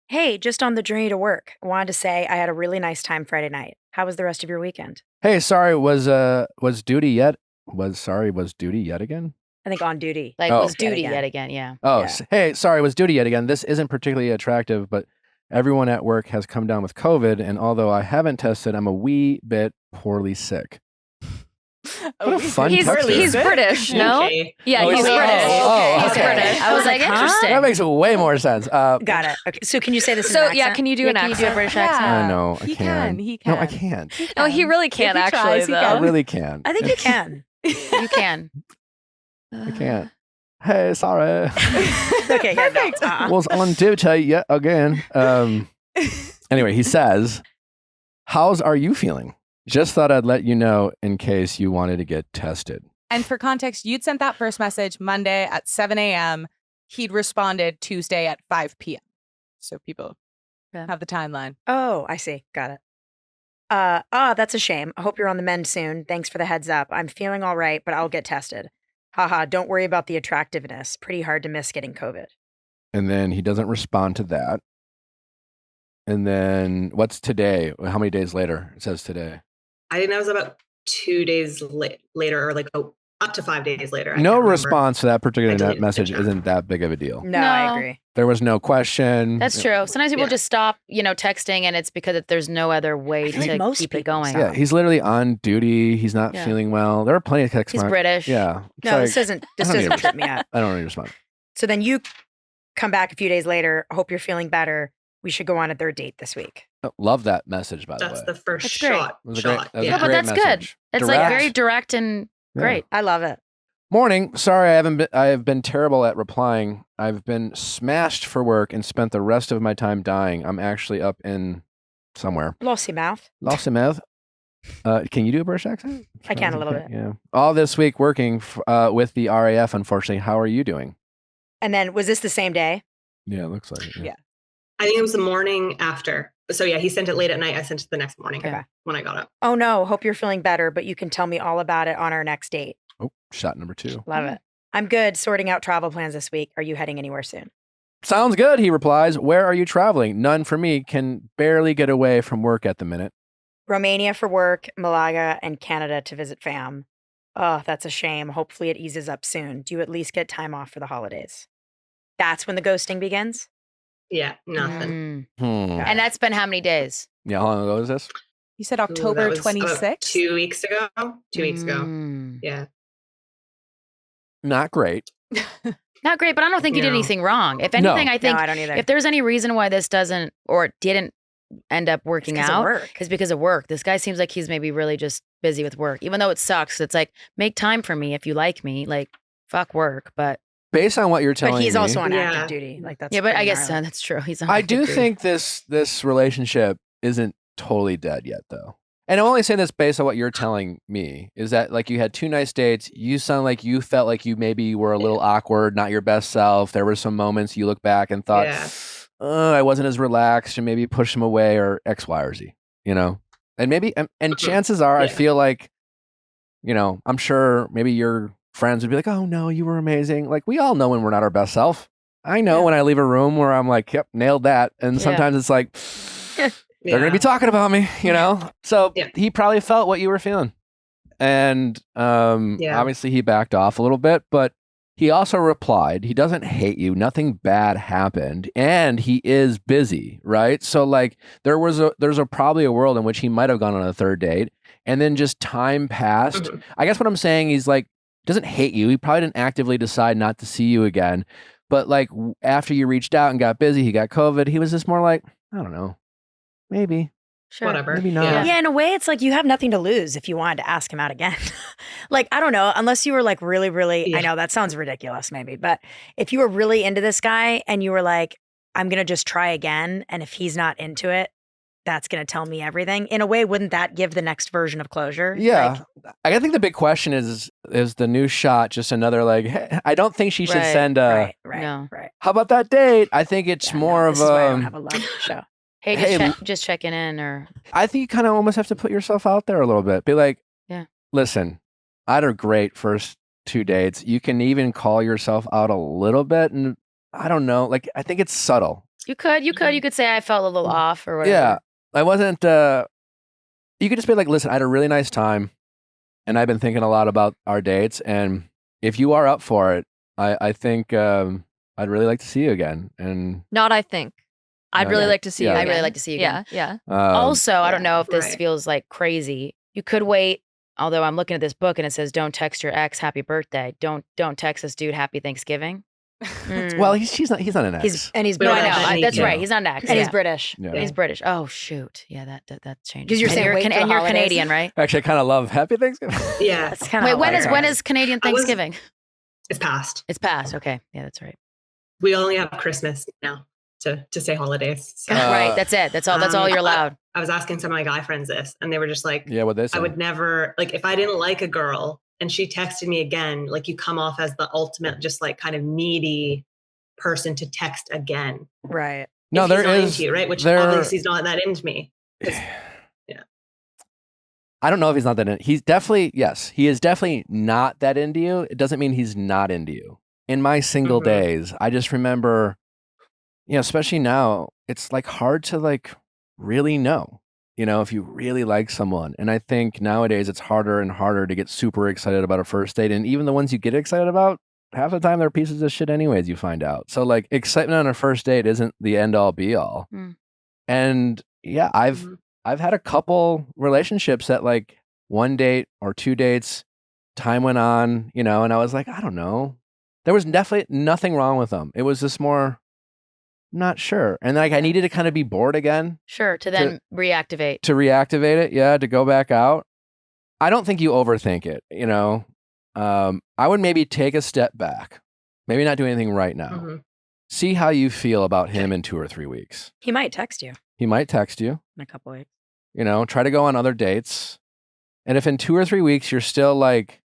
Hey, just on the journey to work. I wanted to say I had a really nice time Friday night. How was the rest of your weekend? Hey, sorry, was duty yet? Was duty yet again? I think on duty. Like, was duty yet again, yeah. Oh, hey, sorry, was duty yet again. This isn't particularly attractive, but everyone at work has come down with COVID, and although I haven't tested, I'm a wee bit poorly sick. What a fun he's British, no? Okay. Yeah, he's British. He's British. I was like, interesting. That makes way more sense. Got it. Okay. So can you say this in an accent? Can you do an accent? Can you do a British accent? I know, I can. He can. No, I can't. No, he really can't actually, though. I really can. I think you can. You can. I can't. Hey, sorry. Okay, perfect. Was on duty yet again. Anyway, he says, "How's are you feeling? Just thought I'd let you know in case you wanted to get tested." And for context, you'd sent that first message Monday at 7 a.m. He'd responded Tuesday at 5 p.m. So people have the timeline. Oh, I see. Got it. That's a shame. I hope you're on the mend soon. Thanks for the heads up. I'm feeling all right, but I'll get tested. Haha, don't worry about the attractiveness. Pretty hard to miss getting COVID. And then he doesn't respond to that. And then what's today? How many days later? It says today. I think that was about 2 days later, or up to 5 days later. No response to that particular message isn't that big of a deal. No, I agree. There was no question. That's true. Sometimes people just stop, texting, and it's because there's no other way to keep it going. Yeah, he's literally on duty. He's not feeling well. There are plenty of texts. He's British. Yeah. No, this doesn't trip me out. I don't really respond. So then you come back a few days later. Hope you're feeling better. We should go on a third date this week. Love that message, by the way. That's the first That's great. shot. But that's message. good. It's like very direct and great. I love it. Morning. Sorry, I have been terrible at replying. I've been smashed for work and spent the rest of my time dying. I'm actually up in somewhere. Lossiemouth. Can you do a British accent? I can a little bit. Yeah. All this week working with the RAF, unfortunately. How are you doing? And then was this the same day? Yeah, it looks like it. Yeah. I think it was the morning after. So yeah, he sent it late at night. I sent it the next morning when I got up. Oh no, hope you're feeling better, but you can tell me all about it on our next date. Oh, shot number 2. Love it. I'm good sorting out travel plans this week. Are you heading anywhere soon? Sounds good, he replies. Where are you traveling? None for me. Can barely get away from work at the minute. Romania for work, Malaga, and Canada to visit fam. Oh, that's a shame. Hopefully it eases up soon. Do you at least get time off for the holidays? That's when the ghosting begins? Yeah, nothing. And that's been how many days? Yeah, how long ago was this? You said October 26th? 2 weeks ago. 2 weeks ago. Yeah. Not great. Not great, but I don't think you did anything wrong. If anything, I think I don't either. if there's any reason why this doesn't or didn't end up working out, it's because of work. This guy seems like he's maybe really just busy with work, even though it sucks. It's like, make time for me if you like me. Like, fuck work. But based on what you're telling me. But he's also on active duty. Like that's but I guess that's true. He's on I active do duty. think this relationship isn't totally dead yet, though. And I'm only saying this based on what you're telling me, is that like you had 2 nice dates. You sound like you felt like you maybe were a little awkward, not your best self. There were some moments you look back and thought, I wasn't as relaxed, and maybe push him away or X, Y, or Z, you know? And maybe, and chances are, I feel like, you know, I'm sure maybe your friends would be like, oh no, you were amazing. Like we all know when we're not our best self. I know when I leave a room where I'm like, yep, nailed that. And sometimes it's like, they're going to be talking about me, you know? So he probably felt what you were feeling. And obviously he backed off a little bit, but he also replied, he doesn't hate you. Nothing bad happened. And he is busy, right? So like there's probably a world in which he might have gone on a 3rd date and then just time passed. I guess what I'm saying is like, doesn't hate you. He probably didn't actively decide not to see you again. But like after you reached out and got busy, he got COVID. He was just more like, I don't know. Maybe. Sure. Whatever. Maybe not. Yeah, in a way, it's like you have nothing to lose if you wanted to ask him out again. Like, I don't know, unless you were like really, really, I know that sounds ridiculous maybe, but if you were really into this guy and you were like, I'm going to just try again. And if he's not into it, that's going to tell me everything. In a way, wouldn't that give the next version of closure? Yeah. I think the big question is the new shot just another like, hey, I don't think she should send a, Right. how about that date? I think it's more of this is why I don't have a love show. Hey, just checking in, or I think you kind of almost have to put yourself out there a little bit. Be like, listen, I had a great first 2 dates. You can even call yourself out a little bit, and I don't know, like I think it's subtle. You could say I felt a little off or whatever. Yeah, I wasn't. You could just be like, listen, I had a really nice time, and I've been thinking a lot about our dates, and if you are up for it, I think I'd really like to see you again. And I'd really like to see you. I'd really like to see you again. Yeah. Also, I don't know if this feels like crazy. You could wait. Although I'm looking at this book and it says, "Don't text your ex happy birthday. Don't text this dude happy Thanksgiving." Well, he's not an ex. He's No, I know. That's right. He's not an ex. And he's British. Yeah. He's British. Oh shoot. Yeah, that changes. Because you're saying you're wait for the you're holidays. Canadian, right? Actually, I kind of love Happy Thanksgiving. Yeah. It's kind Wait, of when is Canadian Thanksgiving? It's past. It's past. Okay. Yeah, that's right. We only have Christmas now to say holidays. So. Right. That's it. That's all you're allowed. I was asking some of my guy friends this, and they were just like, yeah, what they say. I would never, like, if I didn't like a girl and she texted me again, like, you come off as the ultimate, just like kind of needy person to text again. Right. No, there is. Into you, right? Which obviously he's not that into me. Yeah. I don't know if he's not that into. He's definitely, yes, he is definitely not that into you. It doesn't mean he's not into you. In my single days, I just remember, you know, especially now, it's like hard to like really know, you know, if you really like someone. And I think nowadays it's harder and harder to get super excited about a first date. And even the ones you get excited about, half the time they're pieces of shit anyways, you find out. So like excitement on a first date isn't the end all be all. And yeah, I've had a couple relationships that like 1 date or 2 dates, time went on, you know, and I was like, I don't know. There was definitely nothing wrong with them. It was just more, not sure. And like I needed to kind of be bored again. Sure, to then reactivate. To reactivate it, yeah, to go back out. I don't think you overthink it, you know. I would maybe take a step back. Maybe not do anything right now. Mm-hmm. See how you feel about him in 2 or 3 weeks. He might text you He might text you. in a couple weeks. You know, try to go on other dates. And if in 2 or 3 weeks you're still like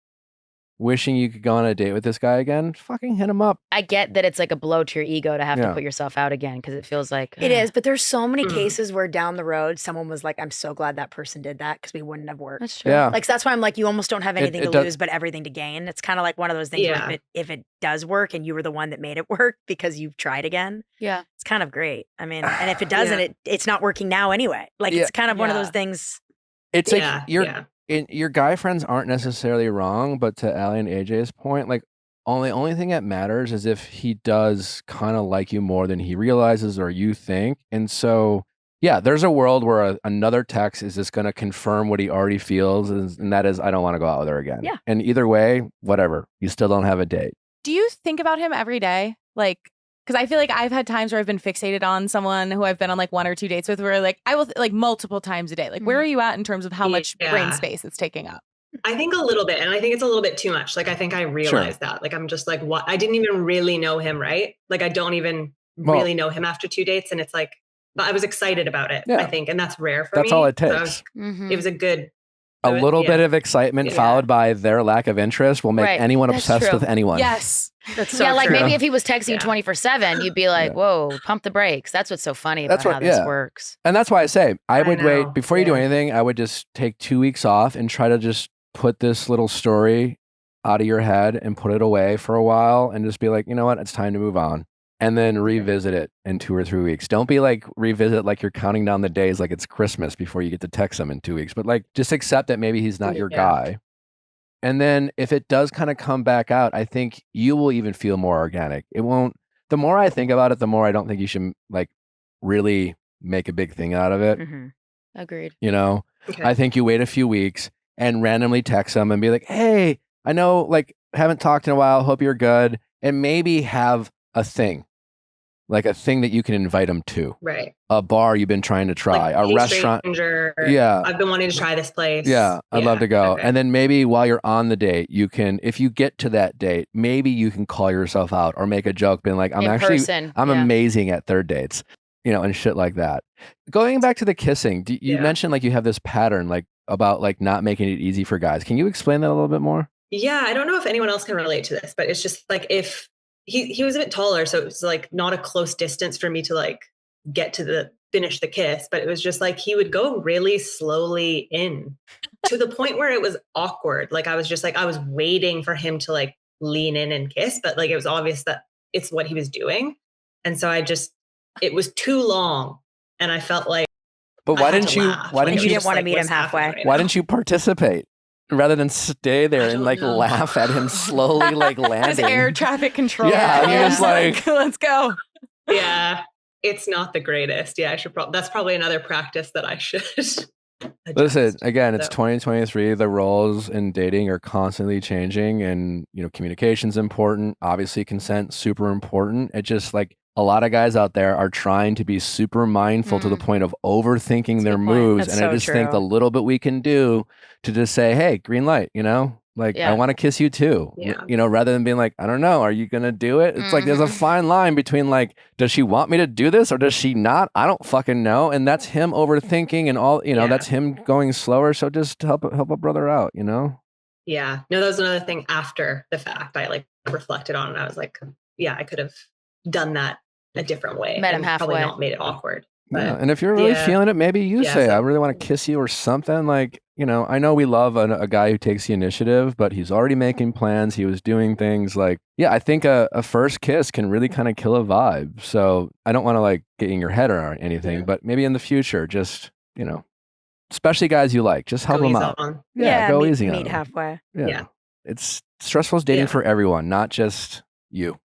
wishing you could go on a date with this guy again, fucking hit him up. I get that it's like a blow to your ego to have to put yourself out again because it feels like it is. But there's so many cases where down the road someone was like, "I'm so glad that person did that because we wouldn't have worked." That's true. Yeah. Like so that's why I'm like, you almost don't have anything to lose, but everything to gain. It's kind of like one of those things where if it does work and you were the one that made it work because you've tried again, Yeah. it's kind of great. I mean, and if it doesn't, it's not working now anyway. Like it's kind of one of those things. It's like your guy friends aren't necessarily wrong, but to Aly and AJ's point, like only thing that matters is if he does kind of like you more than he realizes or you think. And so, yeah, there's a world where another text is just going to confirm what he already feels, and that is, I don't want to go out with her again. Yeah. And either way, whatever, you still don't have a date. Do you think about him every day? Like, because I feel like I've had times where I've been fixated on someone who I've been on like 1 or 2 dates with where like I will like multiple times a day. Like, where are you at in terms of how much brain space it's taking up? I think a little bit. And I think it's a little bit too much. Like, I think I realized that. Like, I'm just like, what? I didn't even really know him, right? Like, I don't even really know him after 2 dates. And it's like, but I was excited about it, I think. And that's rare for me. That's all it takes. So it was a good... A little bit of excitement followed by their lack of interest will make anyone obsessed with anyone. Yes. That's so like true. maybe if he was texting you 24/7, you'd be like, whoa, pump the brakes. That's what's so funny about how this works. And that's why I say, I would wait, before you do anything, I would just take 2 weeks off and try to just put this little story out of your head and put it away for a while and just be like, you know what, it's time to move on. And then revisit it in 2 or 3 weeks. Don't be like, revisit like you're counting down the days like it's Christmas before you get to text him in 2 weeks. But like, just accept that maybe he's not your guy. And then if it does kind of come back out, I think you will even feel more organic. It won't, the more I think about it, the more I don't think you should like really make a big thing out of it. Agreed. You know, I think you wait a few weeks and randomly text them and be like, hey, I know like haven't talked in a while. Hope you're good. And maybe have a thing. Like a thing that you can invite them to. Right. A bar you've been trying to try. Like, a restaurant. Stranger, yeah. I've been wanting to try this place. Yeah. I'd love to go. And then maybe while you're on the date, you can, if you get to that date, maybe you can call yourself out or make a joke being like, I'm amazing at third dates, you know, and shit like that. Going back to the kissing, you mentioned like you have this pattern like about like not making it easy for guys. Can you explain that a little bit more? Yeah. I don't know if anyone else can relate to this, but it's just like if, he was a bit taller, so it was like not a close distance for me to like get to finish the kiss, but it was just like he would go really slowly in to the point where it was awkward. Like I was just like, I was waiting for him to like lean in and kiss, but like it was obvious that it's what he was doing. And so it was too long and I felt like, but why didn't you didn't want to meet him halfway? Why didn't you participate? Rather than stay there and like laugh at him slowly like landing. Just air traffic control. Yeah, and you're just like, let's go. Yeah, it's not the greatest. Yeah, I should that's probably another practice that I should Listen, again, it's 2023. The roles in dating are constantly changing and, you know, communication's important. Obviously, consent, super important. It's just like a lot of guys out there are trying to be super mindful to the point of overthinking their moves. And I just think the little bit we can do to just say, hey, green light, you know, like, I want to kiss you too, you know, rather than being like, I don't know, are you going to do it? It's like, there's a fine line between like, does she want me to do this or does she not? I don't fucking know. And that's him overthinking and all, you know, that's him going slower. So just help a brother out, you know? Yeah. No, that was another thing after the fact I like reflected on and I was like, yeah, I could have done that a different way. Met him halfway. Probably not made it awkward. But, yeah. And if you're really feeling it, maybe you say, I really want to kiss you or something. Like, you know, I know we love a guy who takes the initiative, but he's already making plans. He was doing things like, I think a first kiss can really kind of kill a vibe. So I don't want to like get in your head or anything, but maybe in the future, just, you know, especially guys you like, just help them out. Go easy on meet them. halfway. Yeah. It's stressful dating for everyone, not just you.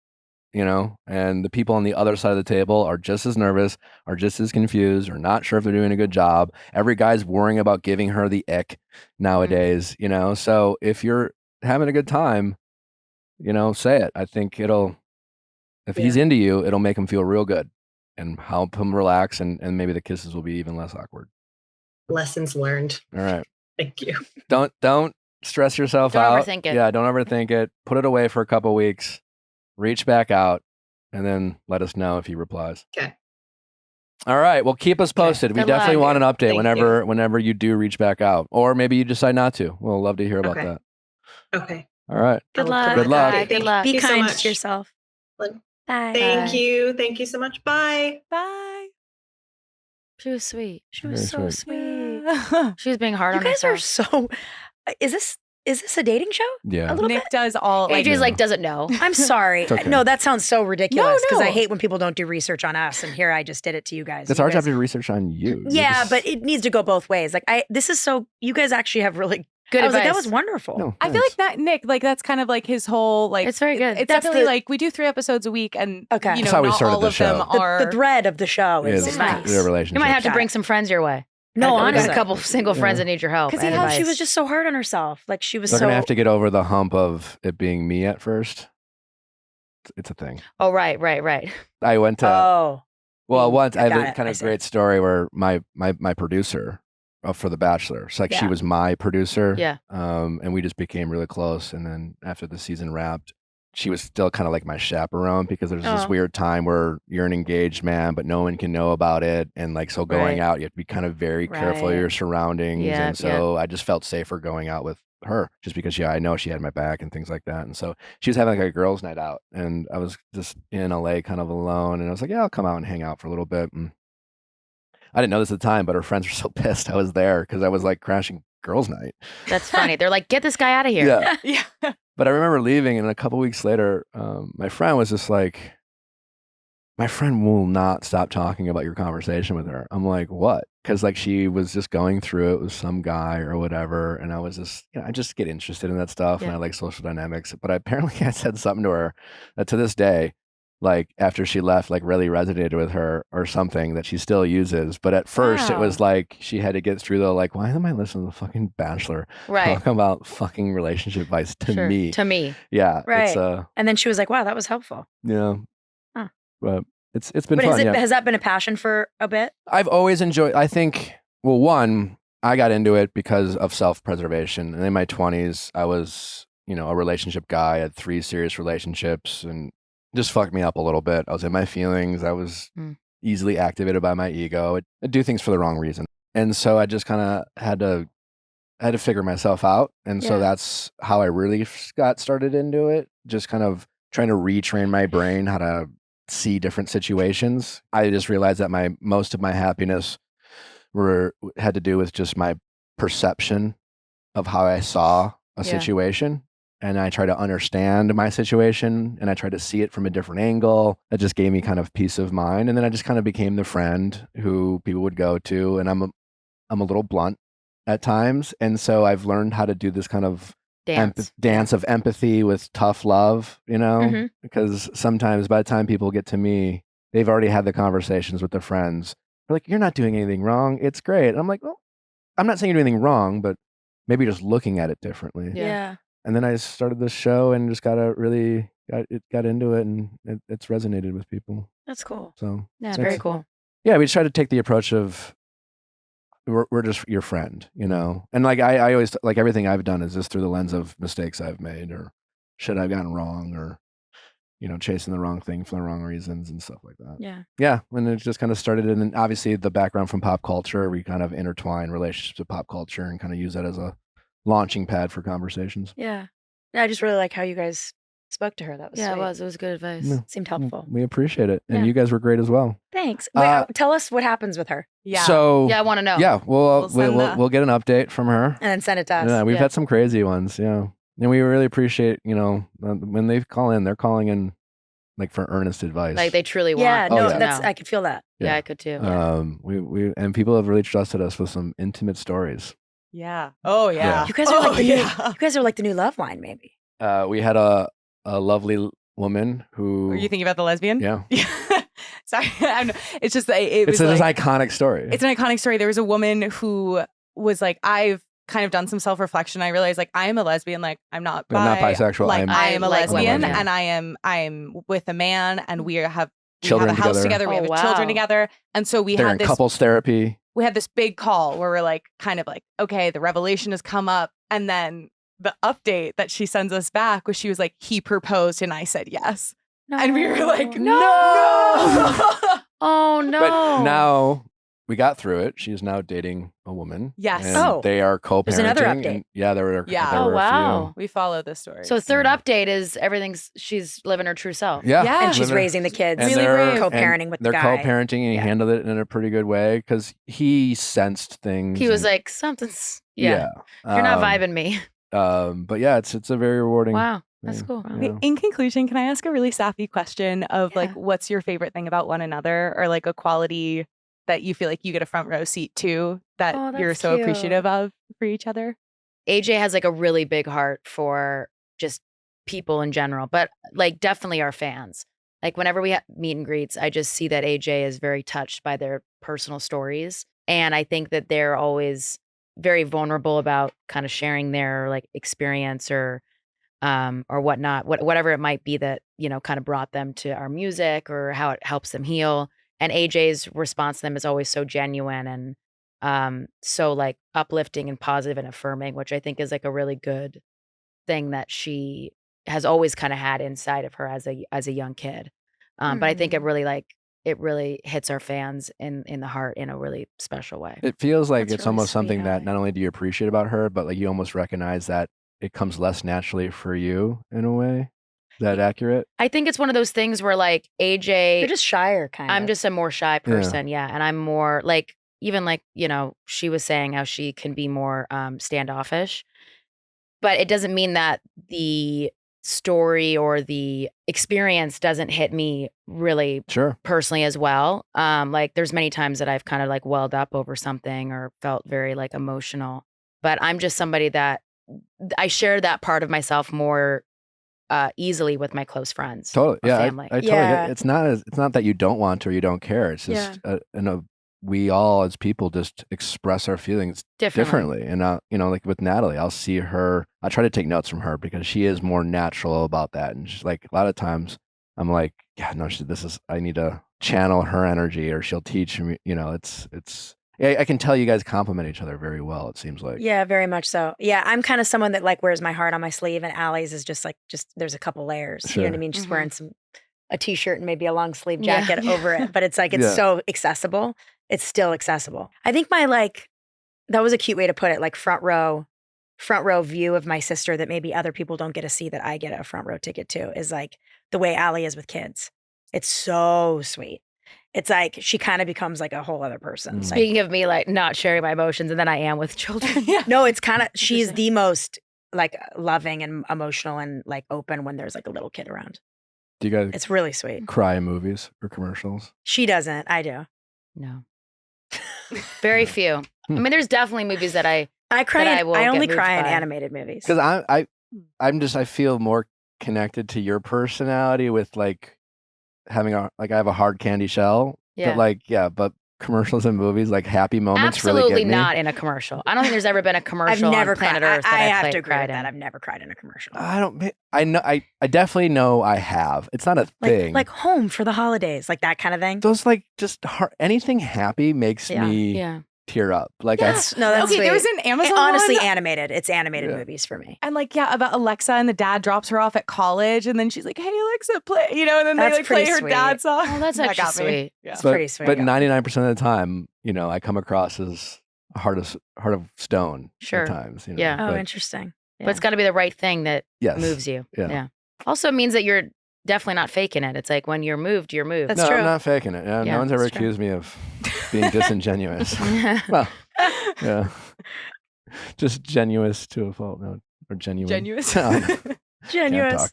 You know, and the people on the other side of the table are just as nervous, are just as confused, or not sure if they're doing a good job. Every guy's worrying about giving her the ick nowadays, you know? So if you're having a good time, you know, say it. I think if he's into you, it'll make him feel real good and help him relax. And maybe the kisses will be even less awkward. Lessons learned. All right. Thank you. Don't stress yourself Don't out. overthink it. Yeah, don't overthink it. Put it away for a couple weeks. Reach back out, and then let us know if he replies. Okay. All right. Well, keep us posted. We Good definitely luck. want an update Thank whenever you do reach back out, or maybe you decide not to. We'll love to hear about Okay. that. Okay. All right. Good I will luck. put Good it- luck. Okay, Good luck. Be Thank you so kind much. to yourself. Bye. Thank you. Thank you so much. Bye. Bye. She was sweet. She was Very so sweet. sweet. She was being hard You on guys herself. are so. Is this a dating show? Yeah. A little Nick bit. does all like AJ's like doesn't know. I'm sorry. It's okay. No, that sounds so ridiculous because No. I hate when people don't do research on us, and here I just did it to you guys. It's You our job guys- to do research on you. You're Yeah, just- but it needs to go both ways. Like this is so. You guys actually have really Good I was advice. like, that was wonderful. No, I feel thanks. like that Nick, like that's kind of like his whole like It's very good. It's That's definitely the- like we do 3 episodes a week, and Okay. you That's know how we not started all the of them show. are The thread of the show Yeah, is it's nice. the relationship. You might have to Got bring it. some friends your way. No, we got honestly. a couple single friends that need your help. 'Cause he and has- advice. She was just so hard on herself. Like she was They're so. gonna have to get over the hump of it being me at first. It's a thing. Oh, right. I went to Oh, once I got had it. a kind I of see. great story where my producer for The Bachelor, it's like she Yeah. was my producer. Yeah. And we just became really close. And then after the season wrapped, she was still kind of like my chaperone because there's this Oh. weird time where you're an engaged man, but no one can know about it. And like, so going Right. out, you have to be kind of very careful of Right. your surroundings. Yeah, And so I just felt safer going out with her just because, I know she had my back and things like that. And so she was having like a girls' night out and I was just in LA kind of alone. And I was like, yeah, I'll come out and hang out for a little bit. And I didn't know this at the time, but her friends were so pissed I was there because I was like crashing girls' night. That's funny. They're like, get this guy out of here. Yeah. yeah. But I remember leaving, and a couple weeks later, my friend was just like, my friend will not stop talking about your conversation with her. I'm like, what? Because like she was just going through it with some guy or whatever. And I was just, I just get interested in that stuff and Yeah. I like social dynamics. But apparently I said something to her that to this day, like after she left, like really resonated with her or something that she still uses. But at first it was Wow. like she had to get through the like, why am I listening to the fucking Bachelor Right. talk about fucking relationship advice to Sure. me? To me. Yeah. It's Right. And then she was like, "Wow, that was helpful." yeah. Huh. But it's been But fun. Yeah. has that been a passion for a bit? I've always enjoyed, I think, well, one, I got into it because of self-preservation. And in my 20s, I was, a relationship guy. I had 3 serious relationships and just fucked me up a little bit. I was in my feelings. I was easily activated by my ego. I'd do things for the wrong reason. And so I just kind of had to figure myself out. And so Yeah. that's how I really got started into it. Just kind of trying to retrain my brain how to see different situations. I just realized that most of my happiness had to do with just my perception of how I saw a Yeah. situation. And I try to understand my situation and I try to see it from a different angle. That just gave me kind of peace of mind. And then I just kind of became the friend who people would go to. And I'm a little blunt at times. And so I've learned how to do this kind of dance of empathy with tough love, Mhm. because sometimes by the time people get to me, they've already had the conversations with their friends. They're like, you're not doing anything wrong. It's great. And I'm like, well, I'm not saying you're doing anything wrong, but maybe just looking at it differently. Yeah. And then I started this show and just got into it and it's resonated with people. That's cool. So Yeah, it's- very cool. yeah, we try to take the approach of we're just your friend, And like I always like everything I've done is just through the lens of mistakes I've made or shit I've gotten wrong or chasing the wrong thing for the wrong reasons and stuff like that. Yeah. Yeah, and it just kind of started, and then obviously the background from pop culture, we kind of intertwine relationships with pop culture and kind of use that as a launching pad for conversations. Yeah. I just really like how you guys spoke to her. That was Yeah, sweet. it was good advice. Yeah. Seemed helpful. We appreciate it, and Yeah. you guys were great as well. Thanks. Wait, tell us what happens with her, Yeah. So Yeah, I want to know. yeah, We'll send we'll get an update from her. and then send it to us. Yeah, we've Yeah. had some crazy ones. Yeah, and we really appreciate when they call in, they're calling in like for earnest advice. Like they truly want. Yeah, Oh, no, yeah. that's I could feel that. Yeah, I could too. we and people have really trusted us with some intimate stories. Yeah. Oh yeah. Yeah. You guys are like the new, yeah. you guys are like the new love line, maybe. We had a lovely woman who. Are you thinking about the lesbian? Yeah, Sorry. It's just it was it's this like, iconic story. it's an iconic story. There was a woman who was like, I've kind of done some self-reflection. I realized like I am a lesbian, like I'm not I'm not bisexual. Like I am a like lesbian women, yeah. and I am with a man and we have Children a house together. together. We Oh, have children wow. together. And so we They're had in this couples therapy. we had this big call where we're like kind of like, okay, the revelation has come up. And then the update that she sends us back was she was like, he proposed and I said yes. No. And we were like, no. Oh no. But now we got through it. She is now dating a woman. Yes. And they are co-parenting. There's another update. And there were Oh, a wow. We follow this story. So third update is she's living her true self. few. Yeah. Yeah. And she's raising the kids. And Really they're brave. Co-parenting with the They're guy. co-parenting and he handled it in a pretty good way because he sensed things. He was and- like, something's you're not vibing me. But yeah, it's a very rewarding. Wow. That's thing. cool. Yeah. In conclusion, can I ask a really sappy question of like, Yeah. what's your favorite thing about one another, or like a quality that you feel like you get a front row seat to that Oh, you're that's so cute. appreciative of for each other? AJ has like a really big heart for just people in general, but like definitely our fans. Like whenever we have meet and greets, I just see that AJ is very touched by their personal stories. And I think that they're always very vulnerable about kind of sharing their like experience or whatnot, whatever it might be that, kind of brought them to our music or how it helps them heal. And AJ's response to them is always so genuine and so like uplifting and positive and affirming, which I think is like a really good thing that she has always kind of had inside of her as a young kid. But I think it really hits our fans in the heart in a really special way. It feels like That's it's really almost something sweet, that Aly. not only do you appreciate about her, but like you almost recognize that it comes less naturally for you in a way. Is that accurate? I think it's one of those things where like AJ, You're just shyer, kind of. I'm just a more shy person, yeah, and I'm more like even like she was saying how she can be more standoffish, but it doesn't mean that the story or the experience doesn't hit me really Sure. personally as well. Like there's many times that I've kind of like welled up over something or felt very like emotional, but I'm just somebody that I share that part of myself more easily with my close friends. Totally. or Yeah. family. I totally get it. It's not that you don't want to or you don't care. It's just we all as people just express our feelings differently. And like with Natalie, I'll see her. I try to take notes from her because she is more natural about that. And she's like a lot of times I'm like, yeah, no, I need to channel her energy or she'll teach me. It's. I can tell you guys compliment each other very well. It seems like. Yeah, very much so. Yeah, I'm kind of someone that like wears my heart on my sleeve, and Aly's is just there's a couple layers. You know what I mean? Just wearing a t-shirt and maybe a long sleeve jacket over it, but it's like it's so accessible. It's still accessible. I think that was a cute way to put it. Like front row view of my sister that maybe other people don't get to see that I get a front row ticket to is like the way Aly is with kids. It's so sweet. It's like she kind of becomes like a whole other person. Speaking of me, like not sharing my emotions, and then I am with children. No, it's kind of she's the most like loving and emotional and like open when there's like a little kid around. Do you guys? It's really sweet. Cry in movies or commercials? She doesn't. I do. No, very few. I mean, there's definitely movies that I cry. that I will I get only moved cry in by. animated movies. Because I feel more connected to your personality with like having I have a hard candy shell. Yeah. But commercials and movies, like happy moments really Absolutely get me. not in a commercial. I don't think there's ever been a commercial I've never on planet cried. Earth that I I have played- to agree with cried that. in. I've never cried in a commercial. I know I definitely know I have. It's not a thing. Like home for the holidays, like that kind of thing. Those like just anything happy makes me Yeah. tear up. Like Yes. No, that's Okay, there sweet. was an Amazon honestly one. animated. It's animated movies for me. And like, about Alexa and the dad drops her off at college and then she's like, hey, Alexa, play, and then That's they like play pretty her sweet. dad's song. Oh, that's That actually got me. sweet. Yeah. It's pretty sweet. But 99% of the time, I come across as a heart of stone. Sure. At times. Yeah. Oh, but interesting. But it's got to be the right thing that yes. moves you. Yeah. Also means that you're definitely not faking it. It's like when you're moved, you're moved. That's no, true. I'm not faking it. No one's ever that's true. accused me of being disingenuous. Well, yeah. Just genuous to a fault. No, or genuine. Genuous. Genuous.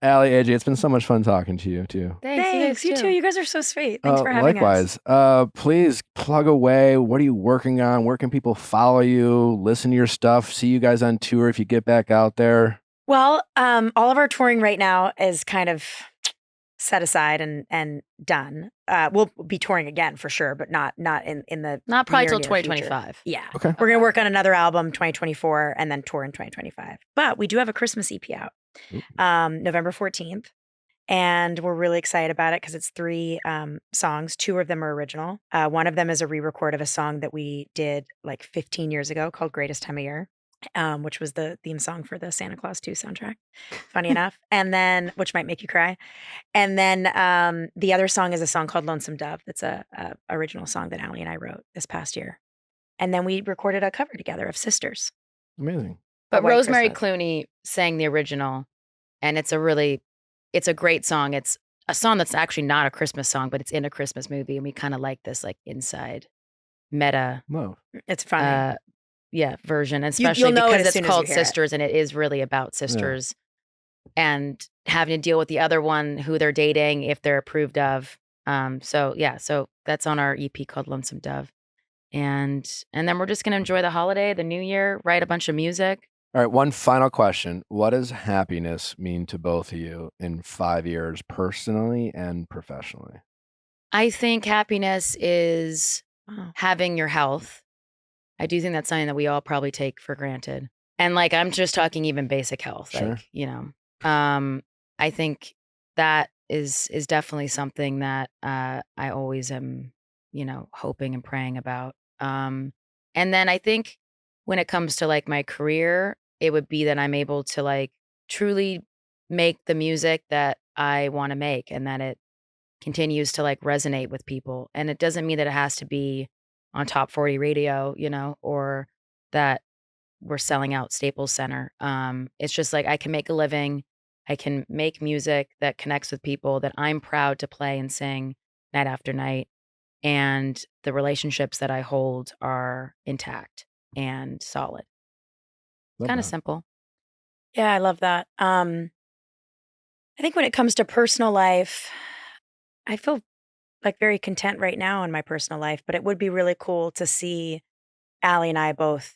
Aly, AJ, it's been so much fun talking to you too. Thanks. You too. You guys are so sweet. Thanks for having us. Likewise. Please plug away. What are you working on? Where can people follow you, listen to your stuff, see you guys on tour if you get back out there? Well, all of our touring right now is kind of set aside and done. We'll be touring again for sure, but not in the Not probably near, till near 2025. future. Yeah. Okay. We're going to work on another album 2024 and then tour in 2025. But we do have a Christmas EP out November 14th. And we're really excited about it because it's 3 songs. 2 of them are original. One of them is a re-record of a song that we did like 15 years ago called Greatest Time of Year. which was the theme song for the Santa Claus 2 soundtrack. Funny enough. And then, which might make you cry. And then the other song is a song called Lonesome Dove. That's a original song that Aly and I wrote this past year. And then we recorded a cover together of Sisters. Amazing. But Rosemary Clooney sang the original, and it's a great song. It's a song that's actually not a Christmas song, but it's in a Christmas movie, and we kind of like this like inside meta. Love. It's funny. Version, especially because it's called Sisters, and it is really about sisters and having to deal with the other one who they're dating if they're approved of. So that's on our EP called Lonesome Dove. And then we're just going to enjoy the holiday, the new year, write a bunch of music. All right, one final question. What does happiness mean to both of you in 5 years, personally and professionally? I think happiness is having your health. I do think that's something that we all probably take for granted. And like, I'm just talking even basic health. Sure. Like, you know, I think that is definitely something that I always am, you know, hoping and praying about. And then I think when it comes to like my career, it would be that I'm able to like truly make the music that I want to make and that it continues to like resonate with people. And it doesn't mean that it has to be on top 40 radio, you know, or that we're selling out Staples Center. It's just like I can make a living. I can make music that connects with people that I'm proud to play and sing night after night. And the relationships that I hold are intact and solid. Kind of simple. Yeah, I love that. I think when it comes to personal life, I feel like very content right now in my personal life, but it would be really cool to see Aly and I both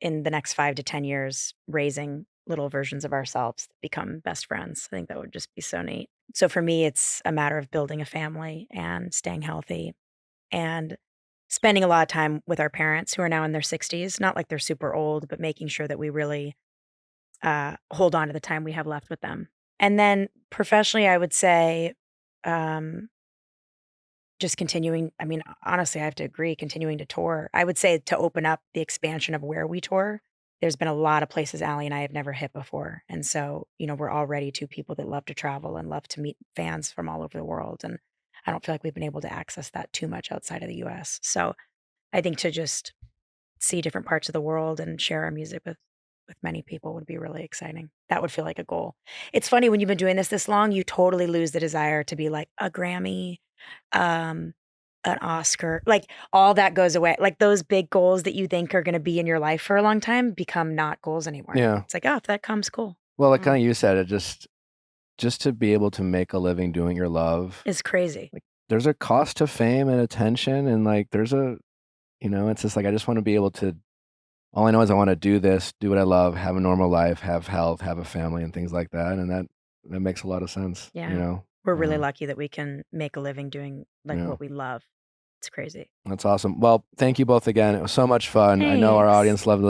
in the next 5 to 10 years raising little versions of ourselves that become best friends. I think that would just be so neat. So for me, it's a matter of building a family and staying healthy and spending a lot of time with our parents who are now in their 60s, not like they're super old, but making sure that we really hold on to the time we have left with them. And then professionally, I would say just continuing, I mean, honestly, I have to agree, continuing to tour. I would say to open up the expansion of where we tour. There's been a lot of places Aly and I have never hit before. And so, you know, we're already two people that love to travel and love to meet fans from all over the world. And I don't feel like we've been able to access that too much outside of the US. So I think to just see different parts of the world and share our music with many people would be really exciting. That would feel like a goal. It's funny when you've been doing this long, you totally lose the desire to be like a Grammy, an Oscar, like all that goes away. Like those big goals that you think are going to be in your life for a long time become not goals anymore. Yeah. It's like, oh, if that comes, cool. Well, like kind of you said, it just to be able to make a living doing your love is crazy. Like there's a cost to fame and attention, and like there's a, you know, it's just like I just want to be able to. All I know is I want to do this, do what I love, have a normal life, have health, have a family, and things like that, and that makes a lot of sense. Yeah. You know, we're really lucky that we can make a living doing like what we love. It's crazy. That's awesome. Well, thank you both again. It was so much fun. Thanks. I know our audience loved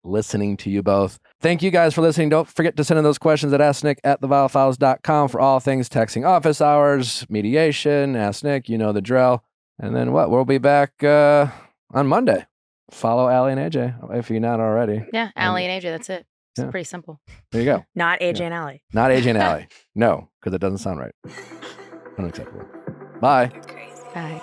listening to you both. Thank you guys for listening. Don't forget to send in those questions at asknick@theviallfiles.com for all things texting office hours, mediation, Ask Nick, you know the drill. And then we'll be back on Monday. Follow Aly and AJ if you're not already. Yeah, Aly and AJ, that's it. It's pretty simple. There you go. Not AJ and Aly. Not AJ and Aly. No, because it doesn't sound right. Unacceptable. Bye. Bye.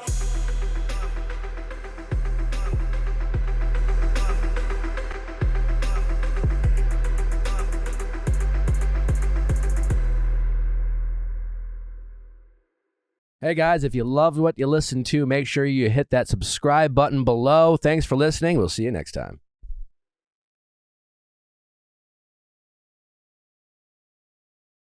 Hey guys, if you loved what you listened to, make sure you hit that subscribe button below. Thanks for listening. We'll see you next time.